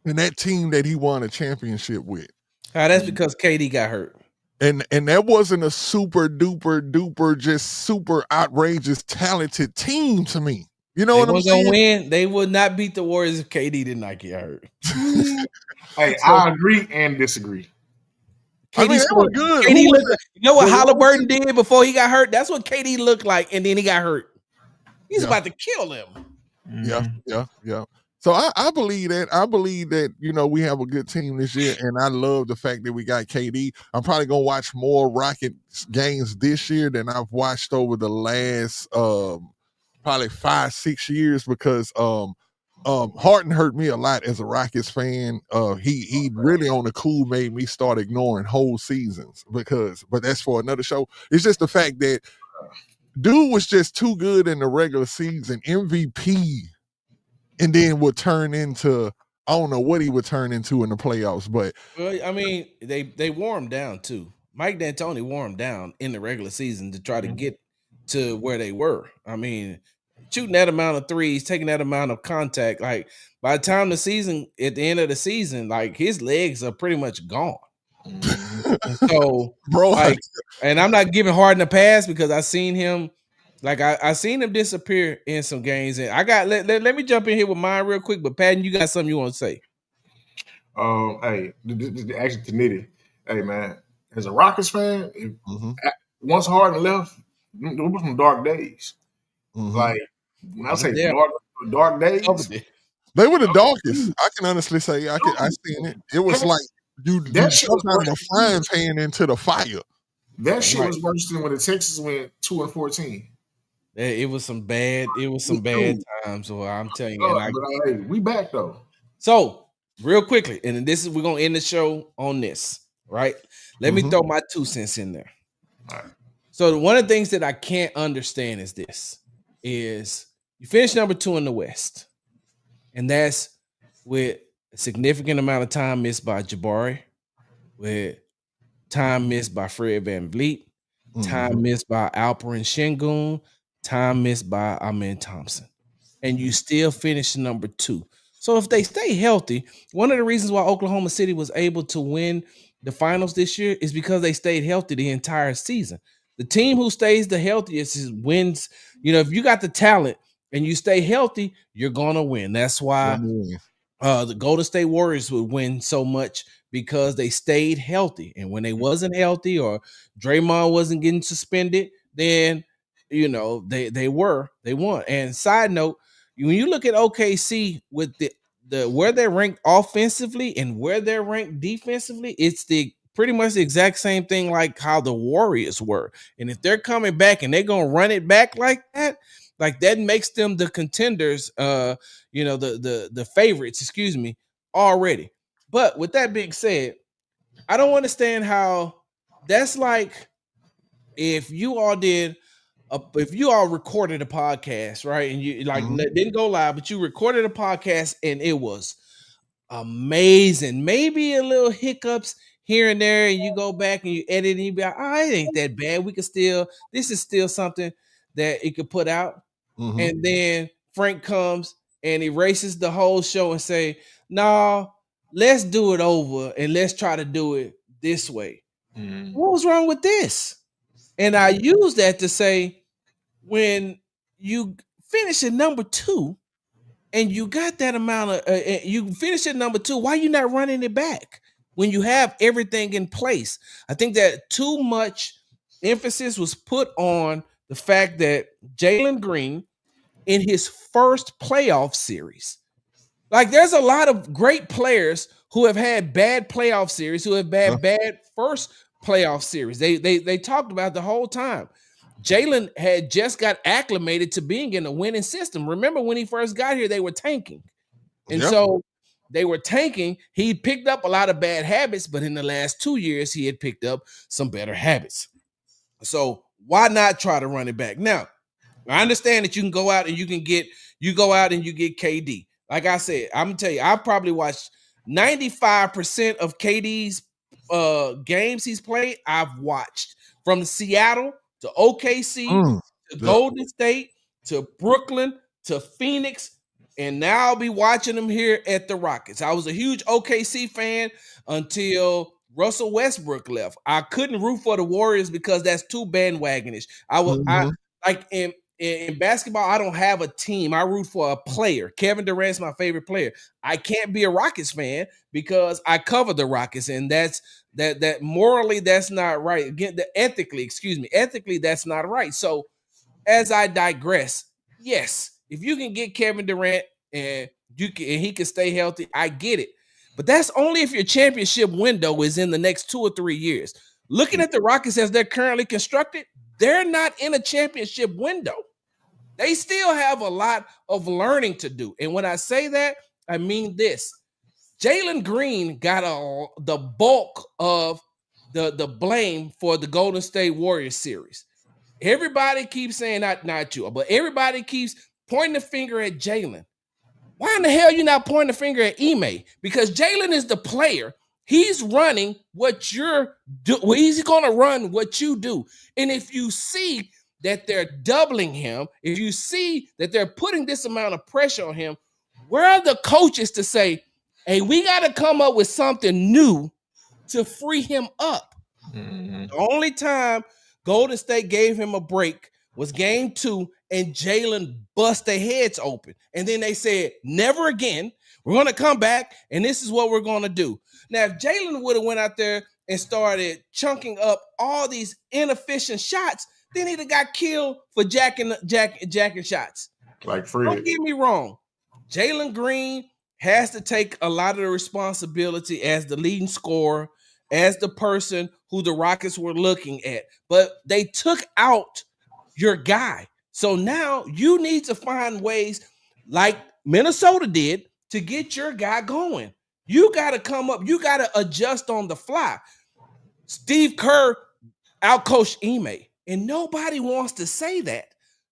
and that team that he won a championship with. that's because KD got hurt. And that wasn't a super duper just super outrageous talented team to me. You know what I'm saying? Gonna win. They would not beat the Warriors if KD did not get hurt. Hey, I agree and disagree. I mean, that was good. KD looked, you know what Halliburton did before he got hurt? That's what KD looked like, and then he got hurt. He's about to kill him. Yeah. So I believe that. I believe that, we have a good team this year, and I love the fact that we got KD. I'm probably going to watch more Rockets games this year than I've watched over the last probably 5-6 years because Harden hurt me a lot as a Rockets fan. He really on the cool made me start ignoring whole seasons but that's for another show. It's just the fact that dude was just too good in the regular season, MVP, and then would turn into, I don't know what he would turn into in the playoffs. But well, I mean, they wore him down too. Mike D'Antoni wore him down in the regular season to try to get to where they were. I mean, shooting that amount of threes, taking that amount of contact, like by the time at the end of the season, like his legs are pretty much gone. So, bro, and I'm not giving Harden a pass because I seen him. Like I seen him disappear in some games, and I got let me jump in here with mine real quick. But Patton, you got something you want to say? Hey, actually to Nitty, hey man, as a Rockets fan, once Harden left, there was some dark days. Like when I say dark days, they were the darkest. I can honestly say I seen it. It was like you jumped out of a frying pan into the fire. That shit was worse than when the Texans went 2-14. It was some bad times. So I'm telling you, hey, we back though. So real quickly, and we're gonna end the show on this, right? Let me throw my 2 cents in there. All right. So one of the things that I can't understand is you finish number 2 in the West, and that's with a significant amount of time missed by Jabari, with time missed by Fred VanVleet, time missed by Alperen Şengün, time missed by Amen Thompson, and you still finish number 2. So if they stay healthy, one of the reasons why Oklahoma City was able to win the finals this year is because they stayed healthy the entire season. The team who stays the healthiest wins. If you got the talent and you stay healthy, you're gonna win. That's why the Golden State Warriors would win so much because they stayed healthy. And when they wasn't healthy or Draymond wasn't getting suspended, then they won. And side note, when you look at OKC with the where they're ranked offensively and where they're ranked defensively, it's pretty much the exact same thing like how the Warriors were. And if they're coming back and they're gonna run it back like that makes them the contenders, the favorites, already. But with that being said, I don't understand how that's like if you all recorded a podcast, right? And you didn't go live, but you recorded a podcast and it was amazing. Maybe a little hiccups here and there, and you go back and you edit and you be like, it ain't that bad. This is still something that it could put out. And then Frank comes and erases the whole show and say, no, let's do it over and let's try to do it this way. What was wrong with this? And I use that to say, when you finish at number 2 and you got that amount of, you finish at number 2, why are you not running it back when you have everything in place? I think that too much emphasis was put on the fact that Jalen Green in his first playoff series, like there's a lot of great players who have had bad playoff series, who have bad first playoff series. They talked about the whole time. Jalen had just got acclimated to being in a winning system. Remember when he first got here, they were tanking. And so they were tanking. He picked up a lot of bad habits, but in the last 2 years, he had picked up some better habits. So why not try to run it back? Now, I understand that you can go out and you get KD. Like I said, I'm gonna tell you, I probably watched 95% of KD's games he's played. I've watched from Seattle to OKC to Golden State to Brooklyn to Phoenix, and now I'll be watching him here at the Rockets. I was a huge OKC fan until Russell Westbrook left. I couldn't root for the Warriors because that's too bandwagonish. In basketball, I don't have a team. I root for a player. Kevin Durant's my favorite player. I can't be a Rockets fan because I cover the Rockets, and that morally that's not right. Again, ethically, that's not right. So, as I digress, yes, if you can get Kevin Durant and he can stay healthy, I get it. But that's only if your championship window is in the next 2 or 3 years. Looking at the Rockets as they're currently constructed, they're not in a championship window. They still have a lot of learning to do. And when I say that, I mean this. Jalen Green got the bulk of the blame for the Golden State Warriors series. Everybody keeps saying, not you, but everybody keeps pointing the finger at Jalen. Why in the hell are you not pointing the finger at Ime? Because Jalen is the player. He's running what you're doing. He's going to run what you do. And if you see that they're doubling him, if you see that they're putting this amount of pressure on him, where are the coaches to say, hey, we got to come up with something new to free him up? The only time Golden State gave him a break was game 2, and Jalen bust their heads open. And then they said, never again. We're going to come back, and this is what we're going to do. Now, if Jalen would have went out there and started chunking up all these inefficient shots, then he'd have got killed for jacking shots. Like Fred. Don't get me wrong. Jalen Green has to take a lot of the responsibility as the leading scorer, as the person who the Rockets were looking at. But they took out your guy. So now you need to find ways like Minnesota did to get your guy going. You got to come up. You got to adjust on the fly. Steve Kerr outcoached Ime, and nobody wants to say that.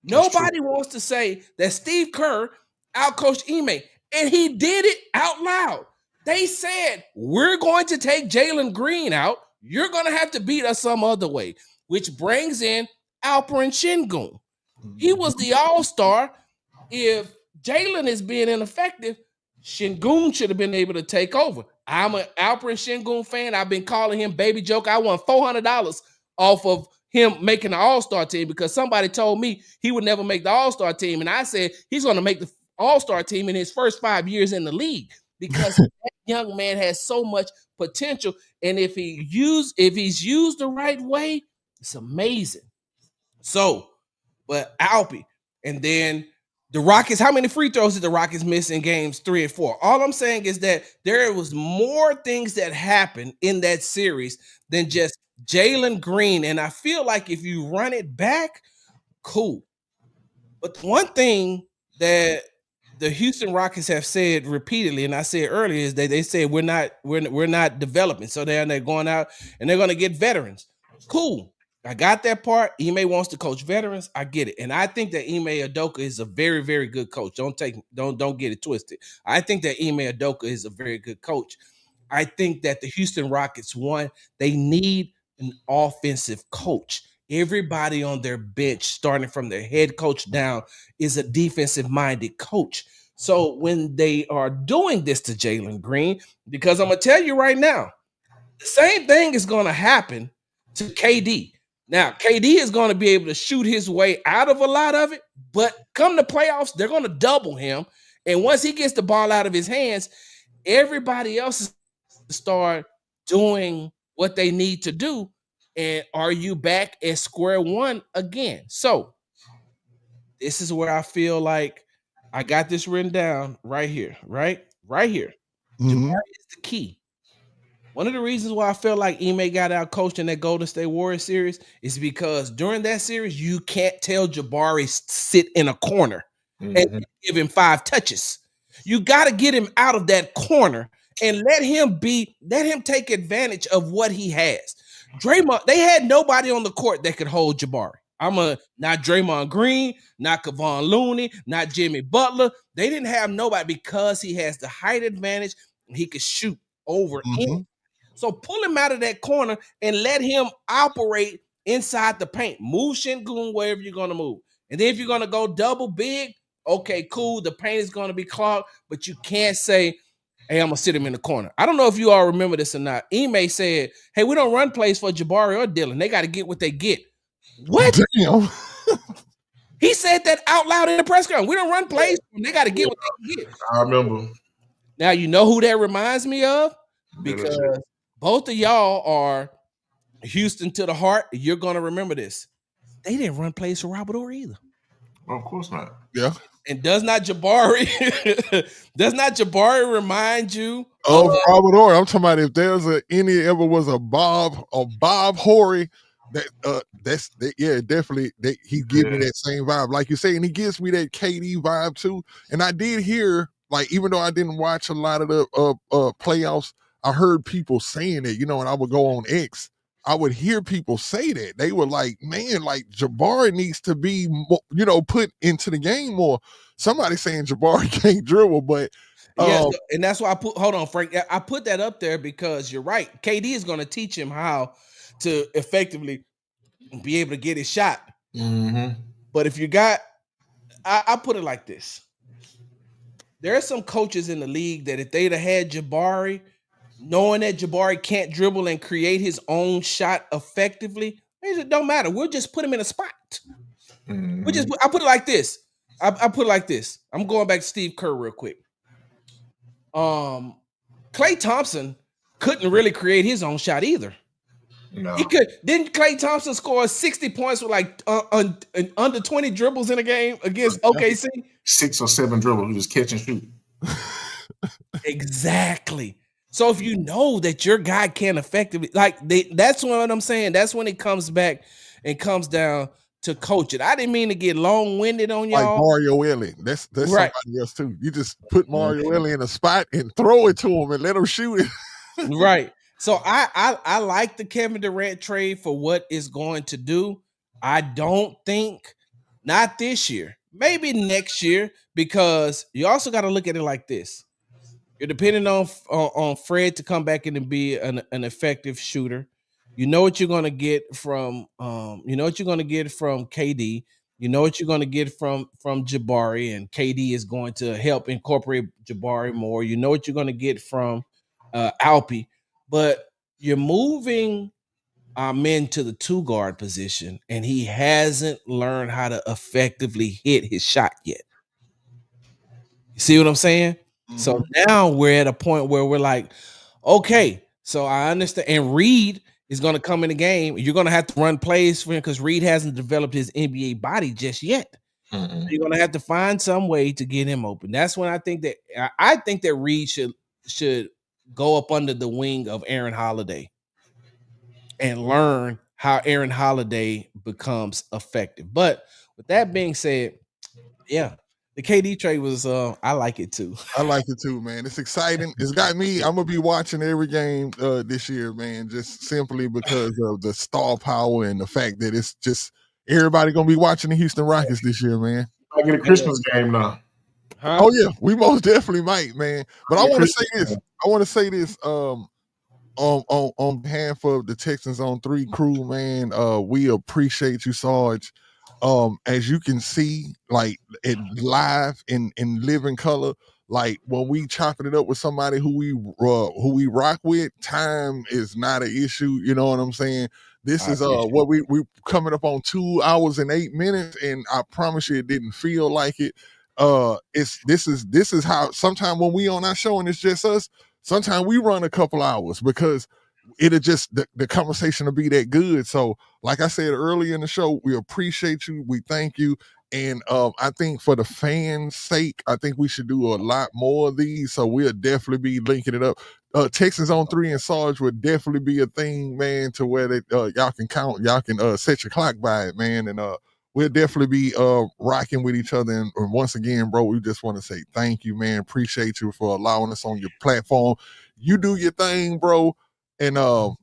Nobody wants to say that Steve Kerr outcoached Ime, and he did it out loud. They said, we're going to take Jalen Green out. You're going to have to beat us some other way, which brings in Alperen Şengün. He was the all-star. If Jalen is being ineffective, Şengün should have been able to take over. I'm an Alperen Şengün fan. I've been calling him Baby Joke. I won $400 off of him making the all-star team because somebody told me he would never make the all-star team. And I said he's going to make the all-star team in his first 5 years in the league because that young man has so much potential. And if he's used the right way, it's amazing. So, but Alpy, and then the Rockets, how many free throws did the Rockets miss in games 3 and 4? All I'm saying is that there was more things that happened in that series than just Jalen Green. And I feel like if you run it back, cool. But one thing that the Houston Rockets have said repeatedly, and I said earlier, is that they said we're not developing. So they're going out and they're going to get veterans. Cool. I got that part. Ime wants to coach veterans. I get it. And I think that Ime Udoka is a very, very good coach. Don't get it twisted. I think that Ime Udoka is a very good coach. I think that the Houston Rockets, they need an offensive coach. Everybody on their bench, starting from their head coach down, is a defensive-minded coach. So when they are doing this to Jalen Green, because I'm going to tell you right now, the same thing is going to happen to KD. Now, KD is going to be able to shoot his way out of a lot of it, but come the playoffs, they're going to double him. And once he gets the ball out of his hands, everybody else is going to start doing what they need to do. And are you back at square one again? So this is where I feel like I got this written down right here, right? Right here. Mm-hmm. Jabari is the key. One of the reasons why I felt like Ime got out coached in that Golden State Warriors series is because during that series, you can't tell Jabari sit in a corner and give him 5 touches. You got to get him out of that corner and let him take advantage of what he has. Draymond, they had nobody on the court that could hold Jabari. Not Draymond Green, not Kevon Looney, not Jimmy Butler. They didn't have nobody because he has the height advantage. He could shoot over in. So pull him out of that corner and let him operate inside the paint. Move Şengün wherever you're going to move. And then if you're going to go double big, okay, cool. The paint is going to be clogged, but you can't say, hey, I'm going to sit him in the corner. I don't know if you all remember this or not. Ime said, hey, we don't run plays for Jabari or Dylan. They got to get what they get. What? Damn. He said that out loud in the press conference. We don't run plays for them. They got to get what they get. I remember. Now, you know who that reminds me of? Because both of y'all are Houston to the heart. You're going to remember this. They didn't run plays for Robert Orr either. Well, of course not. Yeah. And does not Jabari remind you of Robert Orr? I'm talking about if there's ever was a Bob Horry, definitely he gives me that same vibe. Like you say, and he gives me that KD vibe too. And I did hear, like, even though I didn't watch a lot of the playoffs, I heard people saying it, and I would go on X. I would hear people say that. They were like, man, like Jabari needs to be, put into the game more. Somebody saying Jabari can't dribble, but and that's why hold on, Frank. I put that up there because you're right. KD is going to teach him how to effectively be able to get his shot. But if you I put it like this. There are some coaches in the league that if they'd have had Jabari, knowing that Jabari can't dribble and create his own shot effectively, it don't matter. We'll just put him in a spot. I put it like this. I put it like this. I'm going back to Steve Kerr real quick. Klay Thompson couldn't really create his own shot either. No. He could. Didn't Klay Thompson score 60 points with like under 20 dribbles in a game against OKC? 6 or 7 dribbles, you just catch and shoot. Exactly. So if you know that your guy can't effectively, that's what I'm saying. That's when it comes back and comes down to coaching. I didn't mean to get long-winded on y'all. Like Mario Ellie. That's right. Somebody else too. You just put Mario Ellie in a spot and throw it to him and let him shoot it. Right. So I like the Kevin Durant trade for what it's going to do. I don't think, not this year, maybe next year, because you also got to look at it like this. You're depending on Fred to come back in and be an effective shooter. You know what you're going to get from KD. You know what you're going to get from Jabari, and KD is going to help incorporate Jabari more. You know what you're going to get from Alpi, but you're moving men to the 2-guard position, and he hasn't learned how to effectively hit his shot yet. You see what I'm saying? So now we're at a point where we're like, okay, so I understand. And Reed is going to come in the game. You're going to have to run plays for him because Reed hasn't developed his NBA body just yet. So you're going to have to find some way to get him open. That's when I think that Reed should go up under the wing of Aaron Holiday and learn how Aaron Holiday becomes effective. But with that being said, yeah. The KD trade was, I like it too. I like it too, man. It's exciting. It's got me. I'm going to be watching every game this year, man, just simply because of the star power and the fact that it's just everybody going to be watching the Houston Rockets this year, man. I get a Christmas game now. Huh? Oh, yeah. We most definitely might, man. But I want to say this. On behalf of the Texans on 3 crew, man, we appreciate you, Sarge. As you can see, like it live in living color, like when we chopping it up with somebody who we rock with, time is not an issue. You know what I'm saying? This is what we coming up on 2 hours and 8 minutes, and I promise you, it didn't feel like it. This is how sometimes when we on our show and it's just us, sometimes we run a couple hours because it'll just the conversation will be that good. So like I said earlier in the show, we appreciate you, we thank you, And I think for the fans' sake, I think we should do a lot more of these. So we'll definitely be linking it up. Texans on 3 and Sarge would definitely be a thing, man, to where they, y'all can set your clock by it, man. And we'll definitely be rocking with each other. And once again, bro, we just want to say thank you, man. Appreciate you for allowing us on your platform. You do your thing, bro. And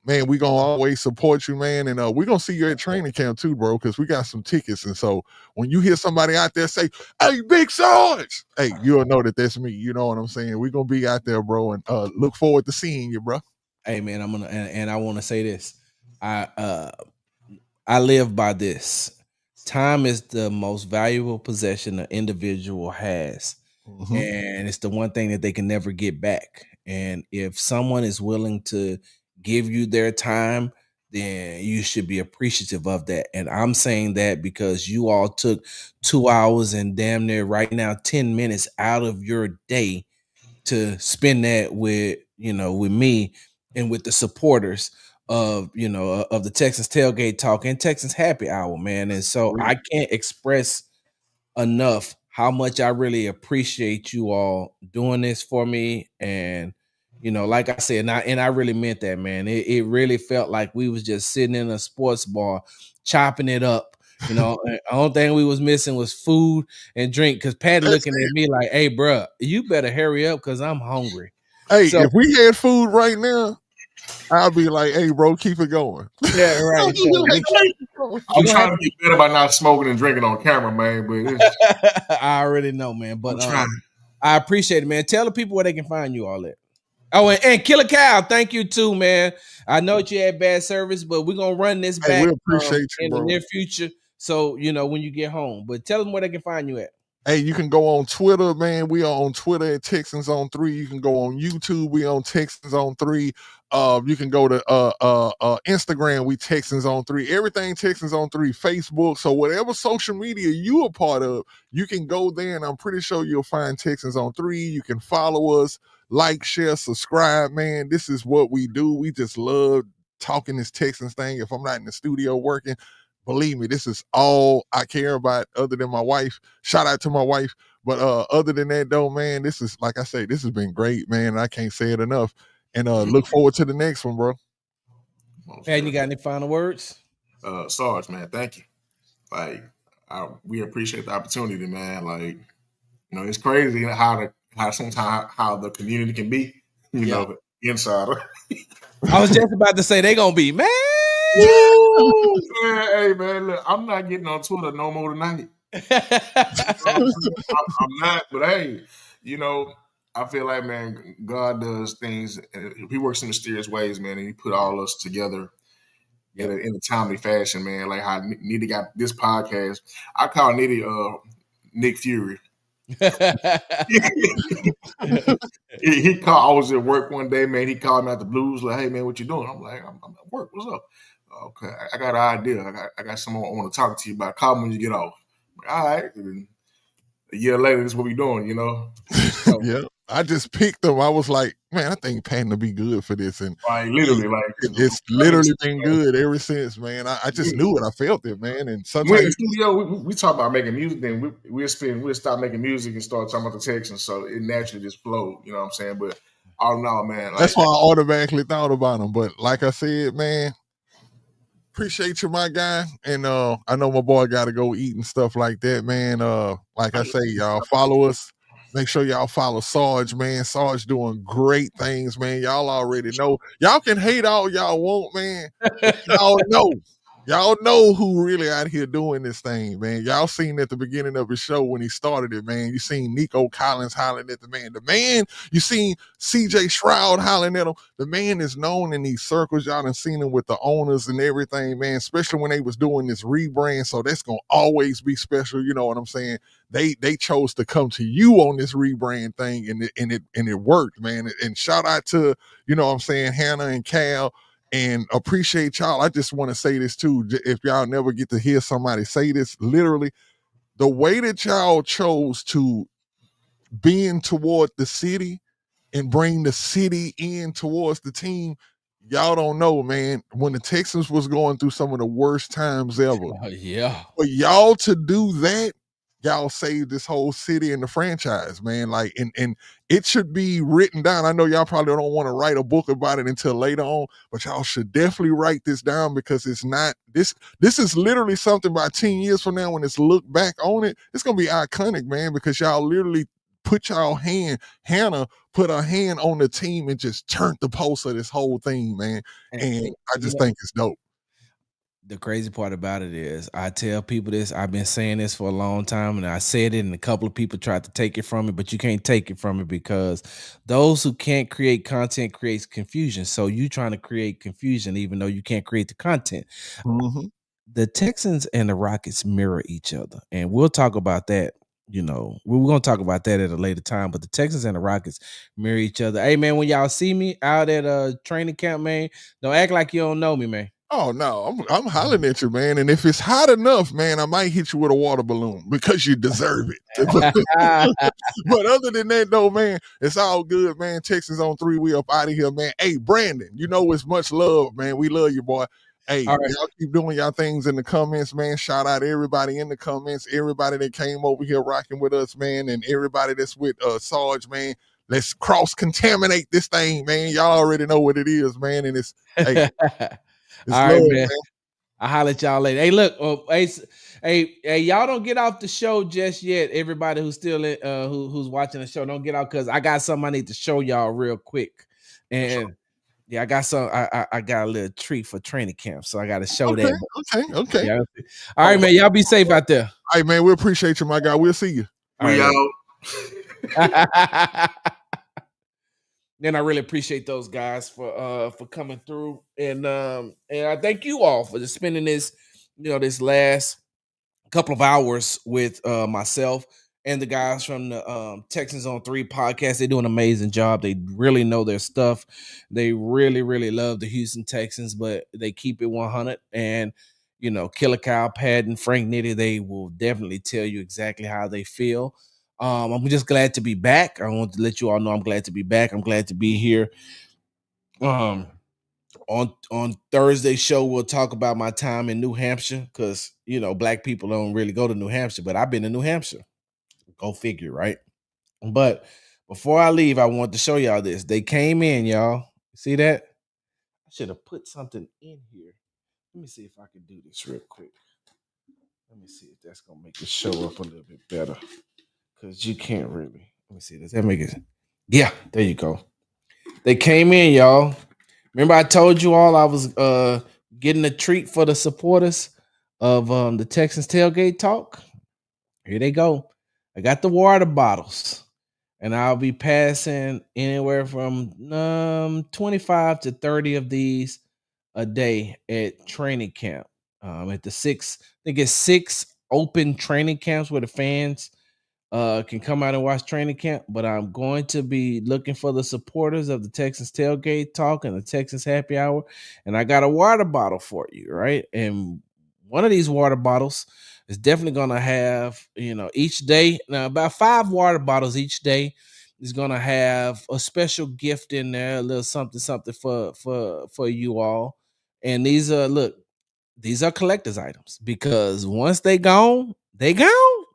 man, we gonna always support you, man. And we're gonna see you at training camp too, bro, because we got some tickets. And so when you hear somebody out there say, "Hey, Big Sarge," hey, you'll know that that's me. You know what I'm saying? We're gonna be out there, bro, and look forward to seeing you, bro. Hey man, I'm gonna and I want to say this. I live by this. Time is the most valuable possession an individual has. Mhm. And it's the one thing that they can never get back. And if someone is willing to give you their time, then you should be appreciative of that. And I'm saying that because you all took 2 hours and damn near right now 10 minutes out of your day to spend that with, with me and with the supporters of, of the Texans Tailgate Talk and Texans Happy Hour, man. And so I can't express enough how much I really appreciate you all doing this for me. And like I said, and I really meant that, man. It really felt like we was just sitting in a sports bar chopping it up. And the only thing we was missing was food and drink, because Patty looking at me like, "Hey, bro, you better hurry up because I'm hungry." Hey, So- if we had food right now, I'll be like, "Hey, bro, keep it going." Yeah, right. I'm trying to get better by not smoking and drinking on camera, man. But it's, I already know, man. But I'm trying. I appreciate it, man. Tell the people where they can find you all at. Oh, and Killer Cow, thank you too, man. I know you had bad service, but we're gonna run this back we appreciate you, in bro. the near future. So when you get home. But tell them where they can find you at. Hey, you can go on Twitter, man. We are on Twitter at Texans on 3. You can go on YouTube. We on Texans on 3. You can go to Instagram. We Texans on 3. Everything Texans on 3. Facebook. So whatever social media you are part of, you can go there, and I'm pretty sure you'll find Texans on 3. You can follow us, like, share, subscribe, man. This is what we do. We just love talking this Texans thing. If I'm not in the studio working, believe me, this is all I care about other than my wife. Shout out to my wife. But other than that, though, man, this is, like I say, this has been great, man. And I can't say it enough. And look forward to the next one, bro. And you got any final words? Sarge, man, thank you. Like, we appreciate the opportunity, man. Like, it's crazy how sometimes how the community can be, know, insider. I was just about to say they gonna be, man. Man, hey man, look, I'm not getting on Twitter no more tonight. I'm not, but hey, I feel like, man, God does things. He works in mysterious ways, man, and He put all of us together in a timely fashion, man. Like how Nitty got this podcast. I call Nitty Nick Fury. He called. I was at work one day, man. He called me out the blues, like, "Hey, man, what you doing?" I'm like, "I'm at work. What's up?" "Okay, I got an idea. I got someone I want to talk to you about. Call me when you get off." I'm like, "All right." And a year later, this is what we doing, So, yeah, I just picked them. I was like, man, I think Patton will be good for this, and literally, it's literally been good ever since, man. I just knew it. I felt it, man. And sometimes in the studio, we talk about making music, then we'll stop making music and start talking about the Texans. So it naturally just flowed. You know what I'm saying? But all in all, man, that's why I automatically thought about them. But like I said, man, appreciate you, my guy. And I know my boy got to go eat and stuff like that, man. Like I say, y'all follow us. Make sure y'all follow Sarge, man. Sarge doing great things, man. Y'all already know. Y'all can hate all y'all want, man. Y'all know who really out here doing this thing, man. Y'all seen at the beginning of his show when he started it, man. You seen Nico Collins hollering at the man. The man, you seen CJ Stroud hollering at him. The man is known in these circles. Y'all done seen him with the owners and everything, man, especially when they was doing this rebrand. So that's going to always be special. You know what I'm saying? They chose to come to you on this rebrand thing, and it worked, man. And shout out to, you know what I'm saying, Hannah and Cal. And appreciate y'all. I just want to say this too. If y'all never get to hear somebody say this, literally, the way that y'all chose to bend toward the city and bring the city in towards the team, y'all don't know, man. When the Texans was going through some of the worst times ever, Yeah. for y'all to do that y'all saved this whole city and the franchise, man. Like, and it should be written down. I know y'all probably don't want to write a book about it until later on, but y'all should definitely write this down, because it's not this is literally something by 10 years from now when it's looked back on it, it's gonna be iconic, man, because y'all literally put Hannah put her hand on the team and just turned the pulse of this whole thing, man. And I just think it's dope. The crazy part about it is, I tell people this, I've been saying this for a long time, and I said it, and a couple of people tried to take it from me, but you can't take it from me, because those who can't create content creates confusion. So you trying to create confusion even though you can't create the content. Mm-hmm. The Texans and the Rockets mirror each other, and we'll talk about that. You know, we're gonna talk about that at a later time. But the Texans and the Rockets mirror each other. Hey man, when y'all see me out at training camp, man, don't act like you don't know me, man. Oh no, I'm hollering at you, man. And if it's hot enough, man, I might hit you with a water balloon because you deserve it. But other than that, though, man, it's all good, man. Texans on 3, we up out of here, man. Hey, Brandon, you know it's much love, man. We love you, boy. Hey, All right. Y'all keep doing y'all things in the comments, man. Shout out everybody in the comments, everybody that came over here rocking with us, man, and everybody that's with Sarge, man. Let's cross-contaminate this thing, man. Y'all already know what it is, man. And it's, hey, it's all right, love, man. I'll holler at y'all later. Hey, look, hey, y'all don't get off the show just yet. Everybody who's still in, who's watching the show, don't get out, because I got something I need to show y'all real quick. And yeah, I got some. I got a little treat for training camp, so I got to show that. Okay. Yeah. All right, man. Y'all be safe out there. Hey, man, we appreciate you, my guy. We'll see you. We out. Then I really appreciate those guys for coming through, and I thank you all for just spending this, this last couple of hours with myself and the guys from the Texans on 3 podcast. They do an amazing job. They really know their stuff. They really, really love the Houston Texans, but they keep it 100. And Killer Kyle, Patton, Frank Nitty, they will definitely tell you exactly how they feel. I'm just glad to be back. I want to let you all know I'm glad to be back. I'm glad to be here. On Thursday's show, we'll talk about my time in New Hampshire, because black people don't really go to New Hampshire, but I've been to New Hampshire. Go figure, right? But before I leave, I want to show y'all this. They came in, y'all. See that? I should have put something in here. Let me see if I can do this real quick. Let me see if that's gonna make it show up a little bit better. Because you can't really. Let me see. Does that make it? Yeah, there you go. They came in, y'all. Remember I told you all I was getting a treat for the supporters of the Texans Tailgate Talk? Here they go. I got the water bottles, and I'll be passing anywhere from 25 to 30 of these a day at training camp. At the 6, I think it's 6 open training camps where the fans can come out and watch training camp, but I'm going to be looking for the supporters of the Texans Tailgate Talk and the Texans Happy Hour, and I got a water bottle for you, right? And one of these water bottles is definitely going to have, each day, now about 5 water bottles each day is going to have a special gift in there, a little something for you all. And these are collector's items, because once they gone, they gone.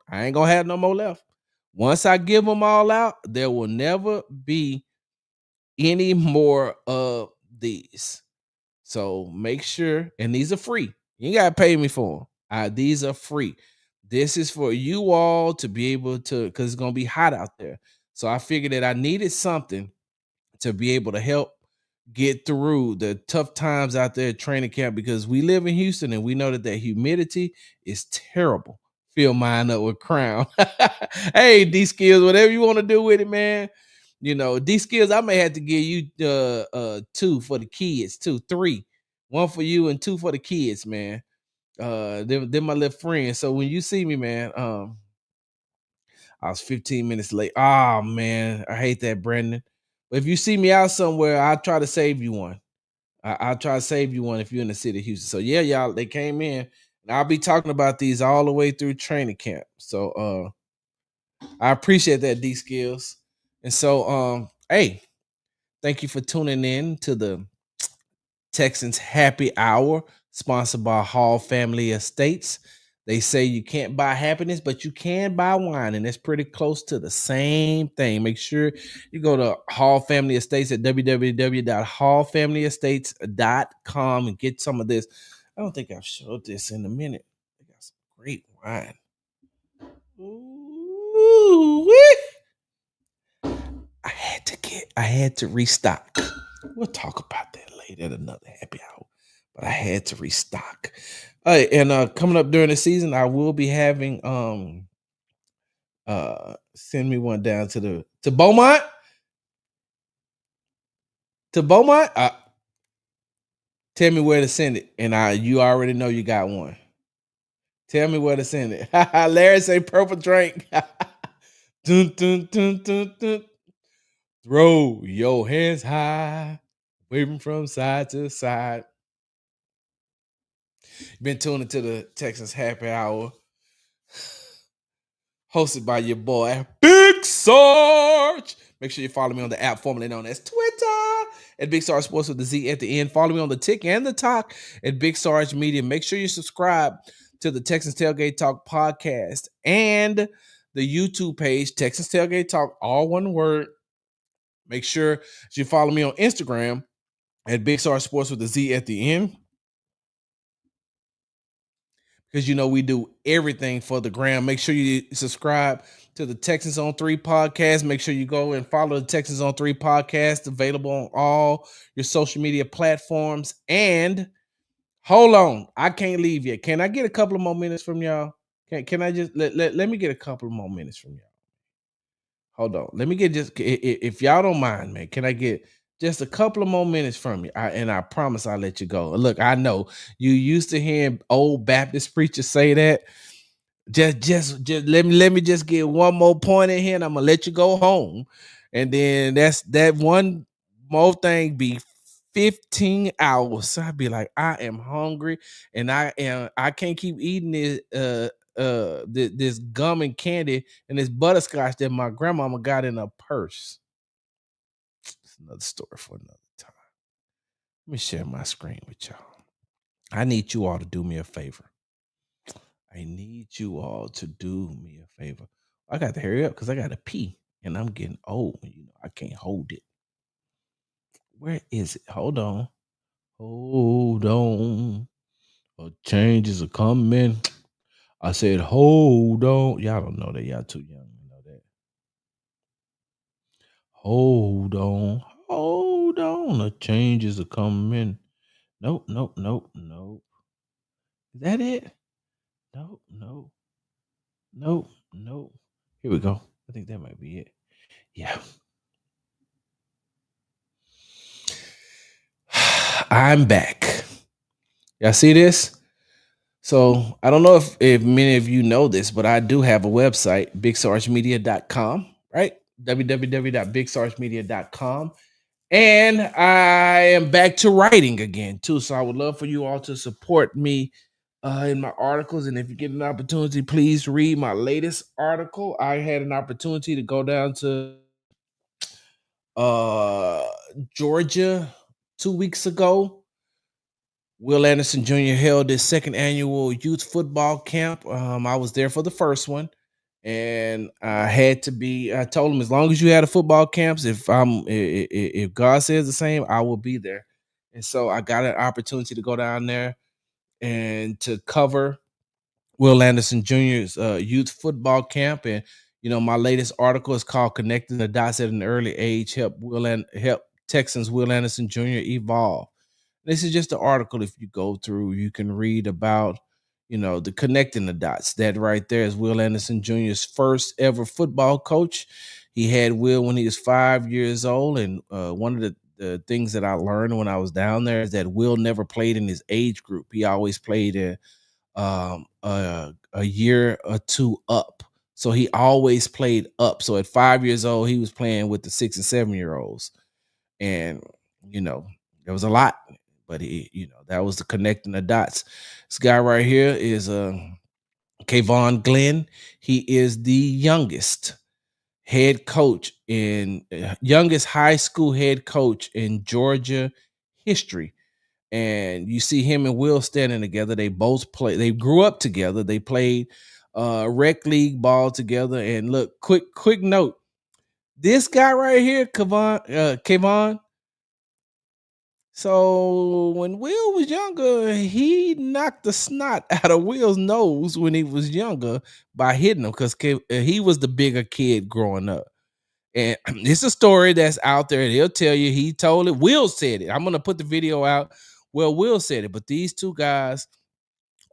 I ain't gonna have no more left. Once I give them all out, there will never be any more of these. So make sure, and these are free. You ain't gotta pay me for them. These are free. This is for you all to be able to, because it's gonna be hot out there. So I figured that I needed something to be able to help get through the tough times out there at training camp, because we live in Houston and we know that humidity is terrible. Fill mine up with Crown. Hey, D Skills, whatever you want to do with it, man. D Skills, I may have to give you 2 for the kids, 2, 3. 1 for you and 2 for the kids, man. They're my little friends. So when you see me, man, I was 15 minutes late. Oh man, I hate that, Brandon. But if you see me out somewhere, I'll try to save you one. I'll try to save you one if you're in the city of Houston. So yeah, y'all, they came in, and I'll be talking about these all the way through training camp. So I appreciate that, D Skills. And so hey, thank you for tuning in to the Texans Happy Hour, sponsored by Hall Family Estates. They say you can't buy happiness, but you can buy wine, and it's pretty close to the same thing. Make sure you go to Hall Family Estates at www.hallfamilyestates.com and get some of this. I don't think I've showed this in a minute. They got some great wine. Ooh, I had to restock. We'll talk about that later at another happy hour. But I had to restock. And coming up during the season, I will be having send me one down to Beaumont. To Beaumont. Tell me where to send it. And you already know you got one. Tell me where to send it. Larry say purple drink. Dun, dun, dun, dun, dun. Throw your hands high, waving from side to side. Been tuning to the Texans Happy Hour, hosted by your boy, Big Sarge. Make sure you follow me on the app formerly known as Twitter at Big Sarge Sports with the Z at the end. Follow me on the Tick and the Talk at Big Sarge Media. Make sure you subscribe to the Texans Tailgate Talk podcast and the YouTube page, Texans Tailgate Talk, all one word. Make sure you follow me on Instagram at Big Sarge Sports with the Z at the end. Because we do everything for the gram. Make sure you subscribe to the Texans On 3 podcast. Make sure you go and follow the Texans On 3 podcast, available on all your social media platforms. And hold on, I can't leave yet. Can I get a couple of more minutes from y'all? Can I just let me get a couple of more minutes from y'all? Hold on. Let me get if y'all don't mind, man, can I get just a couple of more minutes from you? I promise I'll let you go. Look, I know you used to hearing old Baptist preachers say that. Just let me just get one more point in here, and I'm gonna let you go home. And then that one more thing be 15 hours. So I'd be like, I am hungry, and I can't keep eating this gum and candy and this butterscotch that my grandmama got in a purse. It's another story for another time. Let me share my screen with y'all. I need you all to do me a favor. I got to hurry up because I got to pee, and I'm getting old. I can't hold it. Where is it? Hold on. Changes are coming. I said, hold on. Y'all don't know that. Y'all too young to know that. Hold on. The changes are coming. Nope. Is that it? Nope. Here we go. I think that might be it. Yeah. I'm back. Y'all see this? So I don't know if many of you know this, but I do have a website, bigsargemedia.com, right? www.bigsargemedia.com. And I am back to writing again, too. So I would love for you all to support me in my articles. And if you get an opportunity, please read my latest article. I had an opportunity to go down to Georgia 2 weeks ago. Will Anderson Jr. held his second annual youth football camp. I was there for the first one, and I told him, as long as you had a football camps, if God says the same, I will be there. And so I got an opportunity to go down there and to cover Will Anderson Jr.'s youth football camp. And my latest article is called "Connecting the Dots at an Early Age: Help Texans Will Anderson Jr. Evolve." This is just an article. If you go through, you can read about, the connecting the dots. That right there is Will Anderson Jr.'s first ever football coach. He had Will when he was 5 years old. And one of the things that I learned when I was down there is that Will never played in his age group. He always played in a year or two up. So he always played up. So at 5 years old, he was playing with the 6 and 7 year olds. And, there was a lot. But that was the connecting the dots. This guy right here is Kayvon Glenn. He is the youngest high school head coach in Georgia history. And you see him and Will standing together. They both play. They grew up together. They played rec league ball together. And look, quick note. This guy right here, Kevon. So when Will was younger, he knocked the snot out of Will's nose when he was younger by hitting him because he was the bigger kid growing up. And it's a story that's out there. He'll tell you he told it. Will said it. I'm gonna put the video out. Well, Will said it, but these two guys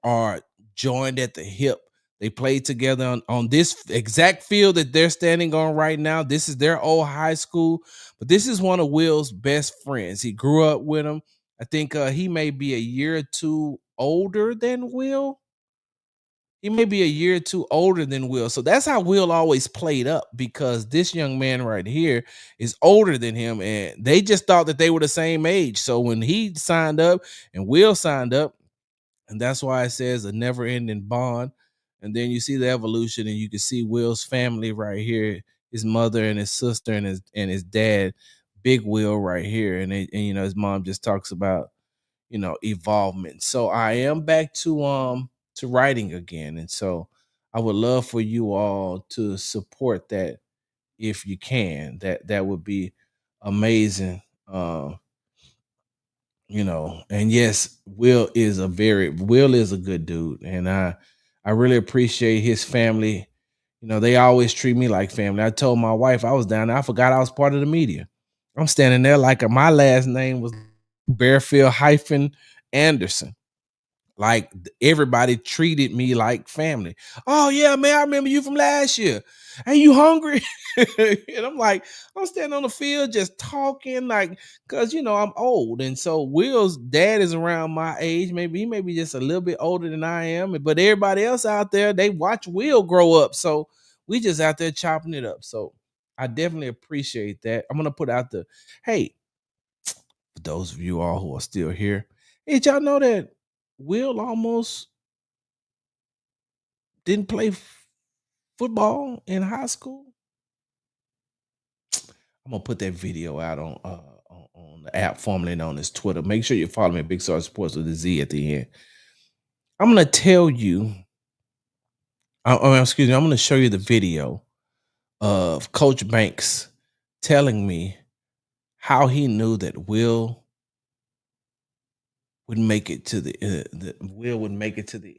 are joined at the hip. They played together on this exact field that they're standing on right now. This is their old high school, but this is one of Will's best friends. He grew up with him. I think he may be a year or two older than Will. He may be a year or two older than Will. So that's how Will always played up, because this young man right here is older than him. And they just thought that they were the same age. So when he signed up and Will signed up, and that's why it says a never ending bond. And then you see the evolution, and you can see Will's family right here, his mother and his sister and his dad, Big Will right here. And his mom just talks about, evolvement. So I am back to writing again. And so I would love for you all to support that if you can. That would be amazing. And yes, Will is a good dude. And I really appreciate his family. They always treat me like family. I told my wife I was down there. I forgot I was part of the media. I'm standing there like my last name was Bearfield-Anderson. Like everybody treated me like family. Oh yeah, man, I remember you from last year. Hey, you hungry? And I'm standing on the field just talking, like, cause I'm old. And so Will's dad is around my age. Maybe he may be just a little bit older than I am, but everybody else out there, they watch Will grow up. So we just out there chopping it up. So I definitely appreciate that. I'm gonna put out hey, for those of you all who are still here, did y'all know that Will almost didn't play football in high school? I'm gonna put that video out on the app formerly known as Twitter. Make sure you follow me at Big Sarge Sports with a Z at the end. I'm gonna tell you. Excuse me. I'm gonna show you the video of Coach Banks telling me how he knew that Will would make it to the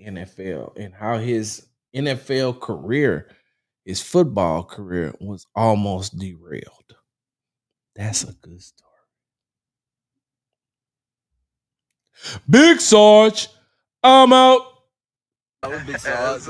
NFL, and how his NFL career, his football career, was almost derailed. That's a good story. Big Sarge, I'm out. Big Sarge.